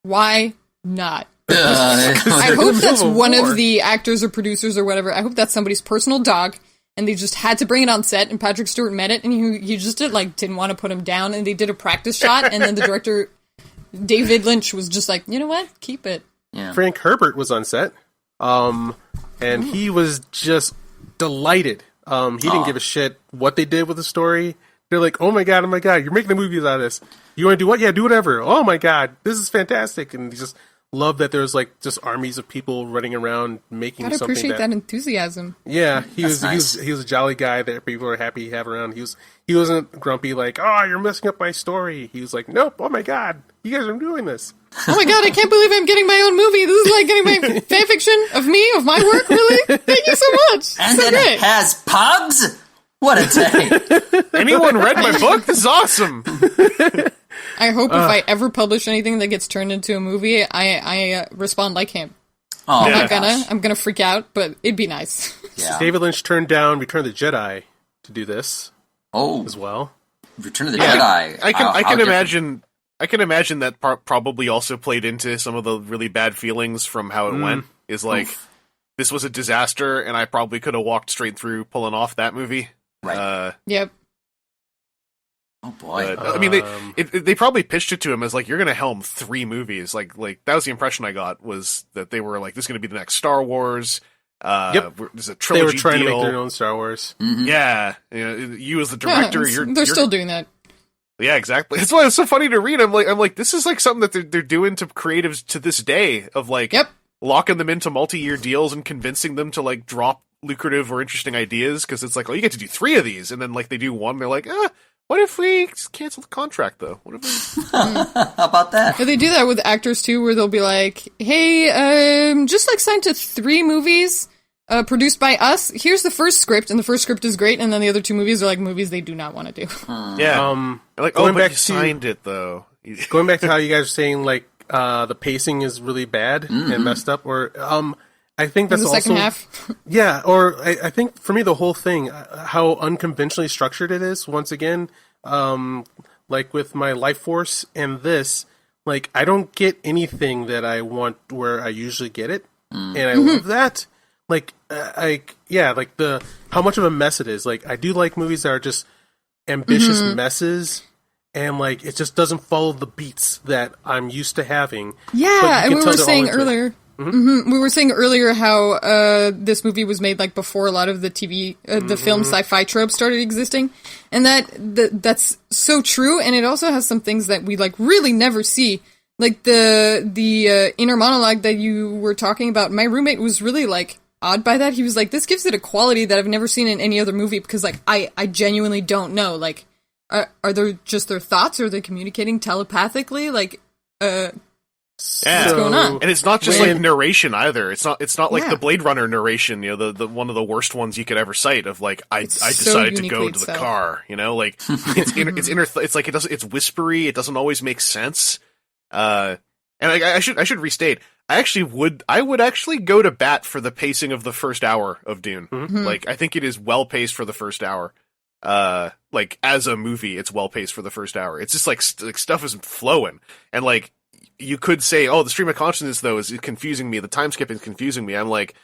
S2: Why? not.
S4: I
S2: I hope that's
S1: Civil
S2: one
S1: War.
S2: of the actors or producers or whatever. I hope that's somebody's personal dog, and they just had to bring it on set, and Patrick Stewart met it, and he just didn't want to put him down, and they did a practice shot, and then the director, David Lynch, was just like, you know what? Keep it.
S4: Yeah.
S1: Frank Herbert was on set, and he was just delighted. He didn't give a shit what they did with the story. They're like, oh my god, you're making a movie out of this. You want to do what? Yeah, do whatever. Oh my god, this is fantastic. And he just loved that there's like just armies of people running around making
S2: Gotta
S1: something.
S2: appreciate that enthusiasm.
S1: Yeah, he was
S4: nice.
S1: he was a jolly guy that people were happy to have around. He wasn't grumpy like, oh, you're messing up my story. He was like, nope, oh my god, you guys are doing this.
S2: Oh my god, I can't believe I'm getting my own movie. This is like getting my fanfiction of me, of my work, really? Thank you so much.
S4: And
S2: so
S4: then
S2: great.
S4: it has pugs? What a day.
S3: Anyone read my book? This is awesome.
S2: I hope if I ever publish anything that gets turned into a movie, I respond like him.
S4: Oh,
S2: I'm
S4: my
S2: not
S4: gosh.
S2: I'm gonna freak out, but it'd be nice.
S4: Yeah.
S1: David Lynch turned down Return of the Jedi to do this
S4: Oh,
S1: as well.
S4: Return of the Jedi.
S3: I
S4: How
S3: can
S4: different.
S3: imagine. I can imagine that probably also played into some of the really bad feelings from how it went. Is like, this was a disaster, and I probably could have walked straight through pulling off that movie.
S4: Right.
S2: Yep.
S4: Oh, boy.
S3: But, I mean, they probably pitched it to him as like, you're going to helm 3 movies. Like that was the impression I got, was that they were like, this is going to be the next Star Wars.
S1: Yep.
S3: There's a
S1: They
S3: trilogy
S1: were trying
S3: deal.
S1: to make their own Star Wars.
S3: Yeah, you as the director,
S2: they're still doing that.
S3: Yeah, exactly. That's why it's so funny to read. I'm like, this is like something that they're doing to creatives to this day, of like
S2: Yep.
S3: locking them into multi-year deals and convincing them to like drop lucrative or interesting ideas, because it's like, oh, you get to do 3 of these, and then like they do one, and they're like, what if we cancel the contract though? What if we...
S4: How about that?
S2: Yeah, they do that with actors too, where they'll be like, "Hey, just like signed to 3 movies produced by us. Here's the first script, and the first script is great, and then the other 2 movies are like movies they do not want to do."
S3: Yeah, like,
S1: going
S3: but
S1: back
S3: you
S1: to-
S3: signed it though.
S1: Going back to how you guys are saying like the pacing is really bad and messed up, or I think
S2: In
S1: that's
S2: the
S1: also
S2: second half,
S1: yeah, or I think for me the whole thing, how unconventionally structured it is. Once again, like with my Life Force and this, like I don't get anything that I want where I usually get it, and I love that. Like, like the how much of a mess it is. Like I do like movies that are just ambitious messes. And like it just doesn't follow the beats that I'm used to having.
S2: yeah. And we were saying
S1: into it.
S2: earlier, we were saying earlier how this movie was made like before a lot of the TV, the film sci-fi tropes started existing, and that's so true. And it also has some things that we like really never see, like the inner monologue that you were talking about. My roommate was really like odd by that. He was like, "This gives it a quality that I've never seen in any other movie," because like I genuinely don't know, like. Are they just their thoughts? Or are they communicating telepathically? Like, what's going on?
S3: And it's not just
S1: When-
S3: like narration either. It's not like
S2: Yeah.
S3: the Blade Runner narration, the one of the worst ones you could ever cite, of like, I
S2: so
S3: decided to go
S2: uniquely
S3: to the
S2: itself.
S3: car, like it's like it's whispery, it doesn't always make sense. And I should restate, I would actually go to bat for the pacing of the first hour of Dune. Like I think it is well paced for the first hour. Like as a movie, it's well paced for the first hour. It's just like stuff is flowing, and like you could say, oh, the stream of consciousness though is confusing me. The time skip is confusing me. I'm like,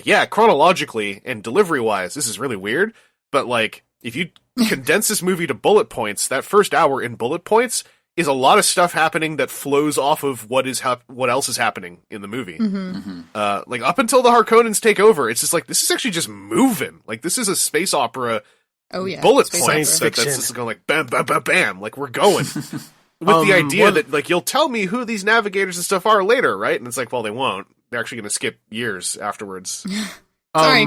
S3: yeah, chronologically and delivery wise, this is really weird. But like, if you condense this movie to bullet points, that first hour in bullet points is a lot of stuff happening that flows off of what else is happening in the movie. Like up until the Harkonnens take over, it's just like, this is actually just moving. Like this is a space opera.
S2: Oh yeah,
S3: Bullet
S2: space
S3: points
S2: opera.
S3: that's just going like bam, bam, bam, bam. Like we're going with the idea that like you'll tell me who these navigators and stuff are later, right? And it's like, well, they won't. They're actually going to skip years afterwards.
S2: Sorry.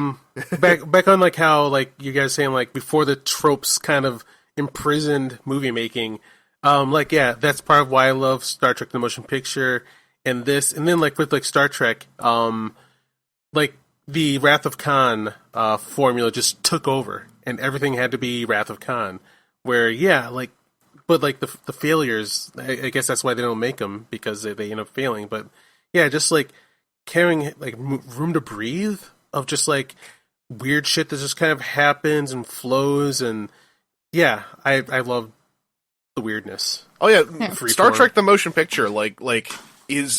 S1: Back on like how like you guys saying like before the tropes kind of imprisoned movie making. Like yeah, that's part of why I love Star Trek: The Motion Picture and this, and then like with like Star Trek, like the Wrath of Khan formula just took over. And everything had to be Wrath of Khan, where yeah, like, but like the failures, I guess that's why they don't make them, because they end up failing. But yeah, just like carrying like room to breathe of just like weird shit that just kind of happens and flows, and yeah, I love the weirdness.
S3: Oh yeah,
S1: Freeform.
S3: Star Trek: The Motion Picture, like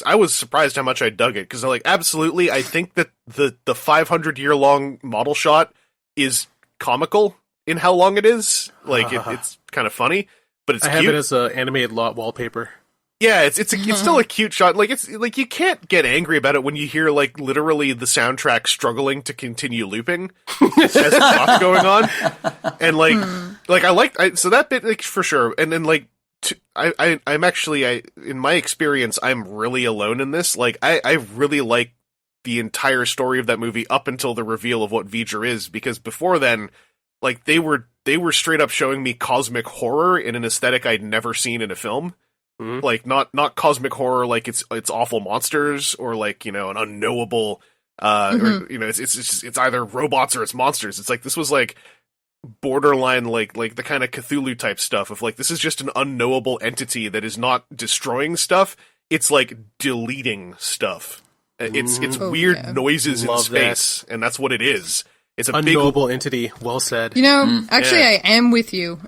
S3: I was surprised how much I dug it, because like absolutely, I think that the 500-year-long model shot is comical in how long it is. Like it's kind of funny, but it's
S1: I
S3: cute.
S1: have it as an animated wallpaper.
S3: Yeah, it's still a cute shot. Like it's like you can't get angry about it when you hear like literally the soundtrack struggling to continue looping as the plot's going on, and like so that bit like for sure. And then like I'm actually in my experience I'm really alone in this. Like I really like the entire story of that movie up until the reveal of what V'ger is, because before then, like they were straight up showing me cosmic horror in an aesthetic I'd never seen in a film. Like not cosmic horror like it's awful monsters or like, you know, an unknowable or, you know, it's either robots or it's monsters. It's like this was like borderline like the kind of Cthulhu type stuff of like this is just an unknowable entity that is not destroying stuff, it's like deleting stuff. It's weird noises in space, and that's what it is. It's a
S1: unknowable entity. Well said.
S2: You know, actually, I am with you.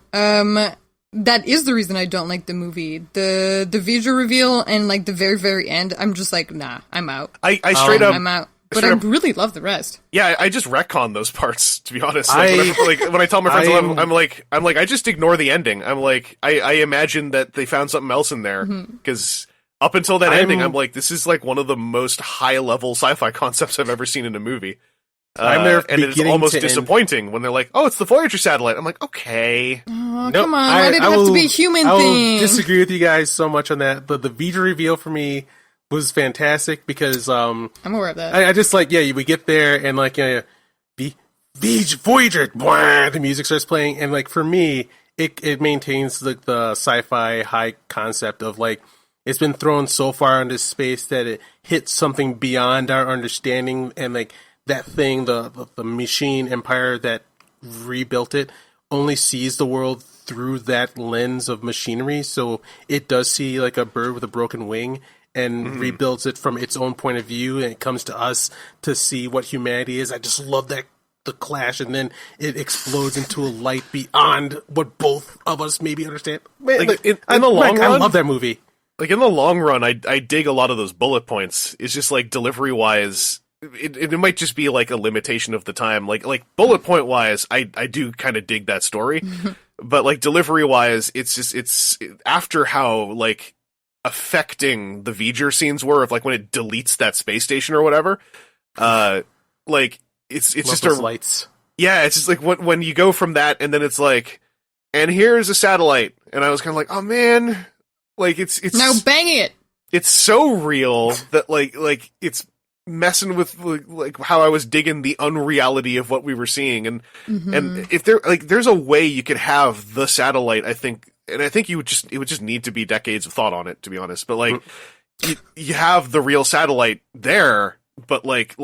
S2: That is the reason I don't like the movie. The V'ger reveal and like the very, very end, I'm just like, nah, I'm out.
S3: I straight up,
S2: I'm out. But I really love the rest.
S3: Yeah, I just retcon those parts, to be honest. Like, when I tell my friends, I'm like, I just ignore the ending. I'm like, I imagine that they found something else in there, because up until that ending, I'm like, this is like one of the most high-level sci-fi concepts I've ever seen in a movie.
S1: I'm there,
S3: and it's almost disappointing when they're like, "Oh, it's the Voyager satellite." I'm like, "Okay,
S2: oh, come on, why did it have to be a human thing?"
S1: I will disagree with you guys so much on that. But the V'ger reveal for me was fantastic because
S2: I'm aware of that.
S1: I just like we get there and like Voyager, the music starts playing, and like for me, it maintains the sci-fi high concept of like it's been thrown so far into space that it hits something beyond our understanding, and like. That thing, the machine empire that rebuilt it, only sees the world through that lens of machinery. So it does see like a bird with a broken wing and rebuilds it from its own point of view. And it comes to us to see what humanity is. I just love that the clash, and then it explodes into a light beyond what both of us maybe understand. Man,
S3: like, in the long run,
S1: I love that movie.
S3: Like in the long run, I dig a lot of those bullet points. It's just like delivery wise. It might just be like a limitation of the time. Like bullet point wise, I do kind of dig that story, but like delivery wise, it's after how like affecting the V'ger scenes were of like when it deletes that space station or whatever. Like it's
S1: love
S3: just
S1: those lights.
S3: Yeah, it's just like when you go from that and then it's like, and here's a satellite, and I was kind of like, oh man, like it's
S2: now bang it.
S3: It's so real that like it's messing with like how I was digging the unreality of what we were seeing, and if there's a way you could have the satellite, I think it would just need to be decades of thought on it, to be honest, but like you have the real satellite there, but like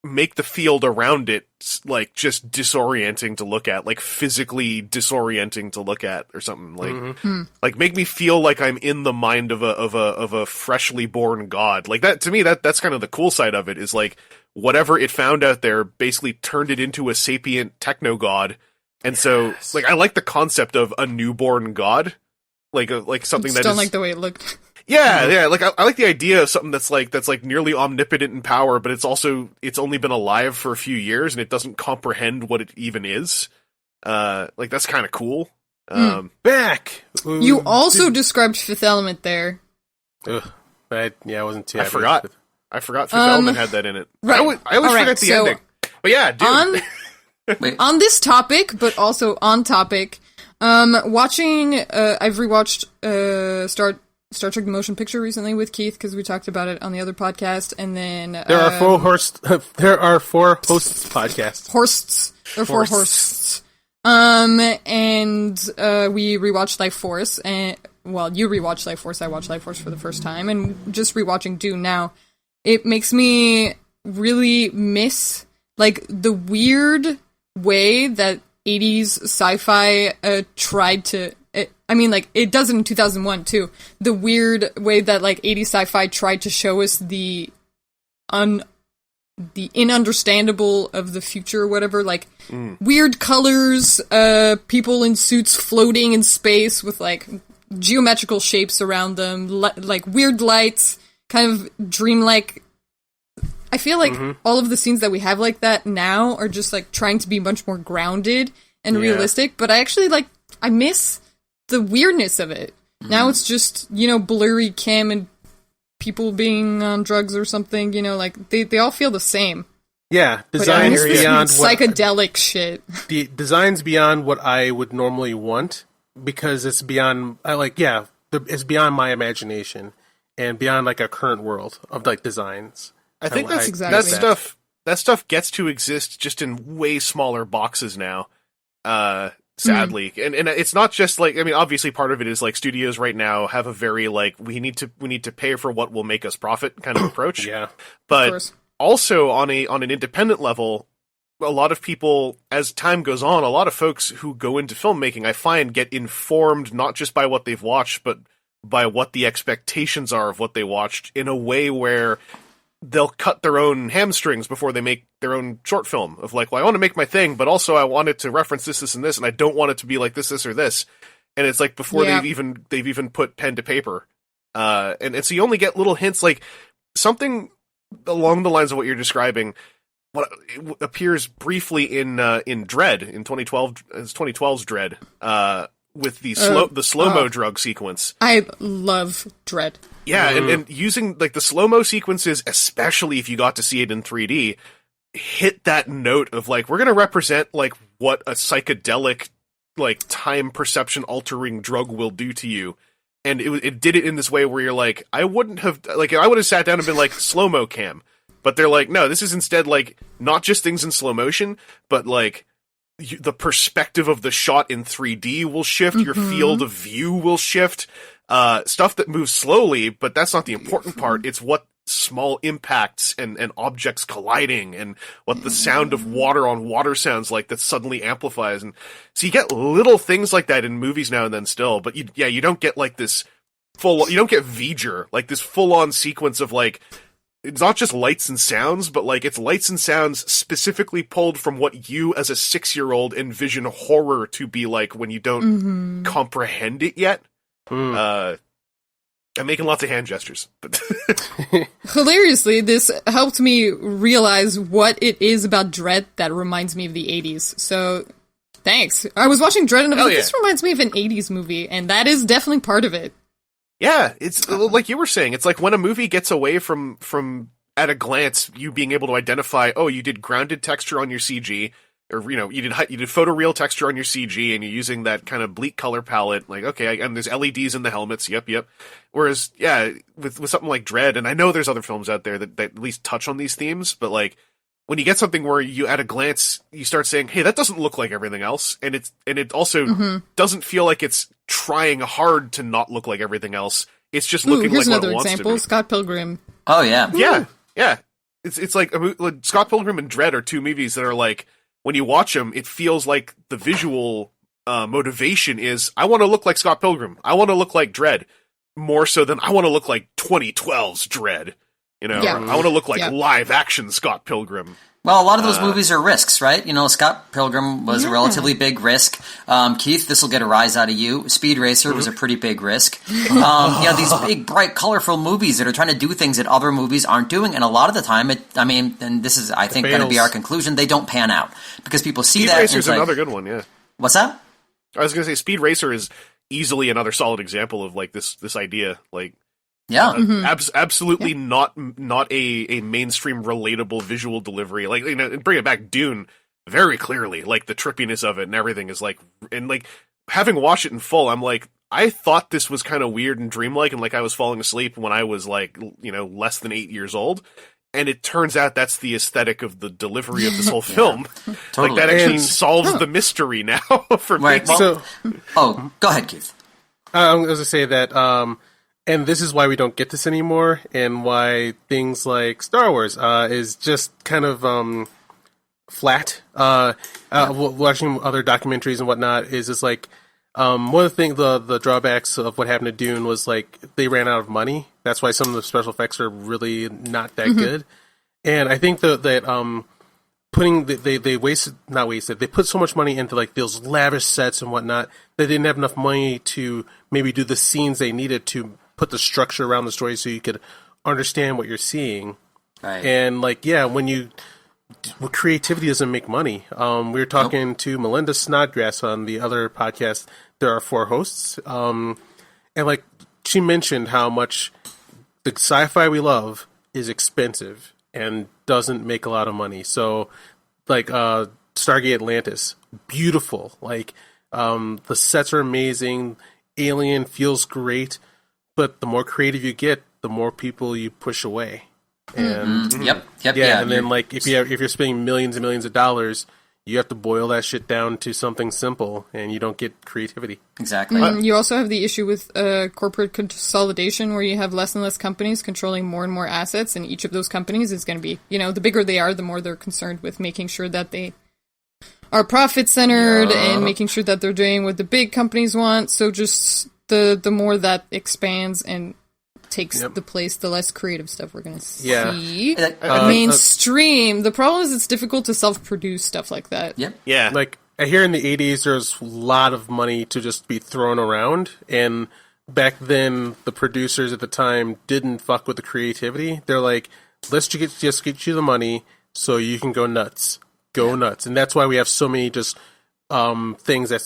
S3: make the field around it like just disorienting to look at, like physically disorienting to look at or something, like like make me feel like I'm in the mind of a freshly born god. Like that to me, that's kind of the cool side of it, is like whatever it found out there basically turned it into a sapient techno god. And so like I like the concept of a newborn god, like something that
S2: don't
S3: is
S2: like the way it looked.
S3: Yeah, like I like the idea of something that's like nearly omnipotent in power, but it's only been alive for a few years and it doesn't comprehend what it even is. Like that's kind of cool.
S1: Back.
S2: You also described Fifth Element there.
S1: Ugh. I wasn't too.
S3: I forgot. Fifth Element had that in it.
S2: Right.
S3: I always forget the ending. But yeah, dude.
S2: On this topic, but also on topic, watching. I've rewatched Star Trek: The Motion Picture recently with Keith because we talked about it on the other podcast, and then
S1: there are four hosts podcast.
S2: Horsts. There are four Horsts. And we rewatched Life Force, and well, you rewatched Life Force. I watched Life Force for the first time, and just rewatching Dune now, it makes me really miss like the weird way that 80s sci-fi tried to. I mean, like, it does it in 2001, too. The weird way that, like, 80s sci-fi tried to show us the inunderstandable of the future or whatever. Like, weird colors, people in suits floating in space with, like, geometrical shapes around them, like, weird lights, kind of dreamlike. I feel like all of the scenes that we have like that now are just like trying to be much more grounded and realistic, but I miss the weirdness of it. Now it's just, blurry cam and people being on drugs or something, like they all feel the same.
S1: Yeah,
S2: design
S1: beyond
S2: psychedelic shit.
S1: The design's beyond what I would normally want because it's beyond it's beyond my imagination and beyond like a current world of like designs.
S3: I think
S2: exactly
S3: that stuff gets to exist just in way smaller boxes now. Sadly, and it's not just like, I mean, obviously part of it is like studios right now have a very like we need to pay for what will make us profit kind of approach.
S1: Yeah,
S3: but also on an independent level, a lot of people, as time goes on, a lot of folks who go into filmmaking, I find, get informed not just by what they've watched, but by what the expectations are of what they watched in a way where they'll cut their own hamstrings before they make their own short film of like, well, I want to make my thing, but also I want it to reference this, and this, and I don't want it to be like this, or this. And it's like before they've even put pen to paper. And so you only get little hints, like something along the lines of what you're describing, what appears briefly in Dread in 2012, it's 2012's Dread, with the slow-mo drug sequence.
S2: I love Dread.
S3: Yeah, and using like the slow-mo sequences, especially if you got to see it in 3D, hit that note of like, we're going to represent like what a psychedelic, like time perception altering drug will do to you. And it did it in this way where you're like, I would have sat down and been like, slow-mo cam. But they're like, no, this is instead like not just things in slow motion, but like the perspective of the shot in 3D will shift, your field of view will shift. Stuff that moves slowly, but that's not the important part. It's what small impacts and objects colliding and what the sound of water on water sounds like that suddenly amplifies. And so you get little things like that in movies now and then still, but you don't get like this you don't get V'ger, like this full on sequence of like, it's not just lights and sounds, but like it's lights and sounds specifically pulled from what you as a 6-year-old envision horror to be like when you don't comprehend it yet. I'm making lots of hand gestures. But
S2: hilariously, this helped me realize what it is about Dread that reminds me of the 80s. So, thanks. I was watching Dread and I was like, this reminds me of an 80s movie, and that is definitely part of it.
S3: Yeah, it's like you were saying, it's like when a movie gets away from at a glance, you being able to identify, oh, you did grounded texture on your CG, or, you did photoreal texture on your CG, and you're using that kind of bleak color palette, like, okay, and there's LEDs in the helmets, yep. Whereas, yeah, with something like Dread, and I know there's other films out there that at least touch on these themes, but like, when you get something where you, at a glance, you start saying, hey, that doesn't look like everything else, and it also doesn't feel like it's trying hard to not look like everything else. It's just looking like what it wants
S2: example,
S3: to be.
S2: Scott Pilgrim.
S4: Oh, yeah.
S3: Yeah. It's like Scott Pilgrim and Dread are two movies that are like, when you watch them, it feels like the visual motivation is, I want to look like Scott Pilgrim. I want to look like Dread. More so than I want to look like 2012's Dread. I want to look like live action Scott Pilgrim.
S4: Well, a lot of those movies are risks, right? Scott Pilgrim was a relatively big risk. Keith, this will get a rise out of you. Speed Racer was a pretty big risk. These big, bright, colorful movies that are trying to do things that other movies aren't doing, and a lot of the time, and this is, I think, going to be our conclusion, they don't pan out. Because people see
S3: Speed
S4: that.
S3: Racer is another good one, yeah.
S4: What's that?
S3: I was going to say Speed Racer is easily another solid example of like this idea, like, absolutely not a mainstream relatable visual delivery. Like, bring it back, Dune, very clearly, like the trippiness of it and everything is like, and like having watched it in full, I'm like, I thought this was kind of weird and dreamlike, and like I was falling asleep when I was like, less than 8 years old. And it turns out that's the aesthetic of the delivery of this whole film.
S4: Totally.
S3: Like that actually solves the mystery now for me.
S4: Go ahead, Keith.
S1: I was going to say that, and this is why we don't get this anymore, and why things like Star Wars is just kind of flat. Watching other documentaries and whatnot is just like, one of the things, the drawbacks of what happened to Dune was like they ran out of money. That's why some of the special effects are really not that good. And I think that they put so much money into like those lavish sets and whatnot, they didn't have enough money to maybe do the scenes they needed to put the structure around the story so you could understand what you're seeing.
S4: Right.
S1: And creativity doesn't make money. We were talking to Melinda Snodgrass on the other podcast. There are 4 hosts. And she mentioned how much the sci-fi we love is expensive and doesn't make a lot of money. So Stargate Atlantis, beautiful. The sets are amazing. Alien feels great, but the more creative you get, the more people you push away. And
S4: Yep.
S1: and then if you're spending millions and millions of dollars, you have to boil that shit down to something simple, and you don't get creativity.
S4: Exactly.
S2: You also have the issue with corporate consolidation, where you have less and less companies controlling more and more assets, and each of those companies is going to be, the bigger they are, the more they're concerned with making sure that they are profit-centered and making sure that they're doing what the big companies want. So just the more that expands and takes the place, the less creative stuff we're going to see. Mainstream. The problem is it's difficult to self-produce stuff like that.
S4: Yep.
S3: Yeah.
S1: I hear in the 80s there's a lot of money to just be thrown around, and back then the producers at the time didn't fuck with the creativity. They're like, let's just get you the money so you can go nuts. Go nuts. And that's why we have so many just things that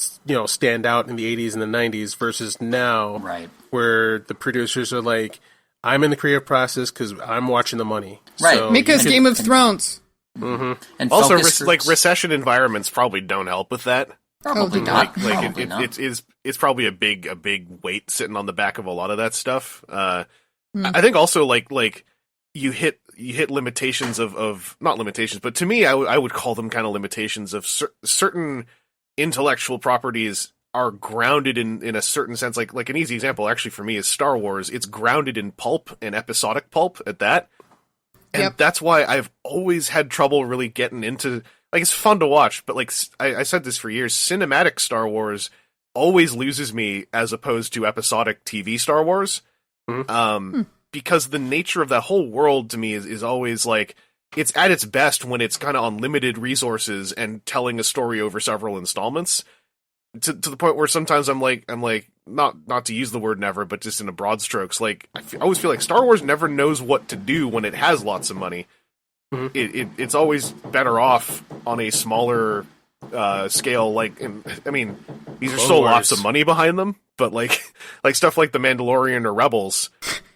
S1: stand out in the 80s and the 90s versus now,
S4: right,
S1: where the producers are like, I'm in the creative process because I'm watching the money.
S4: Right.
S1: So
S2: make us Game of Thrones.
S1: Mm-hmm.
S4: And
S3: also, recession environments probably don't help with that.
S4: Probably not.
S3: It's probably a big weight sitting on the back of a lot of that stuff. I think also you hit limitations of not limitations, but to me, I would call them kind of limitations of certain intellectual properties are grounded in a certain sense. Like an easy example, actually, for me, is Star Wars. It's grounded in pulp and episodic pulp at that. And that's why I've always had trouble really getting into, it's fun to watch, but I said this for years, cinematic Star Wars always loses me as opposed to episodic TV Star Wars. Because the nature of that whole world to me is always it's at its best when it's kind of on limited resources and telling a story over several installments, to the point where sometimes I'm like not to use the word never, but just in a broad strokes, I always feel like Star Wars never knows what to do when it has lots of money. It's always better off on a smaller scale. These are still lots of money behind them, but stuff like The Mandalorian or Rebels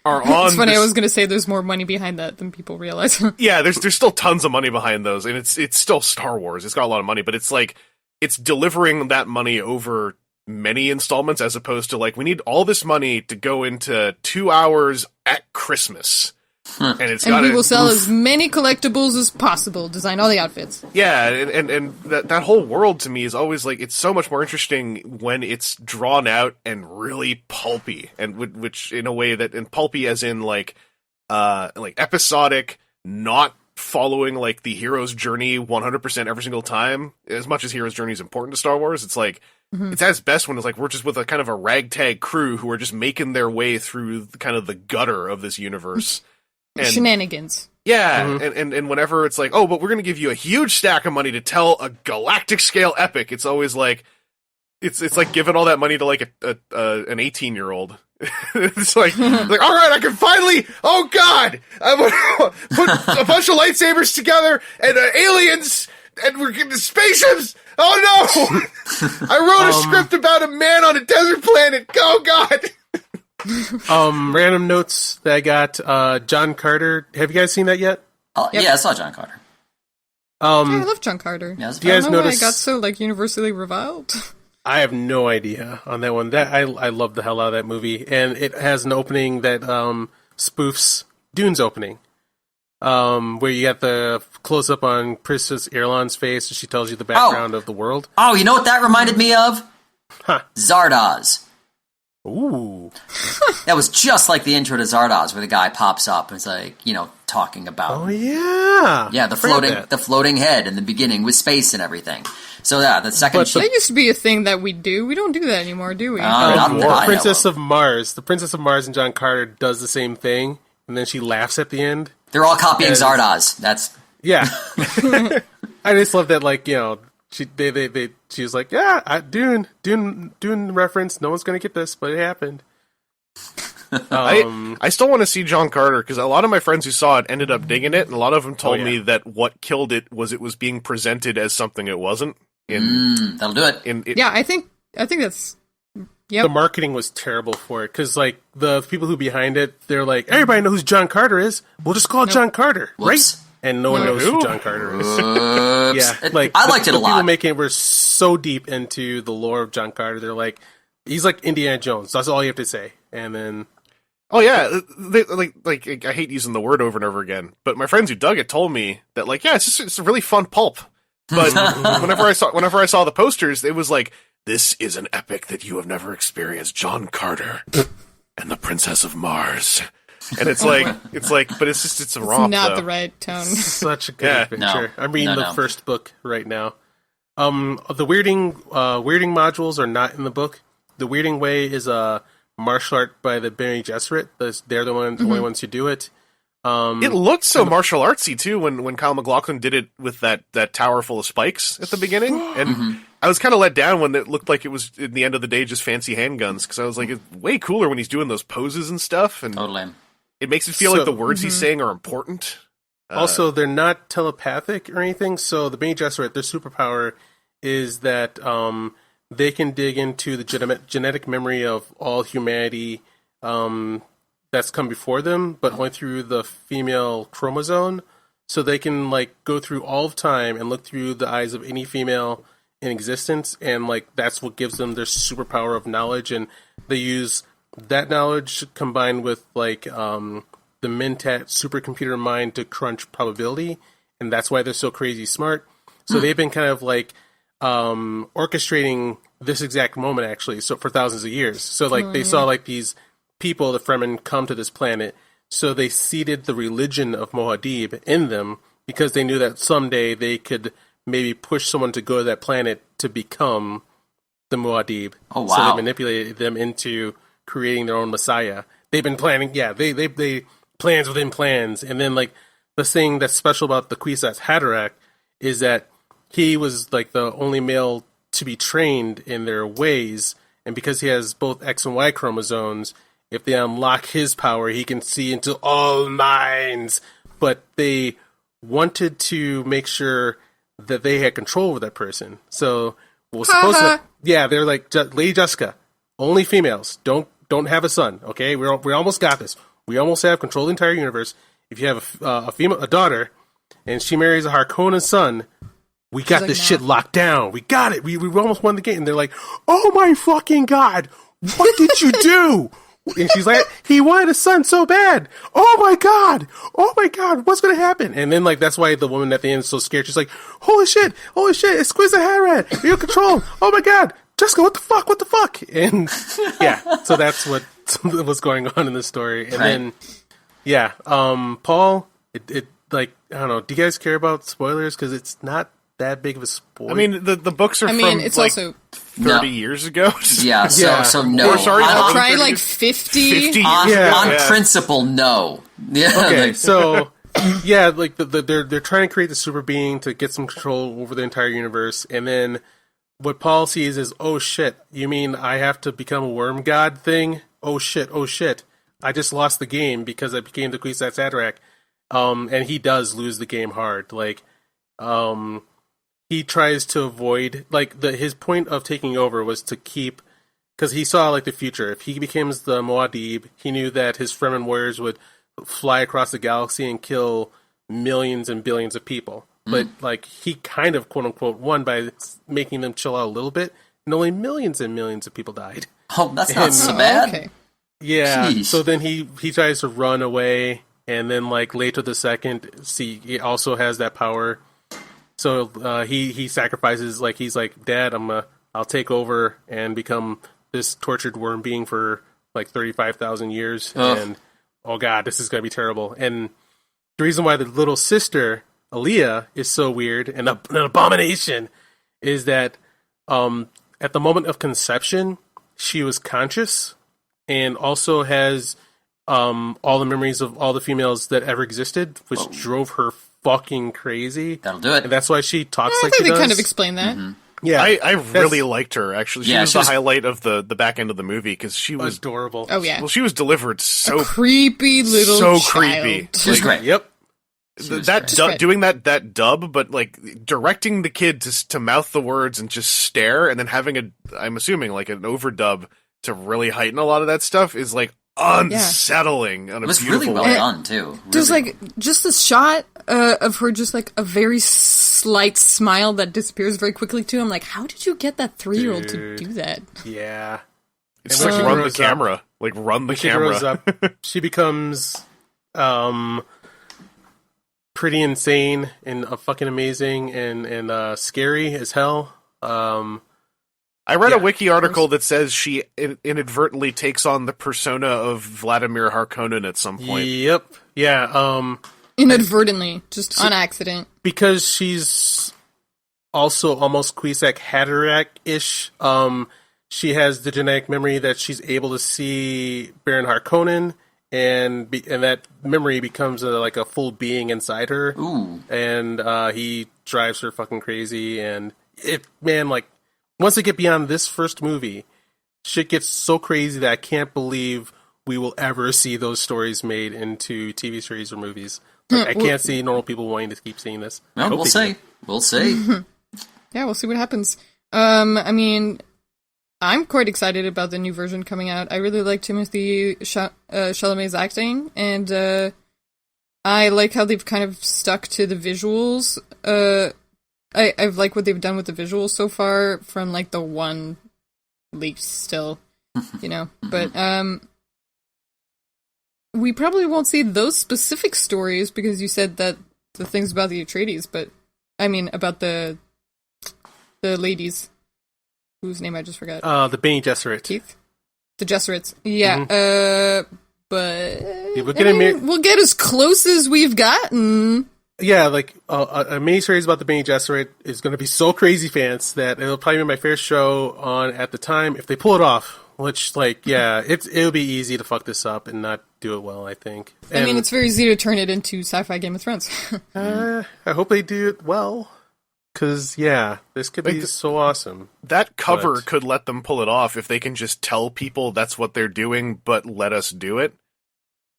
S3: are on.
S2: It's funny. I was going to say there's more money behind that than people realize.
S3: Yeah, there's still tons of money behind those, and it's still Star Wars. It's got a lot of money, but it's delivering that money over many installments, as opposed to we need all this money to go into 2 hours at Christmas. And
S2: we will sell as many collectibles as possible, design all the outfits.
S3: Yeah, and that whole world to me is always it's so much more interesting when it's drawn out and really pulpy, and which in a way that, and pulpy as in episodic, not following the hero's journey 100% every single time. As much as hero's journey is important to Star Wars, it's it's at its best when it's we're just with a kind of a ragtag crew who are just making their way through kind of the gutter of this universe. And,
S2: shenanigans.
S3: Yeah, and whenever it's but we're going to give you a huge stack of money to tell a galactic scale epic, it's always it's like giving all that money to an 18-year-old. It's all right, I can finally, oh god, I'm gonna put a bunch of lightsabers together and aliens, and we're getting spaceships. Oh no! I wrote a script about a man on a desert planet. Oh god.
S1: Random notes that I got. John Carter. Have you guys seen that yet?
S4: Yeah, I saw John Carter.
S2: I love John Carter.
S4: Yeah,
S1: do you guys notice?
S2: Why I got so universally reviled.
S1: I have no idea on that one. That I love the hell out of that movie, and it has an opening that spoofs Dune's opening, where you got the close up on Princess Irulan's face, and she tells you the background of the world.
S4: Oh, you know what that reminded me of?
S1: Huh.
S4: Zardoz.
S1: Ooh.
S4: That was just like the intro to Zardoz, where the guy pops up and it's talking about.
S1: Oh yeah.
S4: Yeah, the floating head in the beginning with space and everything. So yeah, the second.
S2: That used to be a thing that we do. We don't do that anymore, do we?
S1: The Princess of Mars. The Princess of Mars and John Carter does the same thing, and then she laughs at the end.
S4: They're all copying Zardoz. That's
S1: yeah. I just love that, she was like, yeah, Dune reference. No one's gonna get this, but it happened.
S3: I still want to see John Carter, because a lot of my friends who saw it ended up digging it, and a lot of them told me that what killed it was being presented as something it wasn't.
S4: That'll do it.
S2: Yeah, I think that's... Yep.
S1: The marketing was terrible for it, because like the people who behind it, they're like, everybody knows who John Carter is. We'll just call it John Carter, right? And no one knows who John Carter is. Yeah, like
S4: I liked it a lot.
S1: People making it were so deep into the lore of John Carter. They're like, he's like Indiana Jones. That's all you have to say. And then,
S3: oh yeah, like I hate using the word over and over again, but my friends who dug it told me that like, yeah, it's a really fun pulp. But whenever I saw the posters, it was like, this is an epic that you have never experienced, John Carter and the Princess of Mars. And it's like, but it's a romp.
S2: Not
S3: though.
S2: the right tone.
S1: Such a good picture. I'm reading the first book right now. The weirding modules are not in the book. The Weirding Way is a martial art by the Bene Gesserit. They're the only ones who do it.
S3: It looked so martial artsy too when Kyle MacLachlan did it with that tower full of spikes at the beginning, and I was kind of let down when it looked like it was at the end of the day just fancy handguns, because I was like, it's way cooler when he's doing those poses and stuff, and
S4: totally.
S3: It makes it feel like the words he's saying are important.
S1: Also, they're not telepathic or anything, so the Bene Gesserit, their superpower is that they can dig into the genetic memory of all humanity that's come before them, but only through the female chromosome. So they can like go through all of time and look through the eyes of any female in existence, and like that's what gives them their superpower of knowledge. And they use that knowledge combined with like the Mentat supercomputer mind to crunch probability, and that's why they're so crazy smart. So they've been kind of like orchestrating this exact moment actually, so for thousands of years. So like they saw like these people, the Fremen, come to this planet, so they seeded the religion of Muad'Dib in them, because they knew that someday they could maybe push someone to go to that planet to become the Muad'Dib.
S4: Oh wow!
S1: So they manipulated them into creating their own messiah. They've been planning, they plans within plans, and then like the thing that's special about the Kwisatz Haderach is that he was like the only male to be trained in their ways, and because he has both X and Y chromosomes, if they unlock his power, he can see into all minds. But they wanted to make sure that they had control over that person. So, they're like, Lady Jessica, only females. Don't have a son. Okay, we almost got this. We almost have control of the entire universe. If you have a daughter, and she marries a Harkonnen son, we got this shit locked down. We got it. We almost won the game. And they're like, oh my fucking god, what did you do? And she's like, he wanted a son so bad. Oh my god, what's gonna happen? And then like that's why the woman at the end is so scared. She's like, holy shit, it's Kwisatz Haderach. You're in control. Oh my god, Jessica, what the fuck? And yeah, so that's what was going on in the story. And then Paul, it like, I don't know. Do you guys care about spoilers? Because it's not that big of a spoiler.
S3: I mean, the books are from
S2: it's
S3: like
S2: also
S3: 30 years ago.
S4: Yeah, so no.
S3: Or sorry,
S2: I'll try like 50.
S4: On principle, no. Yeah.
S1: Okay, so yeah, like they're trying to create the super being to get some control over the entire universe, and then what Paul sees is, oh shit, you mean I have to become a worm god thing? Oh shit, I just lost the game because I became the Kwisatz Haderach. And he does lose the game hard. Like, he tries to avoid, like, his point of taking over was to keep, because he saw, like, the future. If he becomes the Muad'Dib, he knew that his Fremen warriors would fly across the galaxy and kill millions and billions of people. But, like, he kind of, quote-unquote, won by making them chill out a little bit, and only millions and millions of people died.
S4: Oh, that's not so bad.
S2: Okay.
S1: Yeah,
S4: Jeez.
S1: so then he tries to run away, and then, like, Leto the Second, he also has that power. So he sacrifices, like, he's like, Dad, I'll take over and become this tortured worm being for, like, 35,000 years, and, oh god, this is going to be terrible. And the reason why the little sister, Aaliyah, is so weird and an abomination is that at the moment of conception, she was conscious and also has all the memories of all the females that ever existed, which drove her fucking crazy.
S4: That'll do it.
S1: And that's why she talks like
S2: I
S1: she
S2: think
S1: does.
S2: they kind of explain that.
S1: Yeah,
S3: I really liked her, actually. She was
S4: she
S3: the
S4: was
S3: highlight of the back end of the movie, because she was...
S1: adorable.
S2: Oh yeah.
S3: Well, she was delivered so...
S2: Creepy little
S3: so
S2: child.
S3: creepy.
S4: She was great.
S1: Yep.
S3: Doing that dub, but like directing the kid to mouth the words and just stare, and then having I'm assuming like an overdub to really heighten a lot of that stuff is like unsettling.
S4: It was really well done too. Really.
S2: There's like just this shot of her, just like a very slight smile that disappears very quickly too. I'm like, how did you get that 3-year-old to do that?
S1: Yeah.
S3: It's like run the camera. Like run the camera.
S1: She grows up, she becomes pretty insane and fucking amazing and scary as hell.
S3: I read a wiki article that says she inadvertently takes on the persona of Vladimir Harkonnen at some point.
S1: Yep. Yeah.
S2: Inadvertently, just on accident.
S1: Because she's also almost Kwisatz Haderach-ish. She has the genetic memory that she's able to see Baron Harkonnen, and that memory becomes like a full being inside her.
S4: Ooh.
S1: And he drives her fucking crazy. And once they get beyond this first movie, shit gets so crazy that I can't believe we will ever see those stories made into TV series or movies. Like, I can't see normal people wanting to keep seeing this.
S4: Well, we'll see. We'll see.
S2: Yeah, we'll see what happens. I mean, I'm quite excited about the new version coming out. I really like Timothée Chalamet's acting, and I like how they've kind of stuck to the visuals. I've liked what they've done with the visuals so far from, like, the one leak still, you know. But we probably won't see those specific stories because you said that the things about the Atreides, but, I mean, about the ladies whose name I just forgot.
S1: The Bene Gesserit.
S2: Keith? The Gesserits. Yeah, but we'll get as close as we've gotten.
S1: Yeah, like a miniseries about the Bene Gesserit is going to be so crazy fans that it'll probably be my favorite show on at the time if they pull it off. Which, like, yeah, it'll be easy to fuck this up and not do it well, I think. And,
S2: I mean, it's very easy to turn it into sci-fi Game of Thrones.
S1: I hope they do it well. Because, yeah, this could be so awesome.
S3: That cover could let them pull it off if they can just tell people that's what they're doing, but let us do it.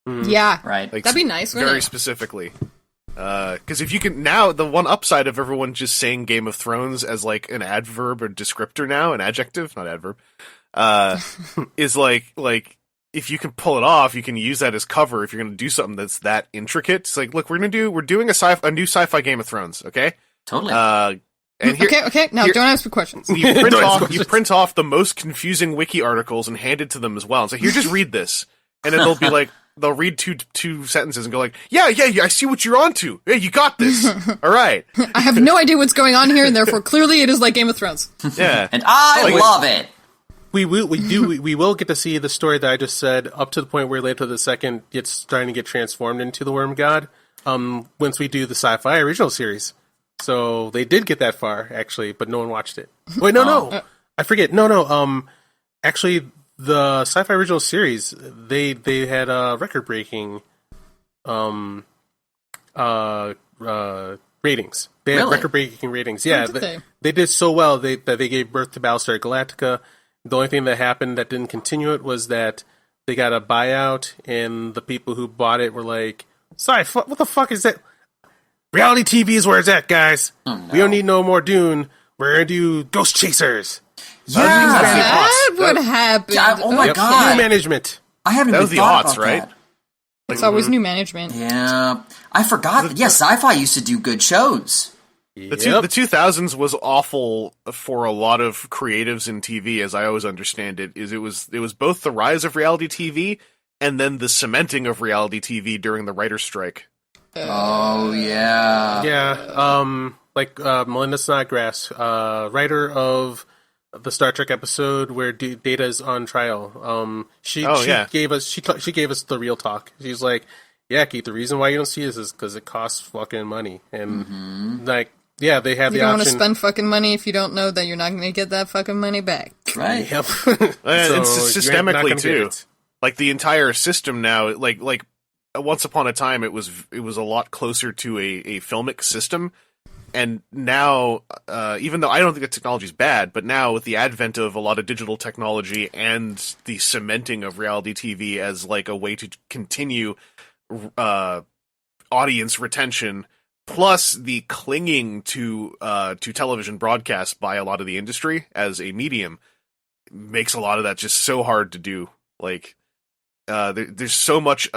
S2: Yeah,
S4: right.
S3: Like,
S2: that'd be nice, wouldn't
S3: very
S2: it?
S3: Specifically. Because if you can... Now, the one upside of everyone just saying Game of Thrones as, like, an adverb or descriptor now, an adjective, not adverb, is, like, if you can pull it off, you can use that as cover if you're going to do something that's that intricate. It's like, look, we're doing a new sci-fi Game of Thrones, okay?
S4: Totally.
S3: And here,
S2: okay. Now, don't ask me questions.
S3: You print off the most confusing wiki articles and hand it to them as well. And say, here, just read this. And then they'll be like, they'll read two sentences and go like, yeah, I see what you're onto. Hey, you got this. All right.
S2: I have no idea what's going on here, and therefore, clearly it is like Game of Thrones.
S3: Yeah.
S4: And I love it.
S1: We will get to see the story that I just said up to the point where later the second it's starting to get transformed into the Worm God. Once we do the sci-fi original series. So they did get that far, actually, but no one watched it. Wait, no. I forget. No. Actually, the sci-fi original series, they had record-breaking ratings. They had record-breaking ratings. Yeah, they did so well that they gave birth to Battlestar Galactica. The only thing that happened that didn't continue it was that they got a buyout, and the people who bought it were like, sorry, what the fuck is that? Reality TV is where it's at, guys. Oh, no. We don't need no more Dune. We're going to do Ghost Chasers.
S4: Yeah.
S2: That would happen.
S4: Oh my god.
S1: New management.
S4: I haven't even thought about that.
S2: It's always new management.
S4: Yeah. I forgot that, sci-fi used to do good shows.
S3: The 2000s was awful for a lot of creatives in TV, as I always understand it. It was both the rise of reality TV and then the cementing of reality TV during the writer's strike.
S4: Oh, yeah.
S1: Yeah, like Melinda Snodgrass, writer of the Star Trek episode where Data is on trial. She gave us the real talk. She's like, yeah, Keith, the reason why you don't see this is because it costs fucking money. And, they have the option.
S2: You don't want to spend fucking money if you don't know that you're not going to get that fucking money back.
S4: Right.
S1: Yep.
S3: And systemically, too. Like, the entire system now, like once upon a time, it was a lot closer to a filmic system, And now, even though I don't think the technology is bad, but now with the advent of a lot of digital technology and the cementing of reality TV as like a way to continue audience retention, plus the clinging to television broadcast by a lot of the industry as a medium, makes a lot of that just so hard to do. Like, there's so much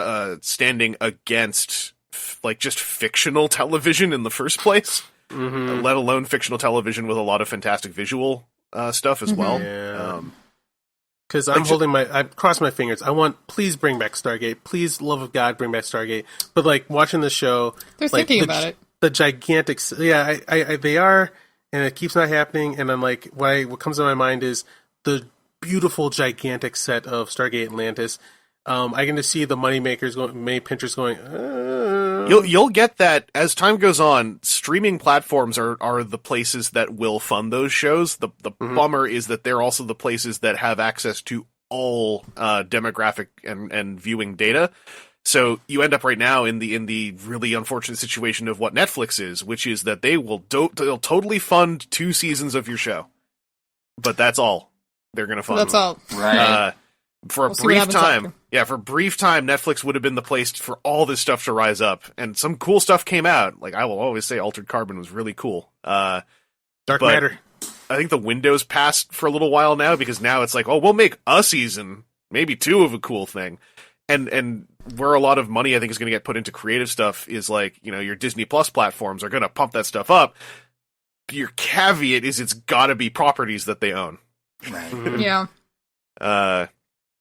S3: standing against like just fictional television in the first place. Mm-hmm. Let alone fictional television with a lot of fantastic visual stuff as well.
S1: Yeah. Because I cross my fingers. Please bring back Stargate. Please, love of God, bring back Stargate. But like watching the show,
S2: they're thinking about it.
S1: The gigantic, they are, and it keeps not happening. And I'm like, what comes to my mind is the beautiful, gigantic set of Stargate Atlantis. I can just see the moneymakers many pinchers going.
S3: You'll get that as time goes on. Streaming platforms are the places that will fund those shows. The bummer is that they're also the places that have access to all demographic and viewing data. So you end up right now in the really unfortunate situation of what Netflix is, which is that they'll totally fund 2 seasons of your show, but that's all they're going to fund.
S2: That's all,
S4: right?
S3: For a brief time, Netflix would have been the place for all this stuff to rise up, and some cool stuff came out. Like, I will always say Altered Carbon was really cool.
S1: Dark Matter.
S3: I think the window's passed for a little while now, because now it's like, oh, we'll make a season, maybe 2 of a cool thing. And where a lot of money I think is going to get put into creative stuff is like, your Disney Plus platforms are going to pump that stuff up. Your caveat is it's got to be properties that they own.
S4: Right.
S2: Yeah.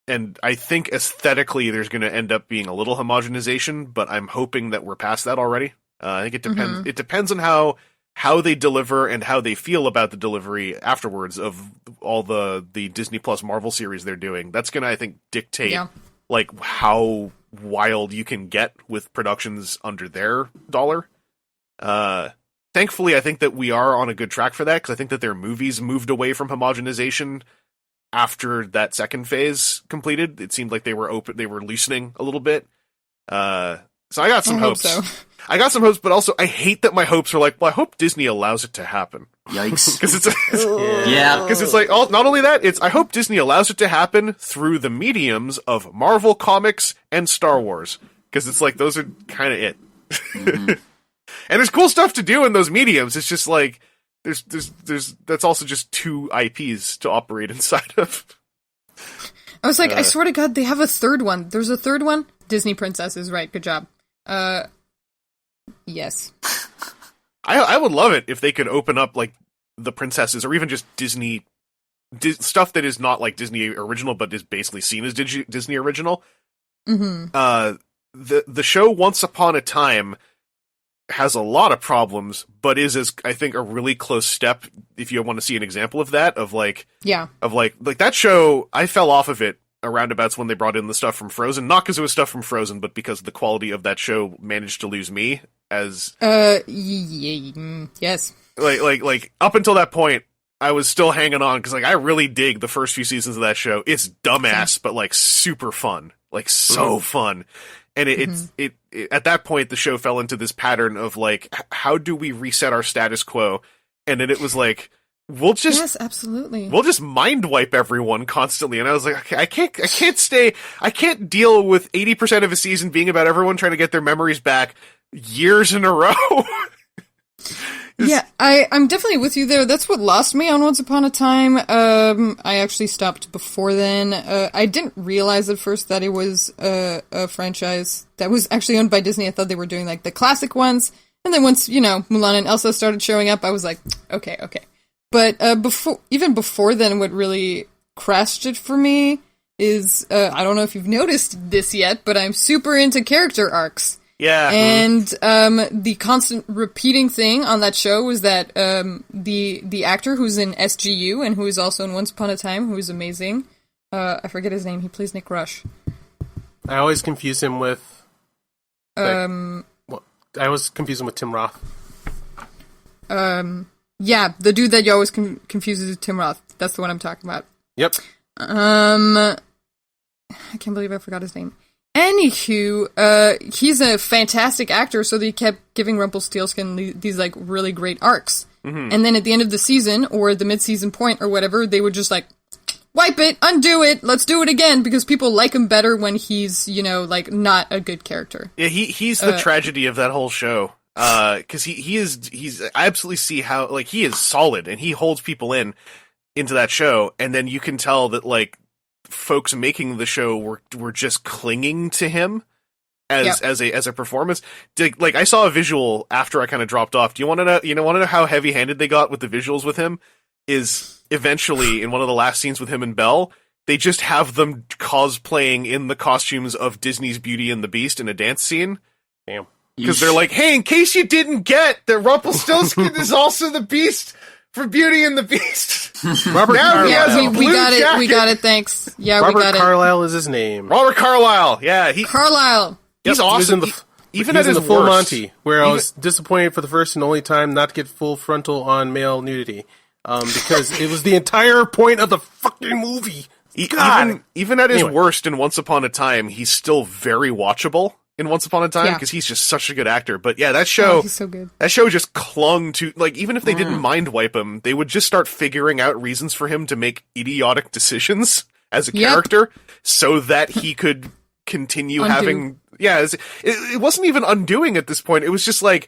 S3: And I think aesthetically there's going to end up being a little homogenization, but I'm hoping that we're past that already. I think it depends. Mm-hmm. It depends on how they deliver and how they feel about the delivery afterwards of all the Disney Plus Marvel series they're doing. That's going to, I think, dictate like how wild you can get with productions under their dollar. Thankfully, I think that we are on a good track for that, because I think that their movies moved away from homogenization after that second phase completed. It seemed like they were loosening a little bit. So I got some hopes. I got some hopes, but also I hate that my hopes are like, well, I hope Disney allows it to happen.
S4: Yikes.
S3: Because it's
S4: yeah.
S3: Because it's like, not only that, it's I hope Disney allows it to happen through the mediums of Marvel Comics and Star Wars. Because it's like, those are kind of it. Mm-hmm. And there's cool stuff to do in those mediums. It's just like, there's that's also just 2 IPs to operate inside of.
S2: I was like, I swear to God, they have a third one. There's a third one. Disney Princesses, right? Good job. Yes.
S3: I would love it if they could open up like the princesses, or even just Disney stuff that is not like Disney original, but is basically seen as Disney original.
S2: Mm-hmm.
S3: The show Once Upon a Time has a lot of problems, but is, as I think, a really close step if you want to see an example of that, of that show. I fell off of it around abouts when they brought in the stuff from Frozen, not because it was stuff from Frozen, but because the quality of that show managed to lose me as
S2: yes,
S3: like up until that point I was still hanging on, because like I really dig the first few seasons of that show. It's dumbass, but like super fun, like so fun. And it at that point, the show fell into this pattern of like, how do we reset our status quo? And then it was like, we'll just mind wipe everyone constantly. And I was like, okay, I can't deal with 80% of a season being about everyone trying to get their memories back years in a row.
S2: Yeah, I'm definitely with you there. That's what lost me on Once Upon a Time. I actually stopped before then. I didn't realize at first that it was a franchise that was actually owned by Disney. I thought they were doing like the classic ones. And then once, Mulan and Elsa started showing up, I was like, okay. But even before then, what really crashed it for me is, I don't know if you've noticed this yet, but I'm super into character arcs.
S3: Yeah.
S2: And the constant repeating thing on that show was that the actor who's in SGU and who is also in Once Upon a Time, who is amazing, I forget his name, he plays Nick Rush.
S1: I always confuse him with... I always confuse him with Tim Roth.
S2: Yeah, the dude that you always confuses with Tim Roth. That's the one I'm talking about.
S1: Yep.
S2: I can't believe I forgot his name. Anywho, he's a fantastic actor, so they kept giving Rumpelstiltskin these like really great arcs. Mm-hmm. And then at the end of the season, or the mid-season point, or whatever, they would just like, wipe it, undo it, let's do it again, because people like him better when he's, like, not a good character.
S3: Yeah, he's the tragedy of that whole show. Because I absolutely see how, like, he is solid, and he holds people into that show, and then you can tell that, like, folks making the show were just clinging to him as a performance. Like, I saw a visual after I kind of dropped off. Do you want to know how heavy-handed they got with the visuals with him? Is eventually in one of the last scenes with him and Belle, they just have them cosplaying in the costumes of Disney's Beauty and the Beast in a dance scene.
S1: Damn.
S3: Because they're like, hey, in case you didn't get that Rumpelstiltskin is also the Beast for Beauty and the Beast.
S1: Robert Carlyle.
S2: We got it, thanks. Yeah,
S1: Robert
S2: we got
S1: Carlyle is his name.
S3: Robert Carlyle, yeah.
S2: Carlyle.
S3: He's awesome. Even at his
S1: the Full
S3: worst.
S1: Monty, where I was disappointed for the first and only time not to get full frontal on male nudity. Because it was the entire point of the fucking movie.
S3: Even at his worst in Once Upon a Time, he's still very watchable in Once Upon a Time because he's just such a good actor. But yeah, that show,
S2: he's so good.
S3: That show just clung to, like, even if they didn't mind wipe him, they would just start figuring out reasons for him to make idiotic decisions as a character so that he could continue having. Yeah, it wasn't even undoing at this point. It was just like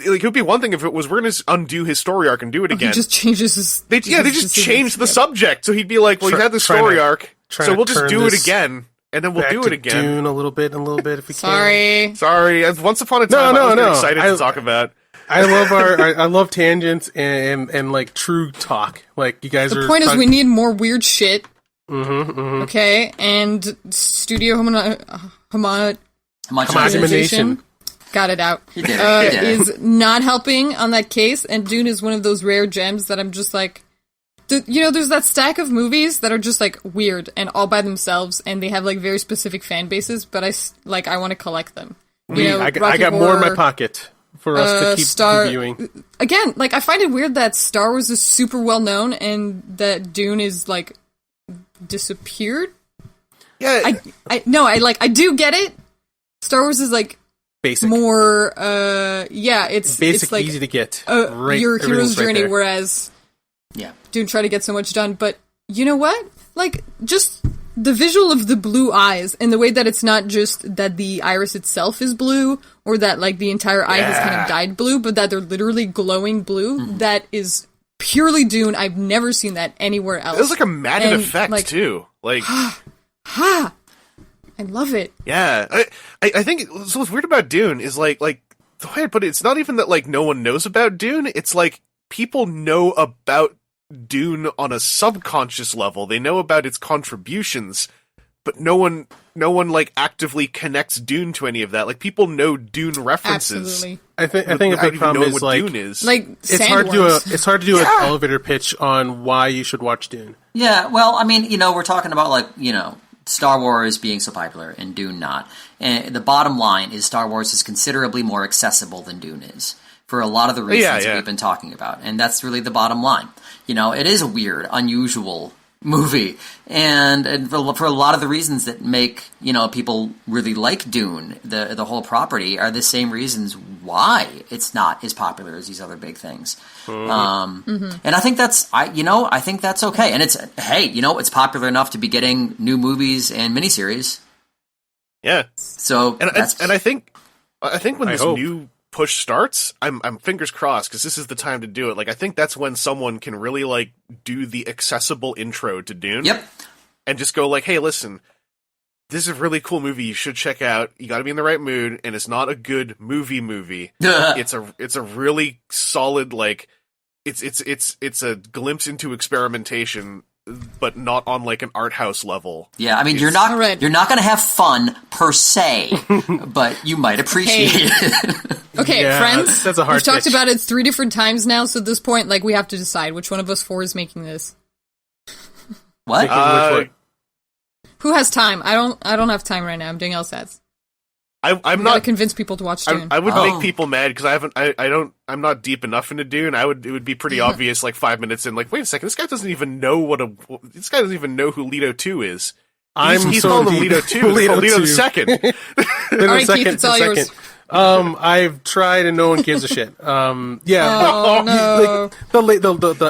S3: it would be one thing if it was we're going to undo his story arc and do it again.
S2: He just changes his.
S3: They just changed the subject, so he'd be like, "Well, you had the story arc, so we'll just do it again, and then we'll do it again."
S1: Dune a little bit if we
S2: can.
S3: Sorry. Once upon a time, I was excited to talk about.
S1: I love I love tangents and like true talk. Like you guys are.
S2: The point is, we need more weird shit. Okay, and studio homogenization. Got it out. Is not helping on that case, and Dune is one of those rare gems that I'm just like, there's that stack of movies that are just like weird and all by themselves, and they have like very specific fan bases, but I want to collect them.
S1: I got more in my pocket for us to keep reviewing.
S2: Again, like I find it weird that Star Wars is super well known and that Dune is like disappeared.
S3: Yeah,
S2: I do get it. Star Wars is like.
S1: Basic.
S2: More, it's
S1: basic,
S2: it's like
S1: easy to get.
S2: Your hero's journey,
S1: right,
S2: whereas Dune try to get so much done. But you know what? Like, just the visual of the blue eyes and the way that it's not just that the iris itself is blue or that like the entire eye has kind of dyed blue, but that they're literally glowing blue. Mm-hmm. That is purely Dune. I've never seen that anywhere else.
S3: It was like a matted effect too. Like,
S2: I love it.
S3: Yeah, I think so. What's weird about Dune is like the way I put it, it's not even that like no one knows about Dune. It's like people know about Dune on a subconscious level. They know about its contributions, but no one like actively connects Dune to any of that. Like people know Dune references.
S2: Absolutely.
S1: I think a big problem is like
S3: Dune is.
S2: Like
S1: it's hard to do an elevator pitch on why you should watch Dune.
S4: Yeah, well, I mean, we're talking about like Star Wars being so popular and Dune not. And the bottom line is Star Wars is considerably more accessible than Dune is for a lot of the reasons that we've been talking about. And that's really the bottom line. It is a weird, unusual movie. And for a lot of the reasons that make, people really like Dune, the whole property, are the same reasons why it's not as popular as these other big things. And I think I think that's okay. And it's popular enough to be getting new movies and miniseries.
S3: Yeah.
S4: So
S3: I think when this new push starts, I'm fingers crossed because this is the time to do it. Like I think that's when someone can really like do the accessible intro to Dune.
S4: Yep.
S3: And just go like, hey, listen, this is a really cool movie you should check out. You got to be in the right mood, and it's not a good movie. It's a really solid like it's a glimpse into experimentation, but not on like an art house level.
S4: Yeah, I mean you're not going to have fun per se, but you might appreciate it.
S2: Okay, friends.
S1: That's a hard
S2: We've talked
S1: pitch.
S2: about it 3 different times now, so at this point, like we have to decide which one of us 4 is making this.
S4: What?
S2: Who has time? I don't have time right now. I'm doing LSATs.
S3: I'm
S2: not
S3: not
S2: convince people to watch Dune.
S3: I would make people mad because I'm not deep enough into Dune. It would be pretty obvious like 5 minutes in, like, wait a second, this guy doesn't even know who Leto 2 is. He's
S1: so
S3: called him
S1: indeed-
S3: Leto too. Leto the second.
S1: Leto
S2: All right,
S1: second,
S2: Keith, it's all yours.
S1: I've tried and no one gives a shit.
S2: No.
S1: The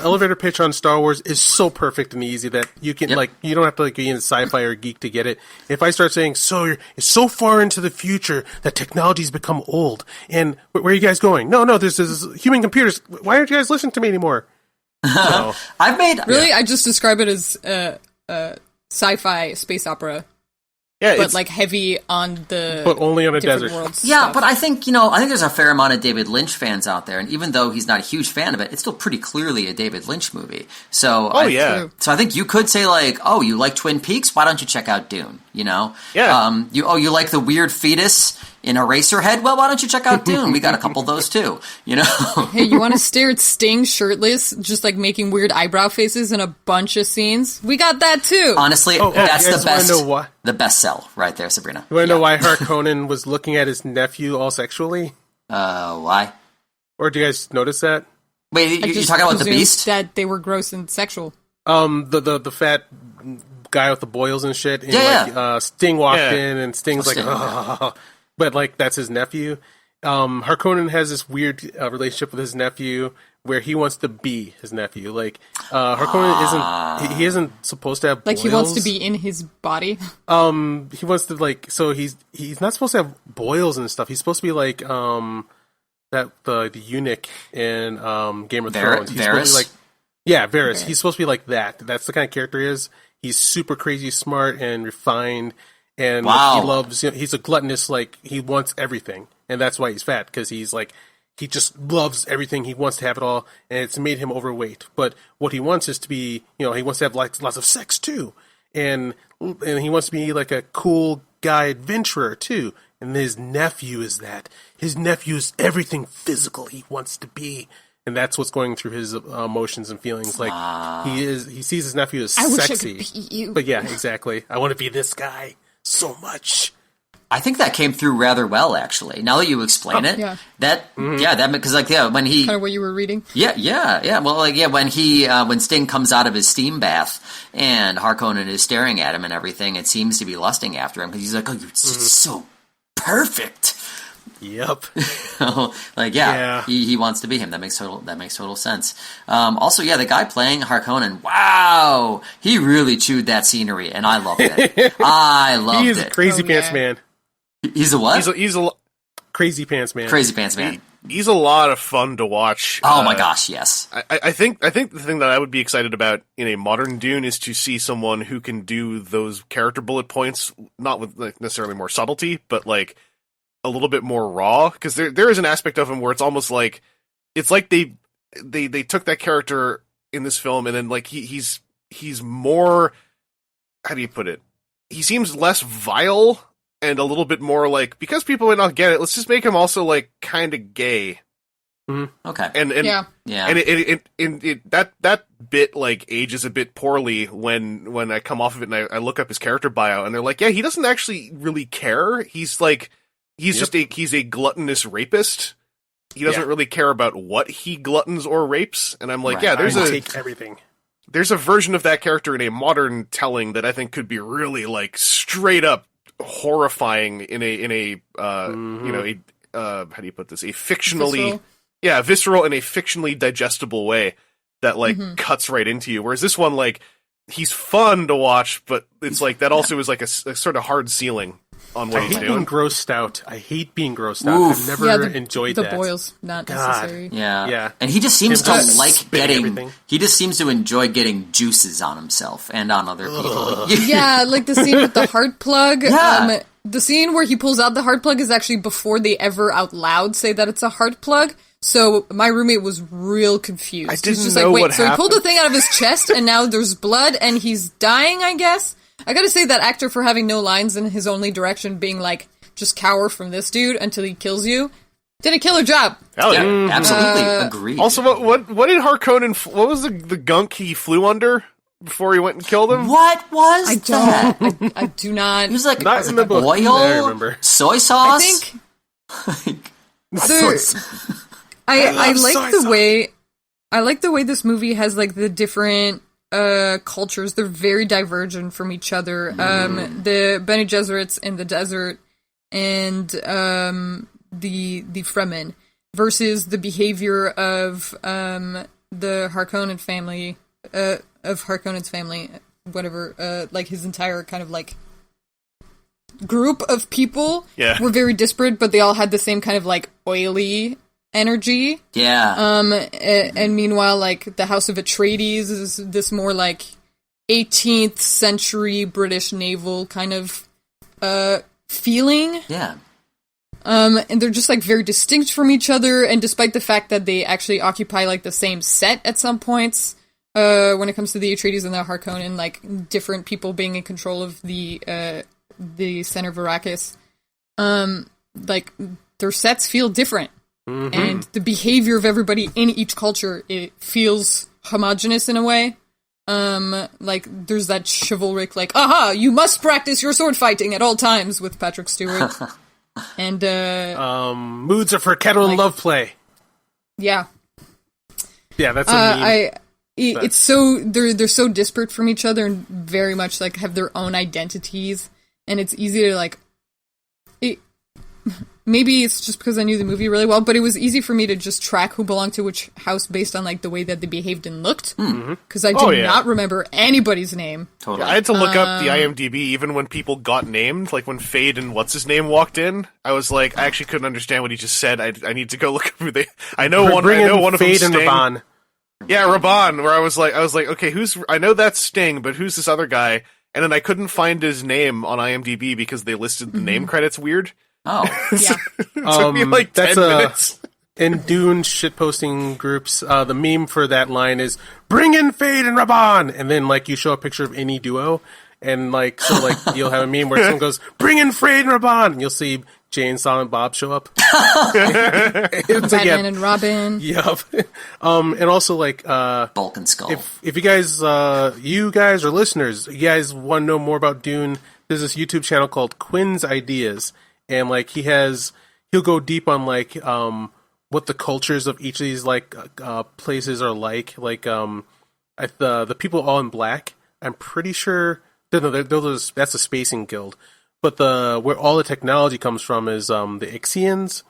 S1: elevator pitch on Star Wars is so perfect and easy that you can you don't have to be in sci-fi or geek to get it. If I start saying it's so far into the future that technology's become old, and where are you guys going? No, this is human computers. Why aren't you guys listening to me anymore? So,
S2: I just describe it as sci-fi space opera.
S3: Yeah,
S2: but like heavy on the
S1: but only on a desert.
S4: Yeah, but I think I think there's a fair amount of David Lynch fans out there, and even though he's not a huge fan of it, it's still pretty clearly a David Lynch movie. So so I think you could say like, oh, you like Twin Peaks? Why don't you check out Dune?
S3: Yeah.
S4: You like the weird fetus in Eraserhead? Well, why don't you check out Dune? We got a couple of those too.
S2: Hey, you want to stare at Sting shirtless, just like making weird eyebrow faces in a bunch of scenes? We got that too.
S4: Honestly, that's the best.
S1: Know why?
S4: The best sell right there, Sabrina.
S1: You want to know why Harkonnen was looking at his nephew all sexually?
S4: Why?
S1: Or do you guys notice that?
S4: Wait, you're talking about the Beast?
S2: That they were gross and sexual.
S1: The fat guy with the boils and shit. And Sting walked in, and Sting's like, oh. But like that's his nephew. Harkonnen has this weird relationship with his nephew where he wants to be his nephew. Like Harkonnen isn't supposed to have boils.
S2: Like he wants to be in his body.
S1: He wants to he's not supposed to have boils and stuff. He's supposed to be like the eunuch in Game of Thrones. He's
S4: Varys?
S1: supposed to be like Varys. Okay. He's supposed to be like that. That's the kind of character he is. He's super crazy smart and refined. And he loves, he's a gluttonous, he wants everything. And that's why he's fat, because he's he just loves everything. He wants to have it all, and it's made him overweight. But what he wants is to be, he wants to have lots of sex too. And he wants to be like a cool guy adventurer too. And his nephew is that. His nephew is everything physical he wants to be. And that's what's going through his emotions and feelings. He sees his nephew as sexy.
S2: Wish I could be you.
S1: But yeah, exactly. I want to be this guy so much.
S4: I think that came through rather well, actually. Now that you explain it, because when he
S2: kind of what you were reading.
S4: Yeah. Well, when Sting comes out of his steam bath and Harkonnen is staring at him and everything, it seems to be lusting after him because he's like, "Oh, you're so perfect."
S1: Yep.
S4: He wants to be him. That makes total sense. Also, the guy playing Harkonnen, wow, he really chewed that scenery, and I loved it. I loved it.
S1: He's a crazy pants man.
S4: He's a what?
S3: He's a
S1: crazy pants man.
S4: Crazy pants man.
S3: He's a lot of fun to watch.
S4: Oh my gosh, yes.
S3: I think the thing that I would be excited about in a modern Dune is to see someone who can do those character bullet points, not with necessarily more subtlety, but a little bit more raw, because there is an aspect of him where it's almost like they took that character in this film and then he's more, how do you put it? He seems less vile and a little bit more because people might not get it, let's just make him also kind of gay.
S1: Mm-hmm.
S4: Okay.
S3: And that bit ages a bit poorly when I come off of it and I look up his character bio and they're like, yeah, he doesn't actually really care. He's he's a gluttonous rapist. He doesn't really care about what he gluttons or rapes. And I'm like,
S1: take everything.
S3: There's a version of that character in a modern telling that I think could be really straight up horrifying in a how do you put this? A fictionally visceral and a fictionally digestible way that cuts right into you. Whereas this one he's fun to watch, but it's that also is a sort of hard ceiling on what he's doing.
S1: I hate being grossed out. I've never enjoyed that.
S2: The boils, not necessary.
S4: Yeah. And he just seems he just seems to enjoy getting juices on himself and on other people.
S2: Yeah, like the scene with the heart plug.
S4: Yeah.
S2: The scene where he pulls out the heart plug is actually before they ever out loud say that it's a heart plug. So my roommate was real confused.
S3: I didn't
S2: He's just
S3: know
S2: wait,
S3: what
S2: so
S3: happened.
S2: he pulled the thing out of his chest and now there's blood and he's dying, I guess? I gotta say that actor for having no lines in his only direction being just cower from this dude until he kills you, did a killer job.
S3: Hell yeah.
S4: Absolutely. Agreed.
S3: Also, what did Harkonnen, what was the gunk he flew under before he went and killed him?
S4: What was that?
S2: I do not.
S4: He was like,
S1: Not in the book.
S4: oil?
S1: I remember.
S4: Soy sauce?
S2: I think... I like the way... I like the way this movie has, the different cultures. They're very divergent from each other. The Bene Gesserits in the desert and the Fremen versus the behavior of the Harkonnen family, of Harkonnen's family, whatever, like his entire kind of like group of people were very disparate, but they all had the same kind of like oily energy.
S4: Yeah.
S2: And meanwhile, like the House of Atreides is this more like 18th century British naval kind of feeling.
S4: Yeah.
S2: And they're just like very distinct from each other, and despite the fact that they actually occupy like the same set at some points, when it comes to the Atreides and the Harkonnen, like different people being in control of the center of Arrakis, like their sets feel different. And the behavior of everybody in each culture, it feels homogenous in a way. Like there's that chivalric, like, aha, you must practice your sword fighting at all times with Patrick Stewart. And
S1: moods are for kettle and love play.
S2: Yeah,
S1: that's a meme.
S2: It's so they're so disparate from each other and very much like have their own identities, and it's easy to like. Maybe it's just because I knew the movie really well, but it was easy for me to just track who belonged to which house based on like the way that they behaved and looked. Because I did not remember anybody's name.
S4: Totally.
S3: I had to look up the IMDb even when people got named, like when Fade and what's his name walked in. I was like, I actually couldn't understand what he just said. I need to go look up who they. I know one of them.
S1: Fade and Raban.
S3: Yeah, Raban. Where I was like, okay, I know that's Sting, but who's this other guy? And then I couldn't find his name on IMDb because they listed the name credits weird.
S4: Oh,
S2: yeah.
S3: Took me like 10 minutes.
S1: In Dune shitposting groups, the meme for that line is "Bring in Fade and Raban," and then like you show a picture of any duo, and like so like you'll have a meme where someone goes "Bring in Fade and Raban," and you'll see Jay and Silent Bob show up.
S2: Batman and Robin.
S1: Yep. And also like
S4: Bulk and Skull.
S1: If you guys or listeners, you guys want to know more about Dune, there's this YouTube channel called Quinn's Ideas. And like he'll go deep on like what the cultures of each of these like places are like the people all in black. I'm pretty sure that's a spacing guild, but where all the technology comes from is the Ixians,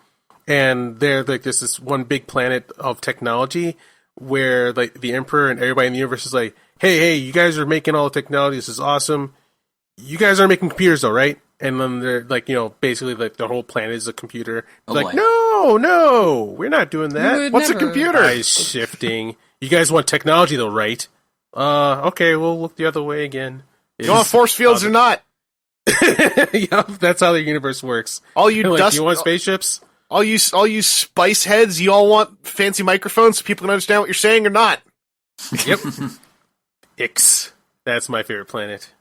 S1: and they're like this one big planet of technology where like the Emperor and everybody in the universe is like, hey, you guys are making all the technology. This is awesome. You guys aren't making computers though, right? And then they're like, basically like the whole planet is a computer. Like, no, we're not doing that.
S3: What's a computer?
S1: Eyes shifting. You guys want technology though, right? Okay, we'll look the other way again.
S3: You want force fields or not?
S1: Yeah, that's how the universe works.
S3: All you
S1: like,
S3: dust.
S1: Do you want spaceships?
S3: All you spice heads. You all want fancy microphones so people can understand what you're saying or not?
S1: Yep. Ix. That's my favorite planet.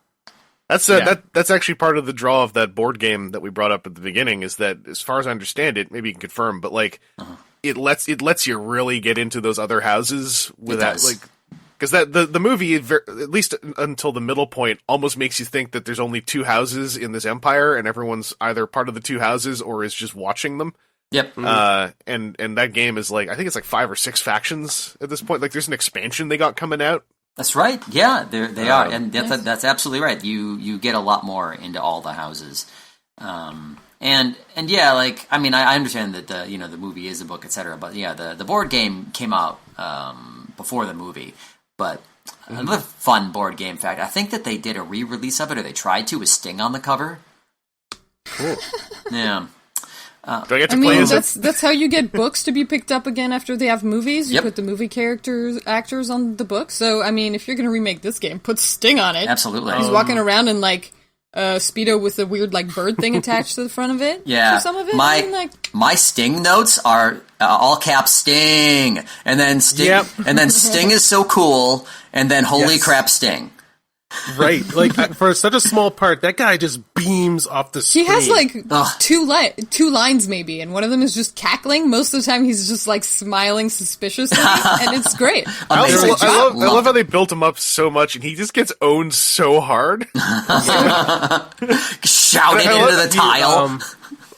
S3: That's actually part of the draw of that board game that we brought up at the beginning, is that, as far as I understand it, maybe you can confirm, but like it lets you really get into those other houses without like, because the movie, at least until the middle point, almost makes you think that there's only two houses in this empire and everyone's either part of the two houses or is just watching them.
S4: Yep.
S3: And that game is like, I think it's like 5 or 6 factions at this point. Like there's an expansion they got coming out.
S4: That's right. Yeah, they are, and that's absolutely right. You get a lot more into all the houses, and yeah, like I mean, I understand that the movie is a book, etc. But yeah, the board game came out before the movie. But another fun board game fact: I think that they did a re-release of it, or they tried to, with Sting on the cover.
S1: Cool.
S4: Yeah.
S3: Do I get to play
S2: that's how you get books to be picked up again after they have movies. You
S4: Yep.
S2: put the movie actors on the book. So, I mean, if you're going to remake this game, put Sting on it.
S4: Absolutely.
S2: He's walking around in, like, Speedo with a weird, like, bird thing attached to the front of it.
S4: Yeah.
S2: For some of it.
S4: My Sting notes are all caps Sting. And then Sting, and then Sting is so cool. And then holy crap Sting.
S1: Right, like for such a small part, that guy just beams off the screen.
S2: He has like two lines maybe, and one of them is just cackling. Most of the time, he's just like smiling suspiciously, and it's great.
S3: I love how they built him up so much, and he just gets owned so hard.
S4: Shouted into the tile.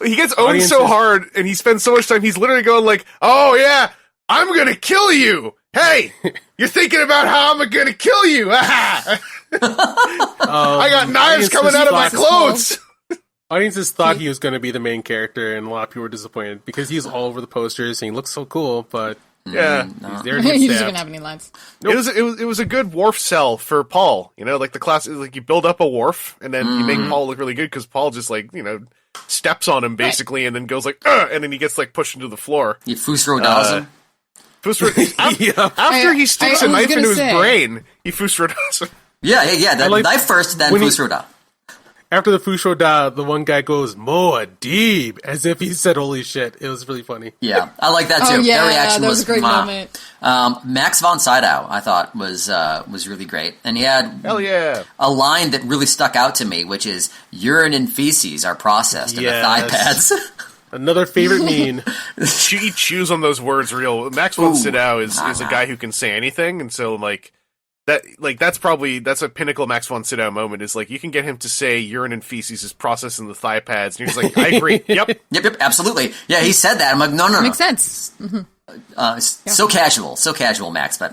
S3: He gets owned so hard, and he spends so much time. He's literally going like, "Oh yeah, I'm gonna kill you." Hey, you're thinking about how I'm gonna kill you. I got knives coming out of my clothes.
S1: Audiences thought he was going to be the main character, and a lot of people were disappointed because he's all over the posters and he looks so cool, but
S3: yeah,
S1: he's there to get
S2: He doesn't
S1: stabbed.
S2: even have any lines.
S3: Nope. It was a good wharf sell for Paul. You know, like the class, like you build up a wharf and then you make Paul look really good because Paul just like steps on him basically and then goes like, and then he gets like pushed into the floor.
S4: He Fusro does him.
S3: After he sticks a knife into his brain, he Fusro does him.
S4: Yeah. The knife first, then Fusro da.
S1: After the Fusho Da, the one guy goes, Moa Deeb, as if he said holy shit. It was really funny.
S4: Yeah, I like that too.
S2: Oh, yeah,
S4: Their reaction
S2: that was a great moment.
S4: Max von Sydow, I thought, was really great. And he had
S3: Hell yeah.
S4: a line that really stuck out to me, which is, urine and feces are processed in the thigh pads.
S1: Another favorite meme.
S3: He chews on those words real. Max von Sydow is a guy who can say anything, and so that's a pinnacle Max von Sydow moment is like you can get him to say urine and feces is processed in the thigh pads, and he's like, I agree. Yep,
S4: absolutely. Yeah, he said that. I'm like, no.
S2: Makes sense. Mm-hmm.
S4: So casual, Max. But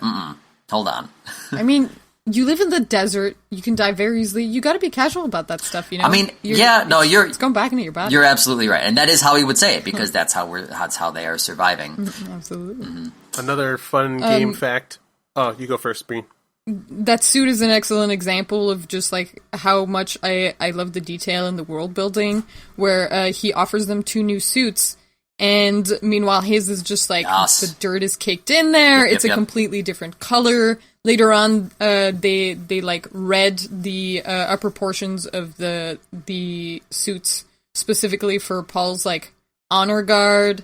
S4: hold on.
S2: I mean, you live in the desert. You can die very easily. You got to be casual about that stuff. You know.
S4: I mean,
S2: it's going back into your body.
S4: You're absolutely right, and that is how he would say it because that's how they are surviving.
S2: Absolutely.
S4: Mm-hmm.
S1: Another fun game fact. Oh, you go first, Breen.
S2: That suit is an excellent example of just like how much I love the detail in the world building, where he offers them 2 new suits, and meanwhile his is just like the dirt is caked in there. It's a completely different color. Later on, they like red the upper portions of the suits specifically for Paul's like honor guard.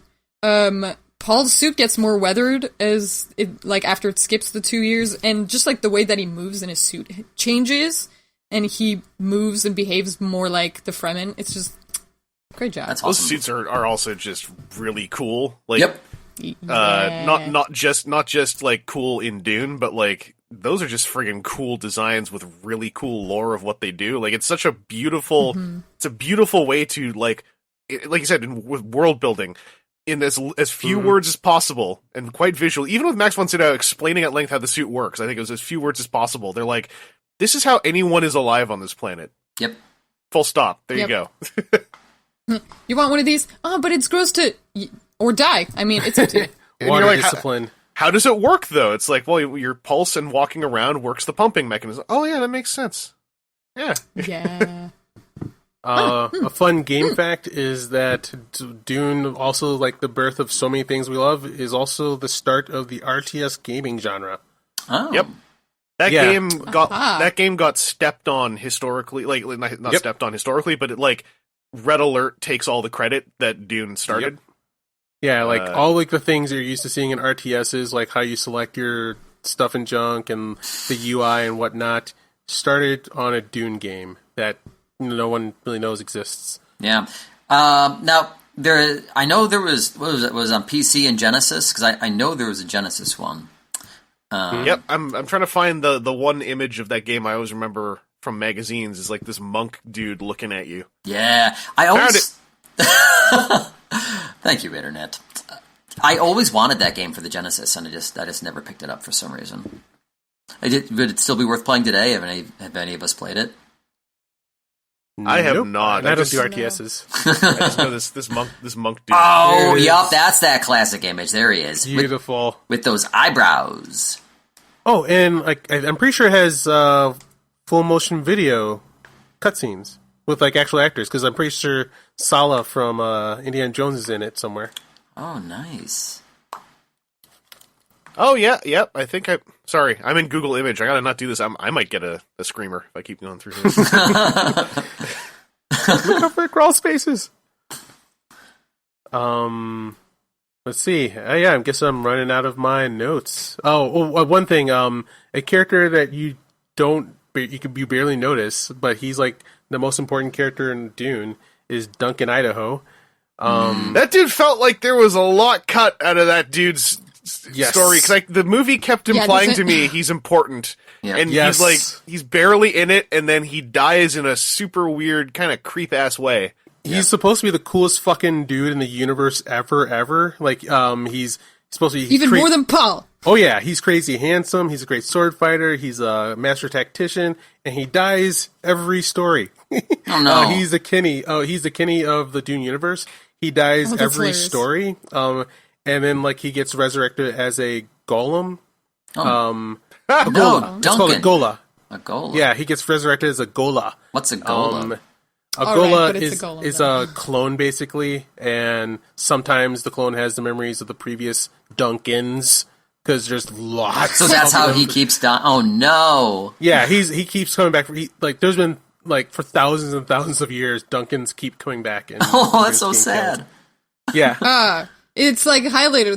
S2: Paul's suit gets more weathered as it after it skips the 2 years, and just like the way that he moves in his suit changes, and he moves and behaves more like the Fremen. It's just great job.
S4: That's awesome.
S3: Those suits are also just really cool. Like, not just like cool in Dune, but like those are just friggin' cool designs with really cool lore of what they do. Like it's such a beautiful, it's a beautiful way to like you said with world building. In as few words as possible, and quite visual. Even with Max von Sydow explaining at length how the suit works, I think it was as few words as possible. They're like, this is how anyone is alive on this planet.
S4: Yep.
S3: Full stop. There you go.
S2: You want one of these? Oh, but it's gross to... Or die. I mean, it's up to you.
S1: Water
S3: like,
S1: discipline.
S3: How does it work, though? It's like, well, your pulse and walking around works the pumping mechanism. Oh, yeah, that makes sense. Yeah.
S2: Yeah.
S1: A fun game fact is that Dune, also like the birth of so many things we love, is also the start of the RTS gaming genre.
S4: Oh.
S3: Yep. That game got stepped on historically, like not stepped on historically, but it like Red Alert takes all the credit that Dune started.
S1: Yep. Yeah, like all like the things you're used to seeing in RTSs, like how you select your stuff and junk and the UI and whatnot, started on a Dune game that no one really knows exists.
S4: Yeah. Now I know there was was on PC and Genesis because I know there was a Genesis one.
S3: Yep, I'm trying to find the one image of that game I always remember from magazines is like this monk dude looking at you.
S4: Yeah, I always. Thank you, Internet. I always wanted that game for the Genesis, and I just never picked it up for some reason. Would it still be worth playing today? Have any of us played it?
S3: I have not.
S1: I don't do RTSs.
S3: I just know this monk dude.
S4: Oh, yep, that's that classic image. There he is.
S1: Beautiful.
S4: With those eyebrows.
S1: Oh, and like I'm pretty sure it has full motion video cutscenes with like actual actors, because I'm pretty sure Sala from Indiana Jones is in it somewhere.
S4: Oh, nice.
S3: Oh, yeah, yep. I think sorry, I'm in Google Image. I gotta not do this. I might get a screamer if I keep going through this.
S1: Look out for crawl spaces. Let's see. I guess I'm running out of my notes. One thing. A character that you barely notice, but he's like the most important character in Dune is Duncan Idaho.
S3: That dude felt like there was a lot cut out of that dude's story, because like the movie kept implying to me he's important, and he's barely in it, and then he dies in a super weird kind of creep ass way.
S1: He's supposed to be the coolest fucking dude in the universe ever. Like he's supposed to be
S2: more than Paul.
S1: Oh yeah, he's crazy handsome. He's a great sword fighter. He's a master tactician, and he dies every story.
S4: Oh no,
S1: he's the Kenny. Oh, he's the Kenny of the Dune universe. He dies every
S2: hilarious.
S1: story. And then like he gets resurrected as a golem.
S4: no,
S1: It's called a
S4: Duncan.
S1: gola.
S4: A gola.
S1: Yeah, he gets resurrected as a gola.
S4: What's a gola?
S1: A
S2: All
S1: gola
S2: right, but it's
S1: is
S2: a golem,
S1: is
S2: though.
S1: a clone basically, and sometimes the clone has the memories of the previous Duncans because there's lots.
S4: So that's
S1: of
S4: how
S1: them.
S4: he keeps dying. Oh no.
S1: Yeah, he keeps coming back. There's been like for thousands and thousands of years, Duncans keep coming back. And
S4: Oh, that's so
S1: being
S4: sad.
S1: killed. Yeah,
S2: It's like Highlander,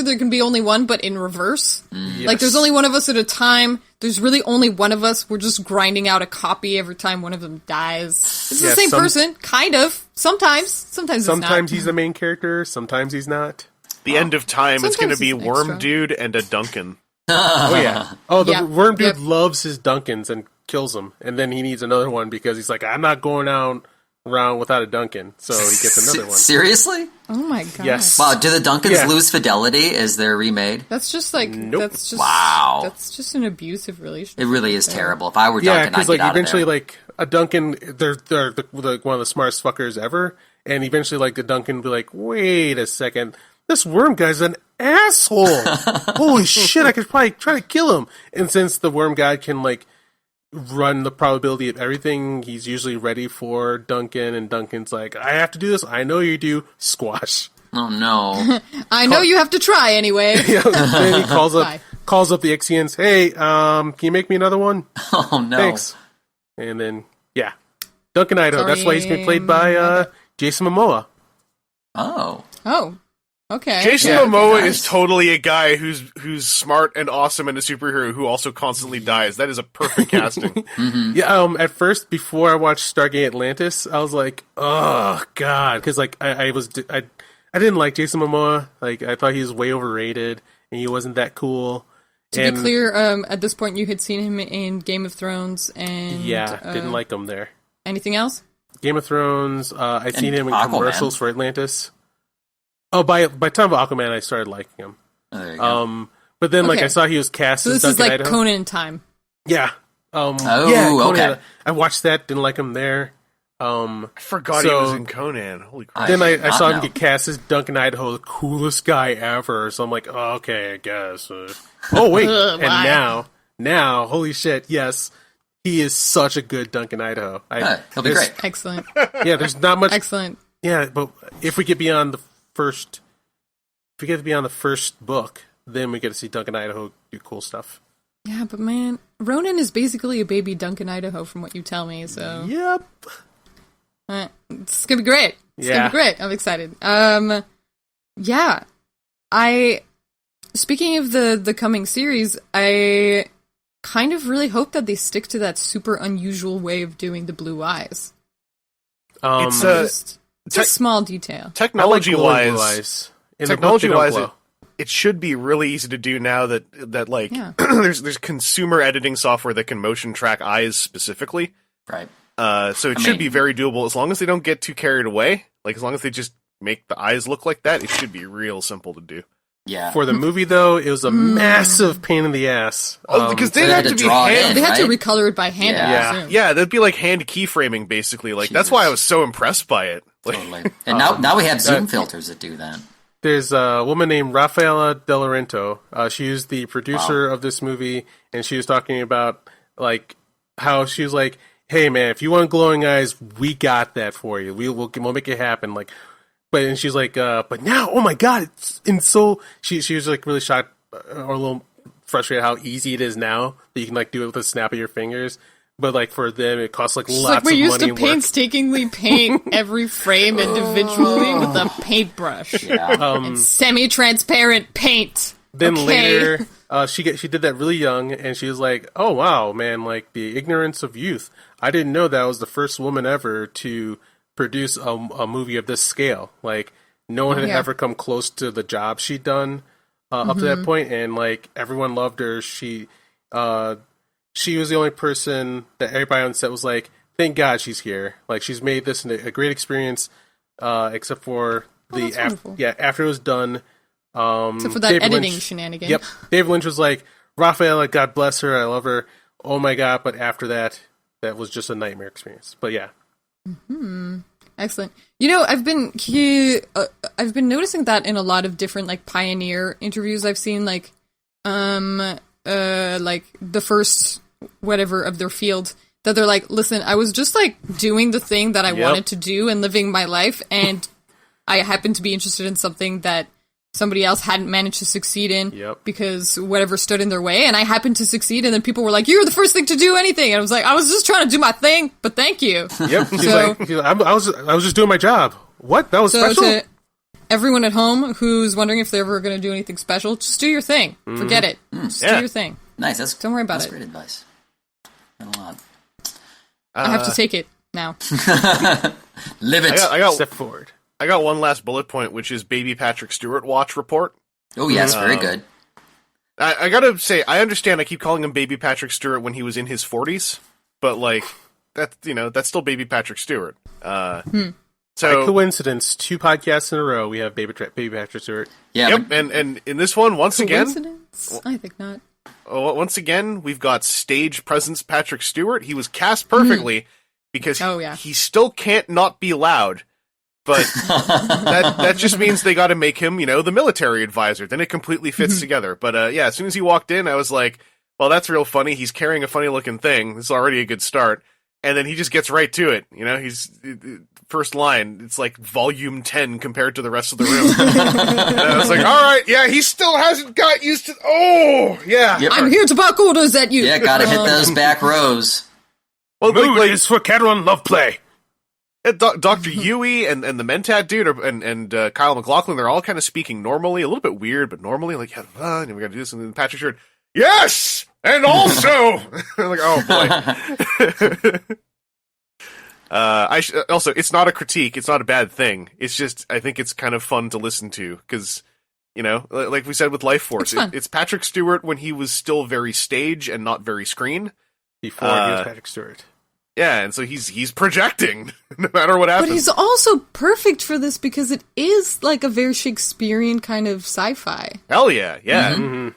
S2: there can be only one, but in reverse.
S1: Yes.
S2: Like, there's only one of us at a time. There's really only one of us. We're just grinding out a copy every time one of them dies. It's the
S1: Yeah,
S2: same person, kind of. Sometimes it's not.
S1: Sometimes he's the main character, sometimes he's not.
S3: The end of time is going to
S2: Sometimes
S3: be
S2: it's
S3: Worm
S2: extra.
S3: Dude and a Duncan.
S1: Oh yeah. Oh, the
S2: Yeah.
S1: worm dude
S2: Yep.
S1: loves his Duncans and kills them, and then he needs another one because he's like, I'm not going out around without a Duncan, so he gets another one.
S4: Seriously?
S2: Oh my god.
S1: Yes.
S4: Wow, do the Duncans
S1: Yeah.
S4: lose fidelity as they're remade?
S2: That's just like,
S1: Nope.
S2: that's just,
S4: Wow.
S2: That's just an abusive relationship.
S4: It really is terrible. If I were
S1: Yeah,
S4: Duncan, I'd
S1: because
S4: get
S1: like
S4: out
S1: eventually,
S4: of there.
S1: like a Duncan, they're one of the smartest fuckers ever, and eventually, like the Duncan will be like, wait a second, this worm guy's an asshole. Holy shit, I could probably try to kill him. And since the worm guy can like run the probability of everything, he's usually ready for Duncan, and Duncan's like, I have to do this. I know you do. Squash.
S4: Oh no.
S2: I know you have to try anyway.
S1: Then he calls
S2: Bye.
S1: up the Ixians. Hey, can you make me another one?
S4: Oh no.
S1: Thanks. And then yeah, Duncan Idaho. That's why he's been played
S2: Sorry.
S1: by Jason Momoa.
S4: Oh.
S2: Oh. Okay.
S3: Jason
S1: Yeah.
S3: Momoa
S4: Nice.
S3: is totally a guy who's smart and awesome and a superhero who also constantly dies. That is a perfect casting.
S1: Yeah. At first, before I watched Stargate Atlantis, I was like, oh god, because like I didn't like Jason Momoa. Like I thought he was way overrated and he wasn't that cool.
S2: To be clear, at this point you had seen him in Game of Thrones and
S1: didn't like him there.
S2: anything else?
S1: Game of Thrones. I'd seen him in
S4: Aquaman.
S1: commercials for Atlantis. Oh, by time of Aquaman, I started liking him.
S4: Oh, there you go.
S1: But then like
S2: Okay.
S1: I saw he was cast
S2: So
S1: as
S2: this is
S1: Duncan
S2: like
S1: Idaho.
S2: Conan time.
S1: Yeah.
S4: Oh,
S1: yeah, Conan.
S4: okay.
S1: I watched that. Didn't like him there.
S3: I forgot he
S1: So-
S3: was in Conan. Holy crap.
S1: Then I
S4: did
S1: saw
S4: not
S1: him
S4: know.
S1: get cast as Duncan Idaho, the coolest guy ever. So I'm like, oh, okay, I guess. Oh wait, and
S2: Why?
S1: now, holy shit, yes, he is such a good Duncan Idaho.
S4: He'll be
S1: there's-
S4: great.
S2: Excellent.
S1: Yeah, there's not much.
S2: Excellent.
S1: Yeah, but if we get beyond the first, book, then we get to see Duncan Idaho do cool stuff.
S2: Yeah, but man, Ronan is basically a baby Duncan Idaho from what you tell me, so
S1: Yep.
S2: it's gonna be great. It's gonna
S1: Yeah.
S2: be great. I'm excited. Yeah. Speaking of the coming series, I kind of really hope that they stick to that super unusual way of doing the blue eyes.
S3: It's
S2: It's a small detail.
S3: technology
S1: glowing
S3: wise.
S1: blue eyes. In the book, they don't
S3: Technology-wise,
S1: glow.
S3: it should be really easy to do now that like
S2: Yeah.
S3: there's consumer editing software that can motion track eyes specifically.
S4: Right.
S3: So it should be very doable as long as they don't get too carried away. Like as long as they just make the eyes look like that, it should be real simple to do.
S4: Yeah.
S1: For the movie, though, it was a massive pain in the ass.
S3: Because
S4: they
S3: they'd
S4: had
S3: have
S4: to
S3: to be
S4: draw it
S3: hand.
S4: in.
S2: They had to
S4: right?
S2: recolor it by hand, I
S4: Yeah.
S2: presume.
S3: Yeah, that'd be like hand keyframing basically. Like that's why I was so impressed by it. Like,
S4: Totally. And now we have zoom filters that do that.
S1: There's a woman named Rafaela De Laurento. She was the producer of this movie, and she was talking about like how she was like, "Hey man, if you want glowing eyes, we got that for you. We'll make it happen." Like, and she's like, "But now, oh my god!" And so she was like really shocked or a little frustrated how easy it is now that you can like do it with a snap of your fingers. But like for them, it costs like
S2: It's
S1: lots
S2: like we
S1: of
S2: used
S1: money
S2: to
S1: and work.
S2: painstakingly paint every frame individually with a paintbrush.
S4: Yeah.
S2: And semi-transparent paint.
S1: Then
S2: Okay.
S1: later, she did that really young, and she was like, "Oh wow, man! Like the ignorance of youth. I didn't know that was the first woman ever to produce a movie of this scale. Like no one had
S2: Yeah.
S1: ever come close to the job she'd done up to that point, and like everyone loved her. She was the only person that everybody on set was like, thank God she's here. Like she's made this a great experience, except for
S2: that's wonderful.
S1: after it was done."
S2: Except for that
S1: David
S2: editing
S1: Lynch,
S2: shenanigan.
S1: Yep. David Lynch was like, Raphael, God bless her, I love her. Oh my god! But after that, that was just a nightmare experience. But yeah.
S2: Excellent. I've been noticing that in a lot of different like pioneer interviews I've seen, like the first whatever of their field, that they're like, listen, I was just like doing the thing that I wanted to do and living my life, and I happened to be interested in something that somebody else hadn't managed to succeed in because whatever stood in their way, and I happened to succeed, and then people were like, "You're the first thing to do anything," and I was like, "I was just trying to do my thing, but thank you."
S1: Yep. I was just doing my job. What? That was special.
S2: To everyone at home who's wondering if they're ever going to do anything special, just do your thing. Forget it. Just do your thing.
S4: Nice.
S2: Don't worry about
S4: that's
S2: it.
S4: Great advice. Got a lot.
S2: I have to take it now.
S4: Live it.
S3: I got
S1: Step forward.
S3: I got one last bullet point, which is Baby Patrick Stewart watch report.
S4: Oh, yes, very good.
S3: I gotta say, I understand I keep calling him Baby Patrick Stewart when he was in his 40s, but, like, that's still Baby Patrick Stewart. So,
S1: by coincidence, 2 podcasts in a row, we have Baby Patrick Stewart.
S4: Yeah.
S3: Yep, and in this one, once again...
S2: Coincidence? I think not.
S3: Once again, we've got stage presence Patrick Stewart. He was cast perfectly because he still can't not be loud. But that just means they got to make him, the military advisor. Then it completely fits together. But as soon as he walked in, I was like, well, that's real funny. He's carrying a funny looking thing. This is already a good start. And then he just gets right to it. He's first line. It's like volume 10 compared to the rest of the room. And I was like, all right, yeah, he still hasn't got used to. Oh, yeah.
S4: Yep.
S2: I'm here to bark orders at you.
S4: Yeah, gotta hit those back rows.
S3: Well,
S1: Mood is for cattle and love play.
S3: Dr. Yui and the Mentat dude and Kyle MacLachlan, they're all kind of speaking normally, a little bit weird, but normally, like, and we got to do this. And then Patrick Stewart, yes, and also, I'm like, oh boy. Also, it's not a critique, it's not a bad thing. It's just, I think it's kind of fun to listen to because, like we said with Life Force, it's Patrick Stewart when he was still very stage and not very screen.
S1: Before he was Patrick Stewart.
S3: Yeah, and so he's projecting no matter what happens.
S2: But he's also perfect for this because it is like a very Shakespearean kind of sci-fi.
S3: Hell yeah, yeah. And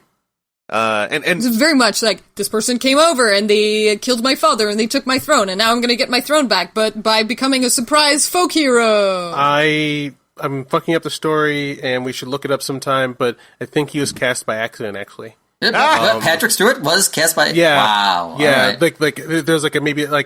S2: it's very much like, this person came over and they killed my father and they took my throne and now I'm going to get my throne back, but by becoming a surprise folk hero.
S1: I'm fucking up the story and we should look it up sometime, but I think he was cast by accident, actually.
S4: Yep. Patrick Stewart was cast by...
S1: Yeah.
S4: Wow.
S1: Yeah, right. like there's like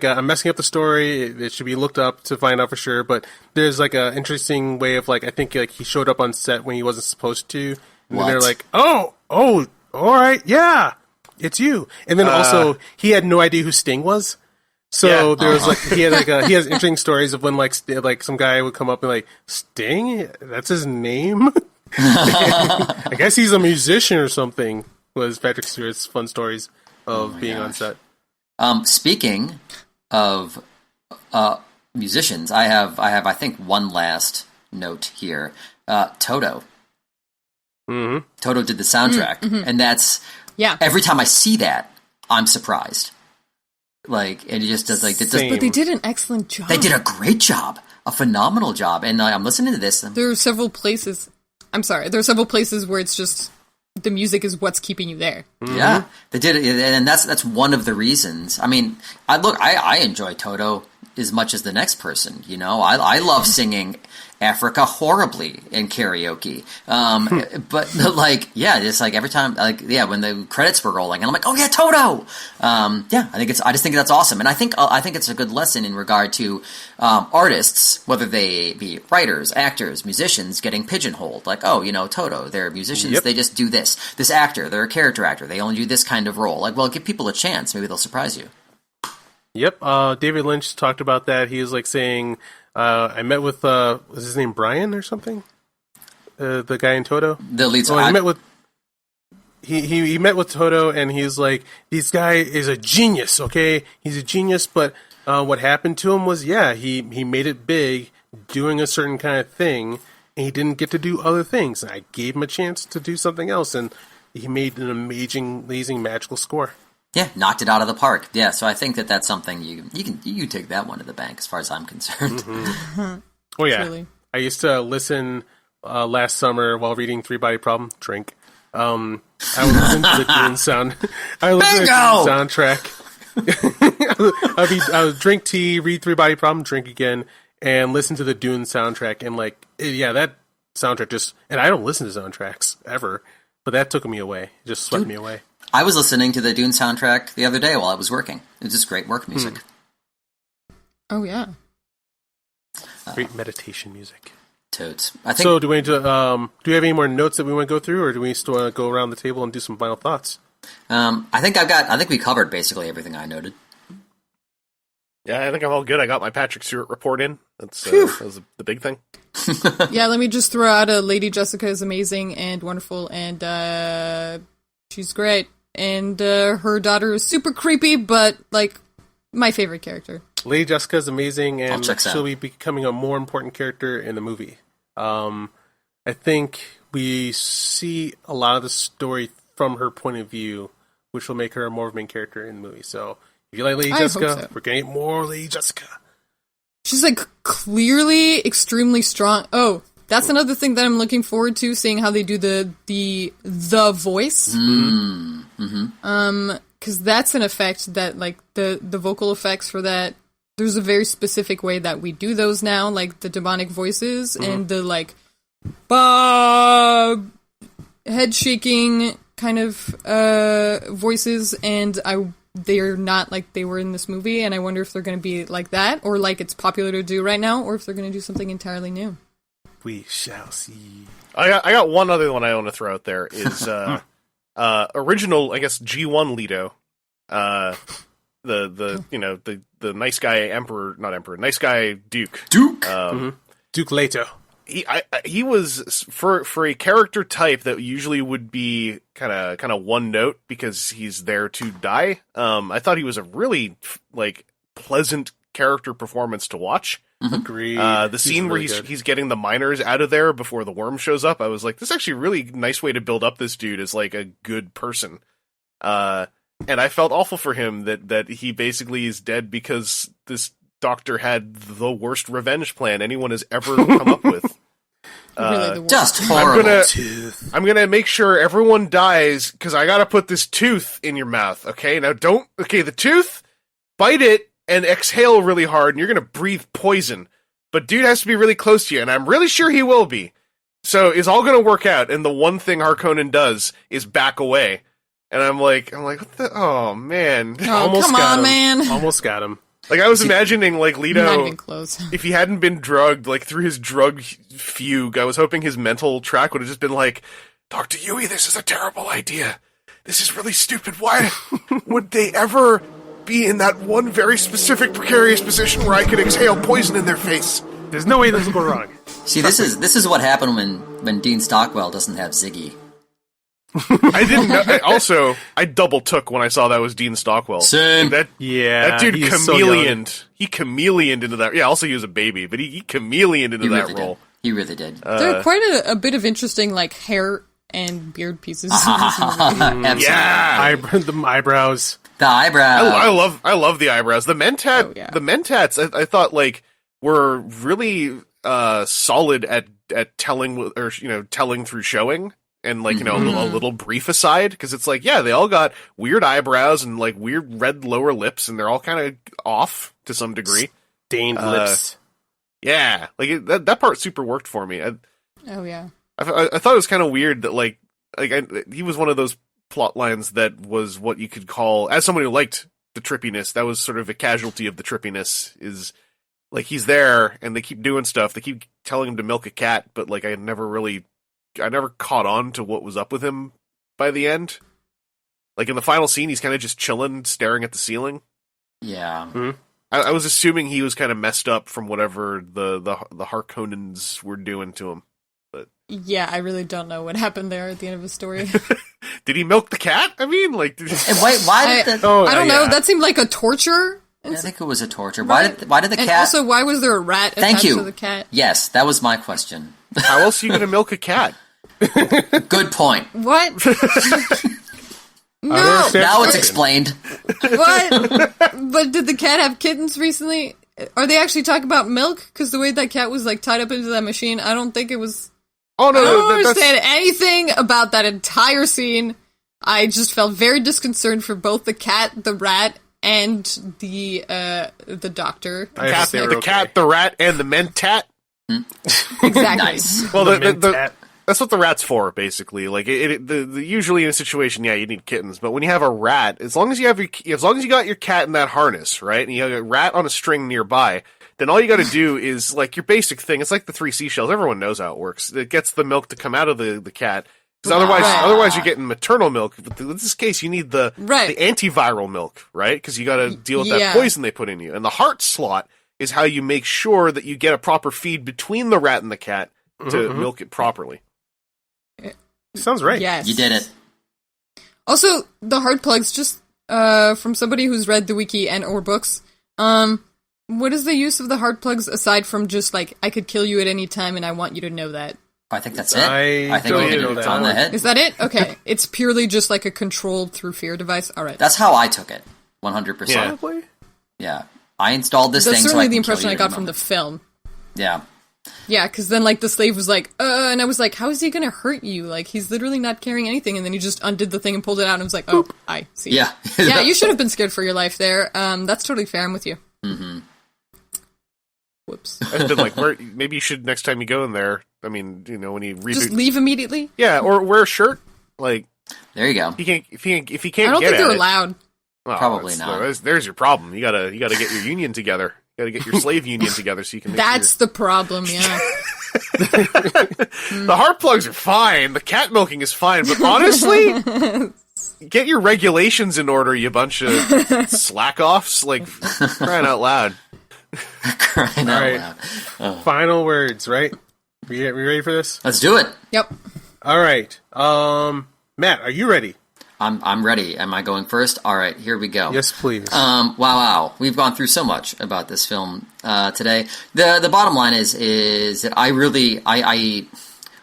S1: I'm messing up the story. It should be looked up to find out for sure, but there's like a interesting way of like, I think like he showed up on set when he wasn't supposed to. And then they're like, oh, all right, yeah, it's you. And then also, he had no idea who Sting was. So there was like, he has interesting stories of when like some guy would come up and like, Sting? That's his name? I guess he's a musician or something. Was Patrick Stewart's fun stories of being on set.
S4: Speaking of musicians, I have I think one last note here. Toto.
S1: Mm-hmm.
S4: Toto did the soundtrack, and that's every time I see that, I'm surprised. Like, and it just does like it does,
S2: but they did an excellent job.
S4: They did a great job, a phenomenal job, and I'm listening to this.
S2: There are several places. I'm sorry. There are several places where it's just the music is what's keeping you there.
S4: Mm-hmm. Yeah, they did it, and that's one of the reasons. I mean, I enjoy Toto as much as the next person. I love singing Africa horribly in karaoke. But like, just like every time, when the credits were rolling, and I'm like, oh yeah, Toto. I just think that's awesome, and I think it's a good lesson in regard to artists, whether they be writers, actors, musicians, getting pigeonholed. Like, Toto, they're musicians. Yep. They just do this. This actor, they're a character actor. They only do this kind of role. Like, well, give people a chance. Maybe they'll surprise you.
S1: Yep. David Lynch talked about that. He was like saying, I met with, was his name Brian or something? The guy in Toto?
S4: The lead
S1: he met with Toto, and he's like, this guy is a genius, okay? He's a genius, but what happened to him was, he made it big doing a certain kind of thing, and he didn't get to do other things. And I gave him a chance to do something else, and he made an amazing, magical score.
S4: Yeah, knocked it out of the park. Yeah, so I think that's something you can take that one to the bank as far as I'm concerned.
S1: Mm-hmm. Oh yeah, truly. I used to listen last summer while reading Three Body Problem. Drink. I would listen to the Dune sound. I would listen to the Dune soundtrack. I would drink tea, read Three Body Problem, drink again, and listen to the Dune soundtrack. And that soundtrack just. And I don't listen to soundtracks ever, but that took me away. It just swept me away.
S4: I was listening to the Dune soundtrack the other day while I was working. It was just great work music.
S2: Oh yeah.
S1: Great meditation music.
S4: Totes. I think.
S1: So, do we have any more notes that we want to go through, or do we still want to go around the table and do some final thoughts?
S4: I think we covered basically everything I noted.
S3: Yeah, I think I'm all good. I got my Patrick Stewart report in. That was the big thing.
S2: Yeah, let me just throw out Lady Jessica is amazing and wonderful, and she's great. And her daughter is super creepy, but my favorite character.
S1: Lady Jessica is amazing, and she'll be becoming a more important character in the movie. I think we see a lot of the story from her point of view, which will make her more of a main character in the movie. So, if you like Lady Jessica, we're going to get more Lady Jessica.
S2: She's clearly extremely strong. Oh, that's another thing that I'm looking forward to, seeing how they do the voice.
S4: Mm-hmm.
S2: Because that's an effect that the vocal effects for that. There's a very specific way that we do those now, like the demonic voices and the head shaking kind of voices, and they're not like they were in this movie, and I wonder if they're going to be like that, or like it's popular to do right now, or if they're going to do something entirely new.
S1: We shall see.
S3: I got one other one I want to throw out there is original, I guess, G1 Leto. The nice guy nice guy Duke.
S1: Duke Leto.
S3: He was for a character type that usually would be kind of one note because he's there to die. I thought he was a really pleasant character performance to watch.
S1: Agreed.
S3: The scene where he's getting the miners out of there before the worm shows up, I was like, this is actually a really nice way to build up this dude as a good person. And I felt awful for him that he basically is dead because this doctor had the worst revenge plan anyone has ever come up with.
S2: Really the worst.
S4: Just horrible.
S3: I'm gonna make sure everyone dies because I gotta put this tooth in your mouth. Okay, now the tooth, bite it and exhale really hard, and you're gonna breathe poison. But dude has to be really close to you, and I'm really sure he will be. So it's all gonna work out. And the one thing Harkonnen does is back away. And I'm like, what the? Oh man!
S2: Almost got him. Man!
S1: Almost got him.
S3: I was imagining Leto,
S2: not even close.
S3: If he hadn't been drugged, through his drug fugue, I was hoping his mental track would have just been Dr. Yui, this is a terrible idea. This is really stupid. Why would they ever be in that one very specific precarious position where I could exhale poison in their face?
S1: There's no way this will go wrong.
S4: See, this is what happened when Dean Stockwell doesn't have Ziggy.
S3: I didn't know. Also, I double took when I saw that was Dean Stockwell.
S4: Same.
S3: That dude chameleoned. He chameleoned into that. Yeah, also he was a baby, but he chameleoned into that role.
S4: He really did.
S2: There are quite a bit of interesting hair and beard pieces.
S4: Absolutely.
S3: Yeah,
S1: the eyebrows.
S4: The eyebrow.
S3: I love the eyebrows. The mentat. The mentats. I thought were really solid at telling telling through showing. And a little brief aside, because it's they all got weird eyebrows and weird red lower lips, and they're all kind of off to some degree.
S1: Stained lips.
S3: Yeah, that part super worked for me. I thought it was kind of weird that he was one of those plot lines that was what you could call, as someone who liked the trippiness, that was sort of a casualty of the trippiness. Is he's there and they keep doing stuff. They keep telling him to milk a cat, but I never caught on to what was up with him by the end. In the final scene, he's kind of just chilling, staring at the ceiling.
S4: Yeah.
S1: Mm-hmm.
S3: I was assuming he was kind of messed up from whatever the Harkonnens were doing to him. But
S2: yeah, I really don't know what happened there at the end of the story.
S3: Did he milk the cat? I mean,
S4: why did
S2: I don't know. That seemed like a torture.
S4: I think it was a torture. Why did the cat?
S2: And also, why was there a rat attached to the cat?
S4: Yes, that was my question.
S3: How else are you going to milk a cat?
S4: Good point.
S2: What? No.
S4: Now it's explained.
S2: What? But did the cat have kittens recently? Are they actually talking about milk? Because the way that cat was tied up into that machine, I don't think it was.
S3: Oh, no,
S2: I don't
S3: that's...
S2: understand anything about that entire scene. I just felt very disconcerted for both the cat, the rat, and the doctor.
S3: The cat, the rat, and the mentat.
S2: Exactly.
S4: Nice.
S3: Well, that's what the rat's for, basically. Like, usually in a situation, yeah, you need kittens, but when you have a rat, as long as you got your cat in that harness, right, and you have a rat on a string nearby, then all you got to do is like your basic thing. It's like the 3 seashells. Everyone knows how it works. It gets the milk to come out of the cat. Because otherwise you're getting maternal milk. But in this case, you need the antiviral milk, right? Because you got to deal with that poison they put in you. And the heart slot is how you make sure that you get a proper feed between the rat and the cat to milk it properly.
S1: Sounds right.
S2: Yes.
S4: You did it.
S2: Also, the heart plugs, just from somebody who's read the wiki and or books, what is the use of the heart plugs aside from just like, I could kill you at any time and I want you to know that?
S4: I think that's it. I think we hit it on the head.
S2: Is that it? Okay. It's purely just like a controlled through fear device? Alright.
S4: That's how I took it. 100%. Yeah. I installed this thing so I can
S2: certainly the impression I got from the film.
S4: Yeah.
S2: Yeah, because then, like, the slave was like, and I was like, how is he gonna hurt you? Like, he's literally not carrying anything, and then he just undid the thing and pulled it out, and was like, oh, I see.
S4: Yeah.
S2: Yeah, you should have been scared for your life there. That's totally fair, I'm with you.
S4: Mm-hmm.
S2: Whoops.
S3: I've been like, maybe you should, next time you go in there, I mean, you know, when you reboot...
S2: Just leave immediately?
S3: Yeah, or wear a shirt, like...
S4: There you go.
S3: If you can't get
S2: I don't think they're allowed.
S3: Well,
S4: probably not.
S3: There's your problem. You gotta get your union together. You gotta get your slave union together so you can.
S2: That's the problem. Yeah.
S3: The heart plugs are fine. The cat milking is fine. But honestly, get your regulations in order. You bunch of slack offs. Like crying out loud.
S4: Crying out loud. Oh.
S1: Final words, right? We ready for this?
S4: Let's do it.
S2: Yep.
S1: All right. Matt, are you ready?
S4: I'm ready. Am I going first? All right, here we go.
S1: Yes, please.
S4: Wow. We've gone through so much about this film today. The bottom line is that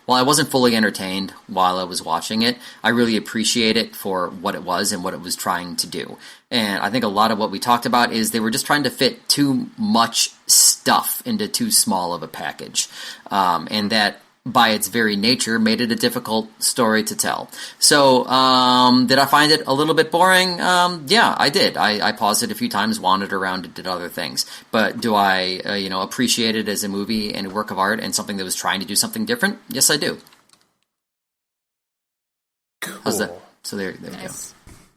S4: while I wasn't fully entertained while I was watching it, I really appreciate it for what it was and what it was trying to do. And I think a lot of what we talked about is they were just trying to fit too much stuff into too small of a package. And that, by its very nature, made it a difficult story to tell. So, did I find it a little bit boring? Yeah, I did. I paused it a few times, wandered around, and did other things. But do I, appreciate it as a movie and a work of art and something that was trying to do something different? Yes, I do.
S1: Cool.
S4: How's that? So there you go.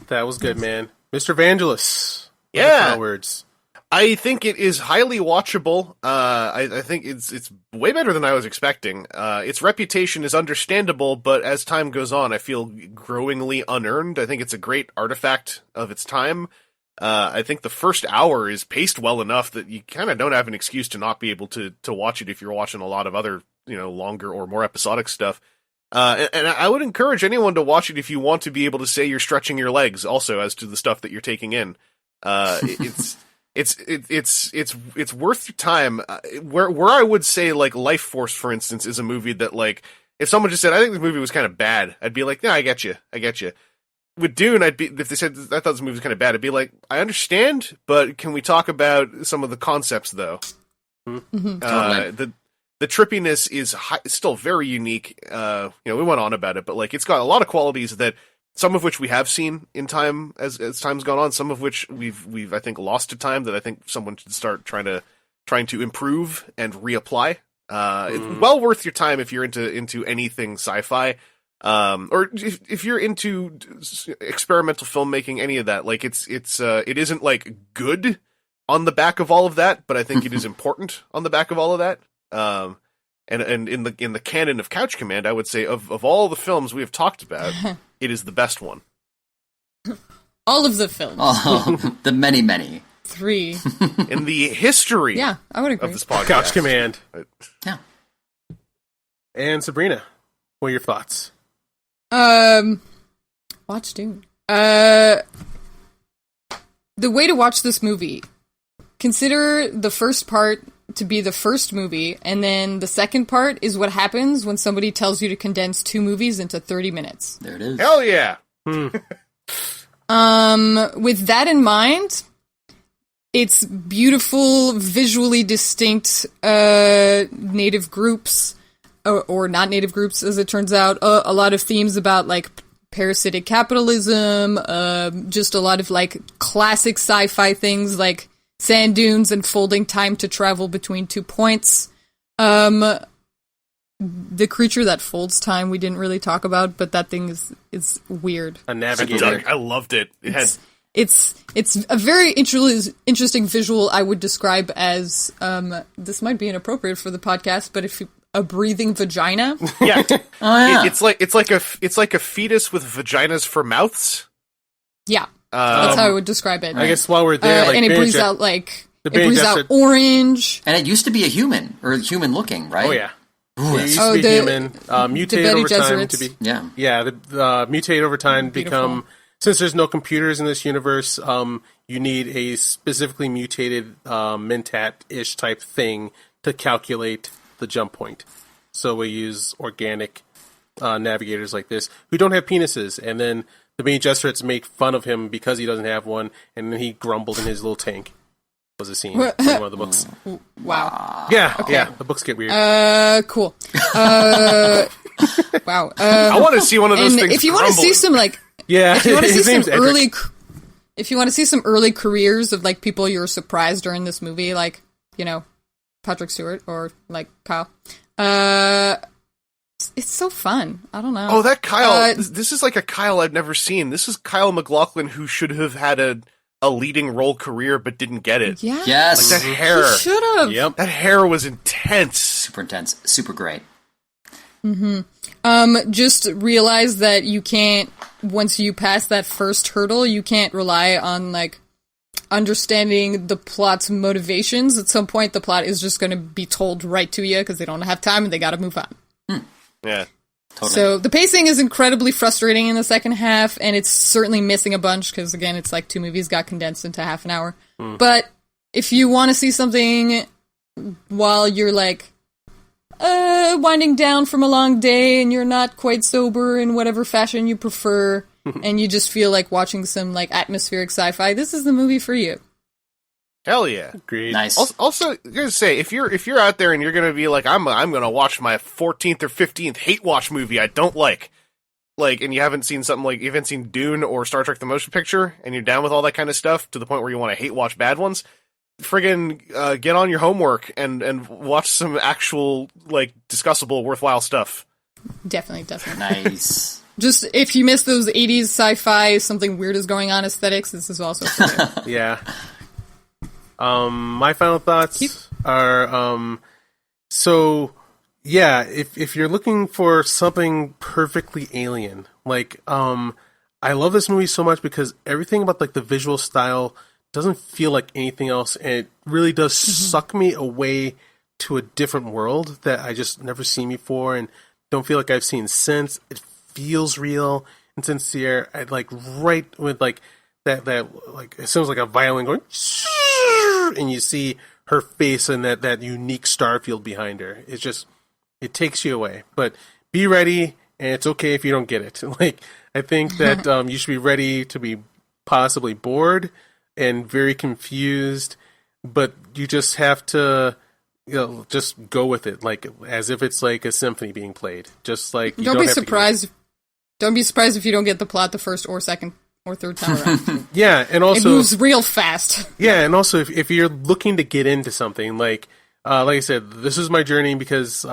S1: That was good, man. Mr. Vangelis.
S3: Yeah.
S1: Words.
S3: I think it is highly watchable. I think it's way better than I was expecting. Its reputation is understandable, but as time goes on, I feel growingly unearned. I think it's a great artifact of its time. I think the first hour is paced well enough that you kind of don't have an excuse to not be able to watch it if you're watching a lot of other, longer or more episodic stuff. And I would encourage anyone to watch it if you want to be able to say you're stretching your legs also as to the stuff that you're taking in. It's worth your time. Where I would say like Life Force, for instance, is a movie that like if someone just said I think this movie was kind of bad, I'd be like, yeah, I get you. With Dune, if they said I thought this movie was kind of bad, I'd be like, I understand, but can we talk about some of the concepts though?
S4: Totally.
S3: The trippiness is still very unique. We went on about it, but like it's got a lot of qualities that. Some of which we have seen in time as time's gone on. Some of which we've I think lost to time that I think someone should start trying to improve and reapply. It's well worth your time if you're into anything sci-fi, or if you're into experimental filmmaking, any of that. Like it isn't like good on the back of all of that, but I think it is important on the back of all of that. And in the canon of Couch Command, I would say of all the films we have talked about. It is the best one.
S2: All of the films.
S4: Oh, the many.
S2: 3.
S3: In the history
S2: yeah, I would agree.
S3: of this podcast.
S1: Couch Command.
S4: Yeah.
S1: And Sabrina, what are your thoughts?
S2: Watch Dune. The way to watch this movie, consider the first part to be the first movie, and then the second part is what happens when somebody tells you to condense 2 movies into 30 minutes.
S4: There it is.
S3: Hell yeah!
S2: With that in mind, it's beautiful, visually distinct native groups. or not native groups, as it turns out. A lot of themes about like parasitic capitalism, just a lot of like classic sci-fi things like sand dunes and folding time to travel between 2 points. The creature that folds time we didn't really talk about, but that thing is weird.
S1: A navigator.
S3: I loved it. It had
S2: It's a very interesting visual. I would describe as this might be inappropriate for the podcast, but if a breathing vagina.
S3: Yeah.
S4: Oh, yeah.
S3: It's like a fetus with vaginas for mouths.
S2: Yeah, that's how I would describe it.
S1: I guess while we're there, like,
S2: and it
S1: Bene
S2: breathes
S1: Gesserit-
S2: out like
S1: the
S2: it breathes
S1: Bene
S2: out
S1: Gesserit-
S2: orange.
S4: And it used to be a human, or human looking, right?
S1: Oh yeah.
S4: Ooh,
S1: It used
S4: that's-
S1: to be
S2: the-
S1: human, mutated
S2: Bene
S1: over time
S2: Gesserits.
S1: to be.
S4: yeah.
S1: Mutate over time,
S2: Beautiful.
S1: become. Since there's no computers in this universe, you need a specifically mutated Mentat-ish type thing to calculate the jump point. So we use organic navigators like this who don't have penises, and then the Bene Gesserits make fun of him because he doesn't have one, and then he grumbled in his little tank. Was a scene in one of the books.
S2: Wow.
S1: Yeah, yeah, the books get weird.
S2: Cool. Wow.
S3: I want to see one of those
S2: And
S3: things.
S2: if you want to see some like,
S1: yeah,
S2: if you want to see
S1: his
S2: some
S1: name's Edric.
S2: if you want to see some early careers of like people you were surprised during this movie, like Patrick Stewart or like Kyle, it's so fun. I don't know.
S3: Oh, that Kyle! This is like a Kyle I've never seen. This is Kyle MacLachlan, who should have had a leading role career but didn't get it.
S2: Yeah.
S4: Yes.
S3: Like that hair.
S2: Should have.
S1: Yep.
S3: That hair was intense.
S4: Super intense. Super great.
S2: Just realize that you can't, once you pass that first hurdle, you can't rely on, like, understanding the plot's motivations. At some point, the plot is just going to be told right to you because they don't have time and they gotta move on.
S3: Yeah.
S4: Totally.
S2: So, the pacing is incredibly frustrating in the second half, and it's certainly missing a bunch because, again, it's like 2 movies got condensed into half an hour. But if you want to see something while you're, like, winding down from a long day and you're not quite sober in whatever fashion you prefer and you just feel like watching some like atmospheric sci-fi, this is the movie for you.
S3: Hell yeah.
S1: Agreed.
S4: Nice.
S3: Also, I'm gonna say, if you're out there and you're gonna be like, I'm gonna watch my 14th or 15th hate watch movie I don't like, and you haven't seen something like, you haven't seen Dune or Star Trek the Motion Picture, and you're down with all that kind of stuff to the point where you want to hate watch bad ones, friggin' get on your homework and watch some actual, like, discussable, worthwhile stuff.
S2: Definitely.
S4: Nice.
S2: Just if you miss those 80s sci-fi, something weird is going on aesthetics, this is also for you.
S1: Yeah. My final thoughts are, so, yeah, if you're looking for something perfectly alien, like, I love this movie so much because everything about, like, the visual style doesn't feel like anything else, and it really does suck me away to a different world that I just never seen before and don't feel like I've seen since. It feels real and sincere. I like right with like that like it sounds like a violin going, and you see her face and that unique star field behind her. It's just, it takes you away. But be ready, and it's okay if you don't get it. Like, I think that you should be ready to be possibly bored and very confused, but you just have to, just go with it, like as if it's like a symphony being played. Just like you
S2: Don't be
S1: have to
S2: surprised. Don't be surprised if you don't get the plot the first or second or third time around.
S1: Yeah, and
S2: It
S1: also
S2: moves real fast.
S1: yeah, and also if you're looking to get into something, like I said, this is my journey because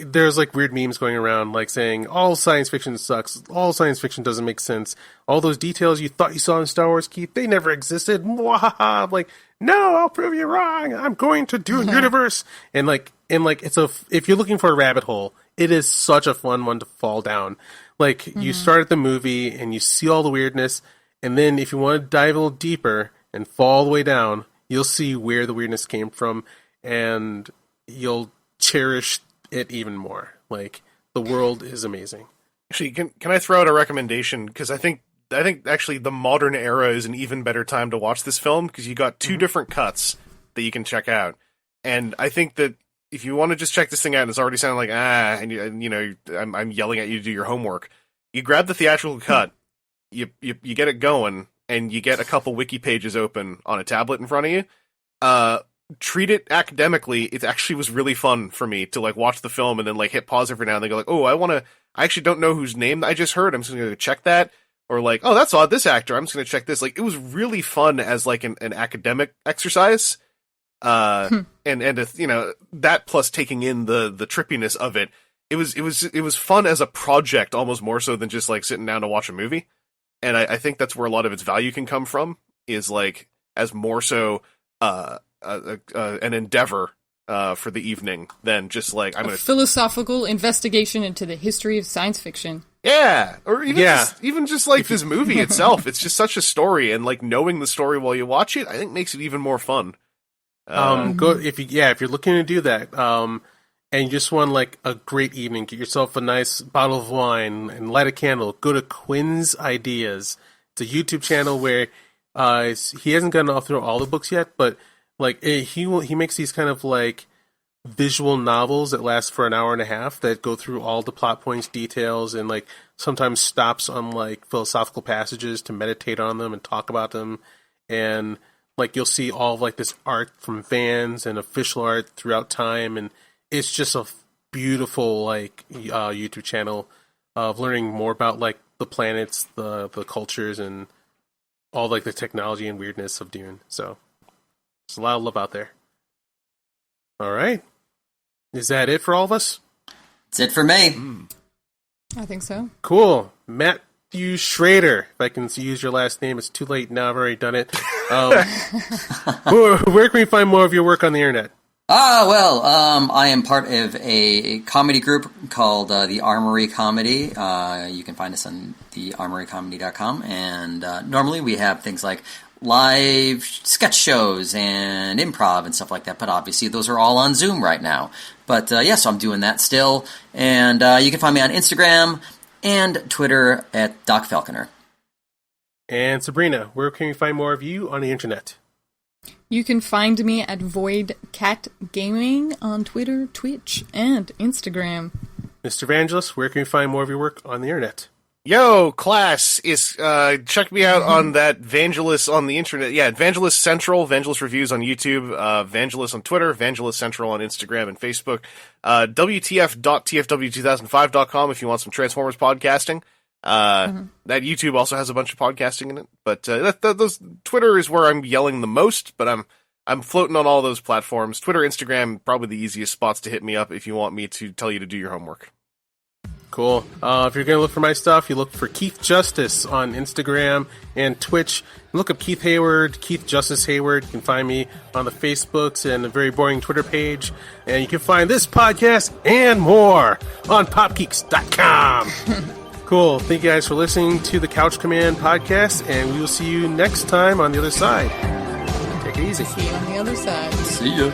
S1: there's like weird memes going around like saying all science fiction sucks, all science fiction doesn't make sense, all those details you thought you saw in Star Wars, Keith, they never existed. I'm like, no, I'll prove you wrong. I'm going to Dune universe, and it's if you're looking for a rabbit hole, it is such a fun one to fall down. Like you start at the movie and you see all the weirdness, and then if you want to dive a little deeper and fall all the way down, you'll see where the weirdness came from, and you'll cherish it even more. Like, the world is amazing.
S3: Actually, can I throw out a recommendation? Because I think actually the modern era is an even better time to watch this film because you got 2 different cuts that you can check out, and I think that if you want to just check this thing out and it's already sounding like I'm yelling at you to do your homework, you grab the theatrical cut, you get it going, and you get a couple wiki pages open on a tablet in front of you. treat it academically, it actually was really fun for me to like watch the film and then like hit pause every now and then, go like, oh, I actually don't know whose name I just heard. I'm just going to check that. Or like, oh, that's odd, this actor. I'm just going to check this. Like, it was really fun as like an academic exercise. And you know, that plus taking in the trippiness of it. It was fun as a project almost more so than just like sitting down to watch a movie. And I think that's where a lot of its value can come from, is like as more so an endeavor for the evening than just like I'm
S2: a philosophical investigation into the history of science fiction.
S3: Yeah, or even just like this movie itself. It's just such a story, and like knowing the story while you watch it, I think makes it even more fun.
S1: If you're looking to do that, and you just want like a great evening, get yourself a nice bottle of wine and light a candle. Go to Quinn's Ideas. It's a YouTube channel where he hasn't gotten through all the books yet, but like he makes these kind of like visual novels that last for an hour and a half that go through all the plot points, details, and like sometimes stops on like philosophical passages to meditate on them and talk about them. And like you'll see all of like this art from fans and official art throughout time, and it's just a beautiful like YouTube channel of learning more about like the planets, the cultures, and all like the technology and weirdness of Dune. So there's a lot of love out there. All right. Is that it for all of us?
S4: That's it for me.
S2: I think so.
S1: Cool. Matthew Schrader. If I can use your last name, it's too late now. I've already done it. Where can we find more of your work on the internet?
S4: I am part of a comedy group called the Armory Comedy. You can find us on thearmorycomedy.com. And normally we have things like live sketch shows and improv and stuff like that, but obviously those are all on Zoom right now. But so I'm doing that still, and you can find me on Instagram and Twitter at Doc Falconer.
S1: And Sabrina, where can we find more of you on the internet?
S2: You can find me at Void Cat Gaming on Twitter, Twitch, and Instagram.
S1: Mr. Vangelis, where can we find more of your work on the internet?
S3: Yo, class, check me out on that Vangelis on the internet. Yeah, Vangelis Central, Vangelis Reviews on YouTube, Vangelis on Twitter, Vangelis Central on Instagram and Facebook, WTF.TFW2005.com if you want some Transformers podcasting. That YouTube also has a bunch of podcasting in it, but those Twitter is where I'm yelling the most, but I'm floating on all those platforms. Twitter, Instagram, probably the easiest spots to hit me up if you want me to tell you to do your homework.
S1: Cool. If you're going to look for my stuff, you look for Keith Justice on Instagram and Twitch. Look up Keith Hayward, Keith Justice Hayward. You can find me on the Facebooks and a very boring Twitter page. And you can find this podcast and more on popgeeks.com. Cool. Thank you guys for listening to the Couch Command podcast, and we will see you next time on the other side. Take it easy.
S2: See you on the other side.
S4: See ya.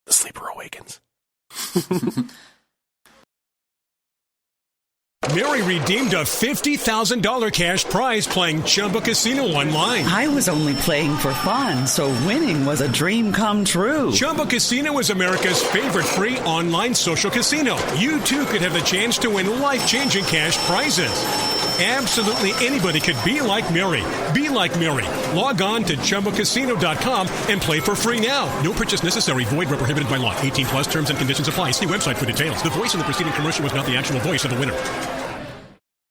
S3: The sleeper awakens.
S10: Mary redeemed a $50,000 cash prize playing Chumba Casino online.
S11: I was only playing for fun, so winning was a dream come true.
S10: Chumba Casino is America's favorite free online social casino. You too could have the chance to win life-changing cash prizes. Absolutely anybody could be like Mary. Be like Mary. Log on to ChumboCasino.com and play for free now. No purchase necessary. Void where prohibited by law. 18 plus terms and conditions apply. See website for details. The voice in the preceding commercial was not the actual voice of the winner.